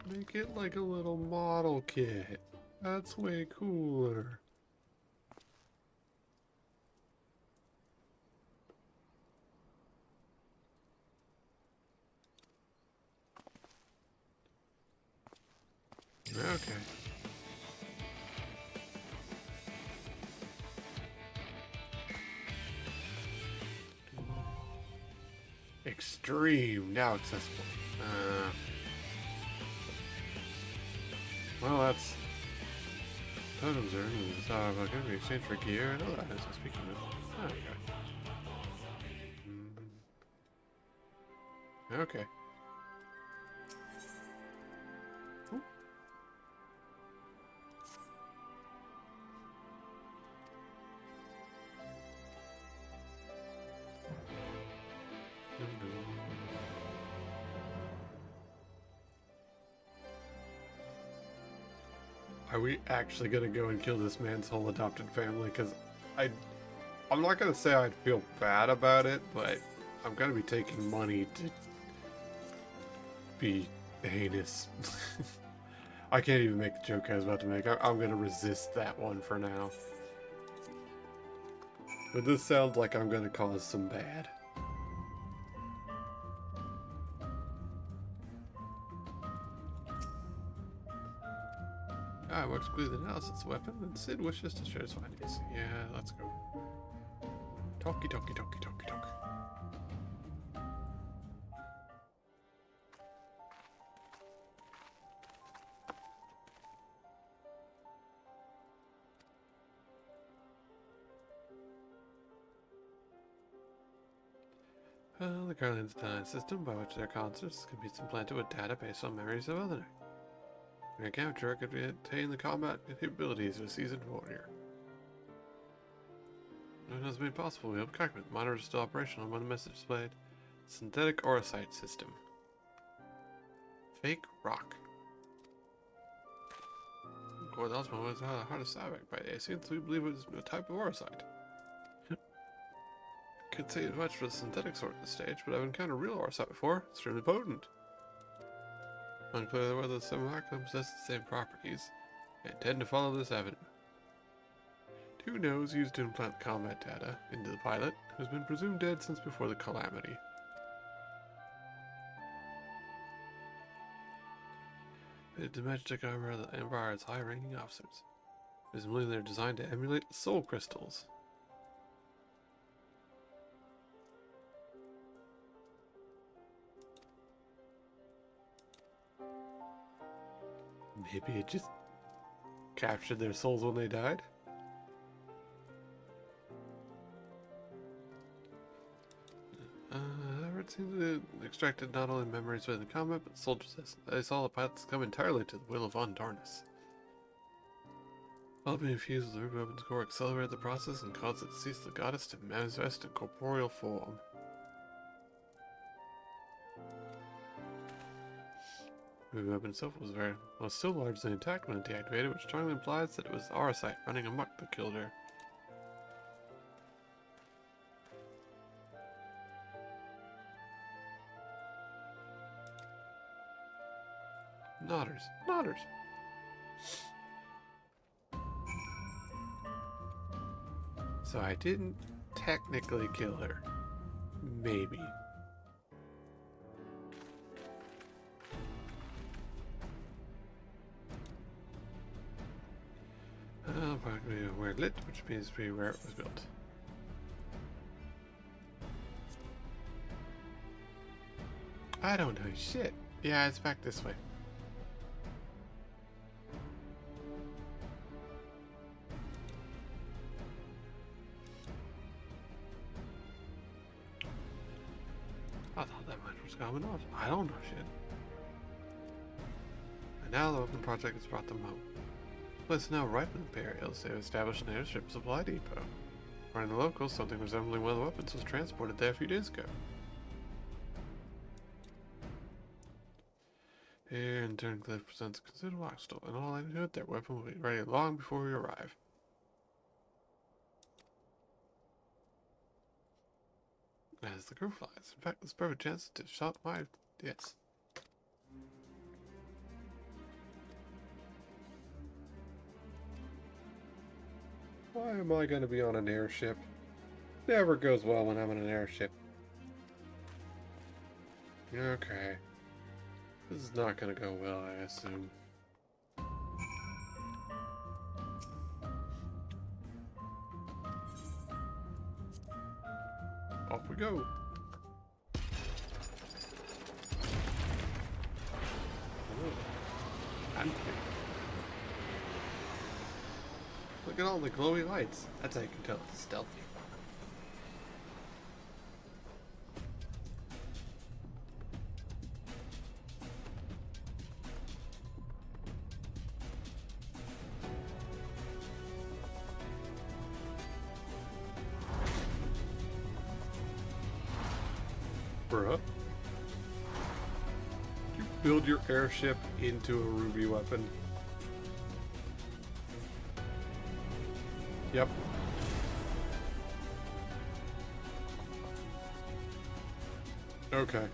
Make it like a little model kit. That's way cooler. Okay. Extreme, now accessible. Well, that's totems are going to be exchanged for gear. No, that is speaking of. Okay. Okay. Are we actually gonna go and kill this man's whole adopted family? Because I'm not gonna say I'd feel bad about it, but I'm gonna be taking money to be heinous. I can't even make the joke I was about to make. I'm gonna resist that one for now. But this sounds like I'm gonna cause some bad. Ah, works with analysis weapon, and Sid wishes to share his findings. Yeah, let's go. Talkie, talkie, talkie, talkie, talkie. Well, the Guardian's design system by which their concepts can be supplanted with data based on memories of others. When a capturer could retain the combat capabilities of a seasoned warrior. It has made possible we help calculate the monitor is still operational when the message displayed. Synthetic Orosite system. Fake rock. Core the Osmo was hard to Savak by the since we believe it was a type of Orosite. Could say as much for the synthetic sort at this stage, but I've encountered real Orosite before. Extremely potent. Unclear whether the simulacrum possesses the same properties. I intend to follow this avenue. Two nodes used to implant combat data into the pilot, who has been presumed dead since before the calamity. The Domestic armor of the Empire has high-ranking officers. Presumably they're designed to emulate soul crystals. Maybe it just captured their souls when they died? It seems to have extracted not only memories within combat, but soldiers. They saw the pilots come entirely to the will of Von Darnus. While being infused with the Ruby Weapon's core accelerated the process and caused it to cease the goddess to manifest in corporeal form. The Ruby Weapon itself was still largely intact when it deactivated, which strongly implies that it was the Orosite running amok that killed her. Nodders. Nodders. So I didn't technically kill her. Maybe. Probably where lit, which means to be where it was built. I don't know shit. Yeah, it's back this way. I thought that much was coming off. I don't know shit. And now the open project has brought them home. The place is now ripe with Imperials. They have established an airship supply depot. According to the locals, something resembling one of the weapons was transported there a few days ago. Here in Turncliffe presents a considerable obstacle, and all likelihood their weapon will be ready long before we arrive. As the crow flies. In fact, this perfect chance to shot my... Yes. Why am I going to be on an airship? Never goes well when I'm on an airship. Okay. This is not going to go well, I assume. Off we go. Look at all the glowy lights. That's how you can tell it's stealthy. Bruh. Did you build your airship into a ruby weapon? Yep. Okay.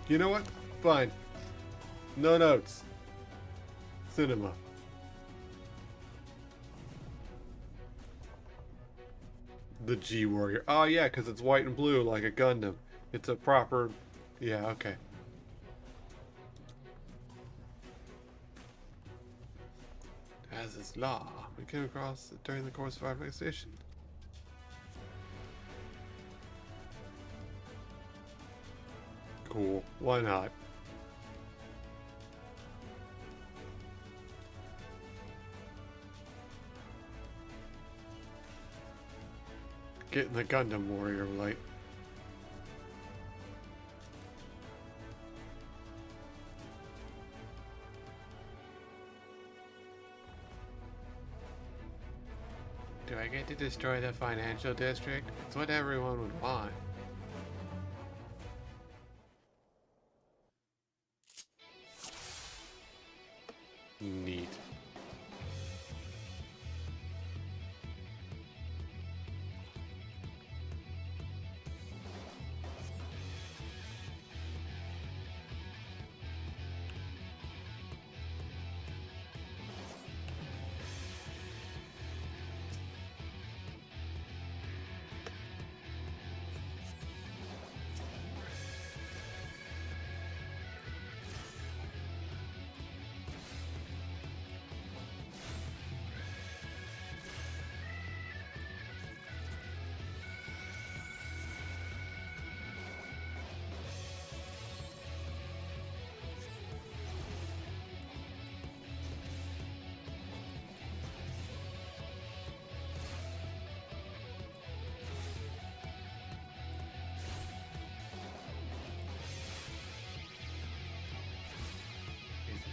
You know what? Fine. No notes. cinema. The G Warrior. Oh yeah, because it's white and blue like a Gundam. It's a proper... Yeah, okay. As is law, we came across it during the course of our investigation. Cool. Why not? Getting the Gundam Warrior light. Do I get to destroy the financial district? It's what everyone would want. Neat.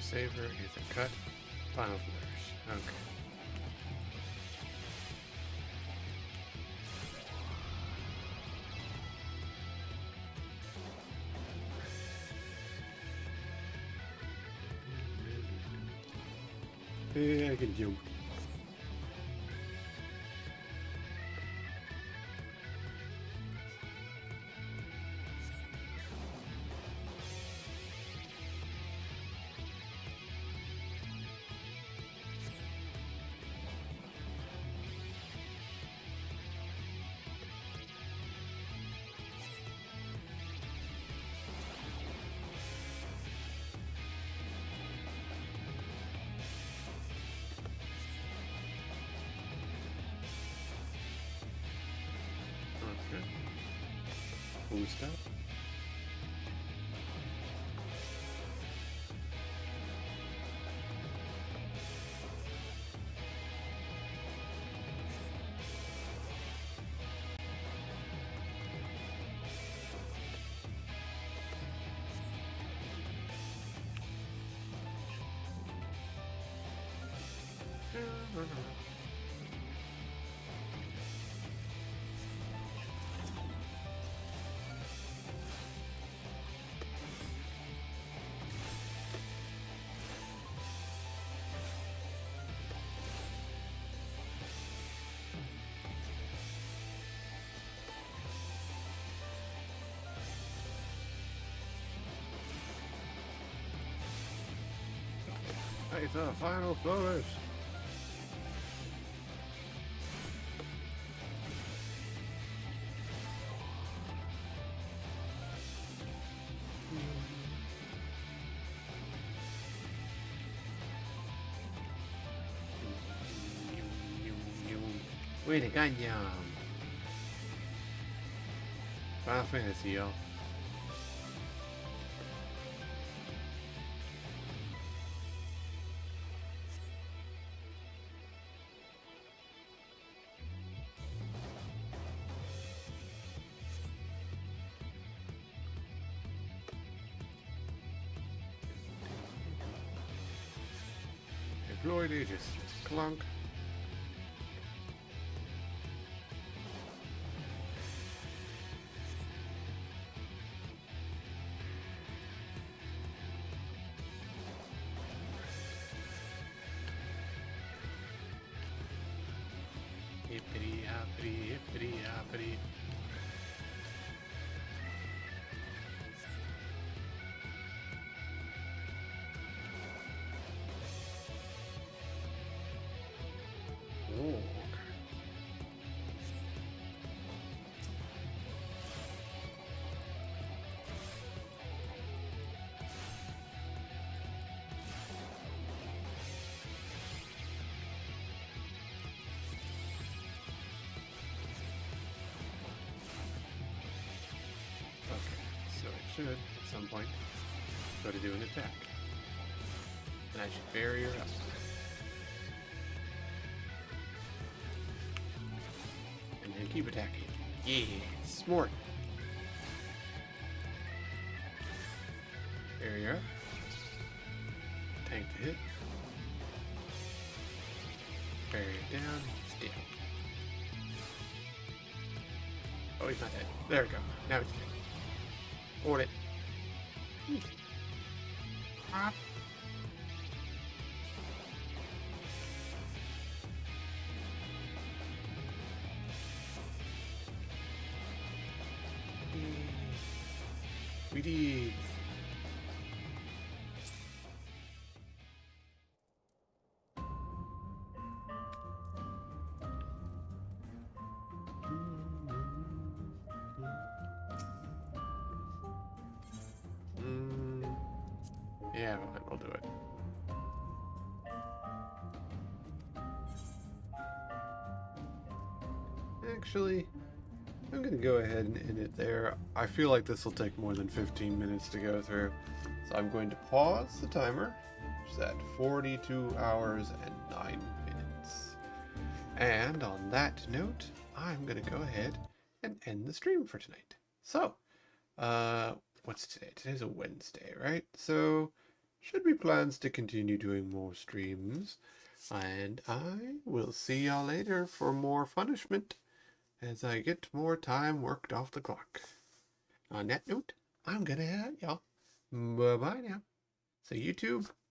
Saver, either cut, final flourish. Okay. Yeah, I can jump. Boost up. It's a final flourish. Way to go, Final Fantasy, y'all. Deployed Aegis. Clunk. Hippity hoppity hippity hoppity. should, at some point, go to do an attack. And I should bury her up. And then keep attacking. Yeah, smart. Bury her up. Tank to hit. Bury it down. Stay up. Oh, he's not dead. There we go. Now he's dead. Hold it. Pop. We did. Yeah, we'll do it. Actually, I'm going to go ahead and end it there. I feel like this will take more than 15 minutes to go through. So I'm going to pause the timer, which is at 42 hours and 9 minutes. And on that note, I'm going to go ahead and end the stream for tonight. So, what's today? Today's a Wednesday, right? So, should be plans to continue doing more streams. And I will see y'all later for more punishment as I get more time worked off the clock. On that note, I'm gonna head out, y'all. Bye-bye now. So YouTube,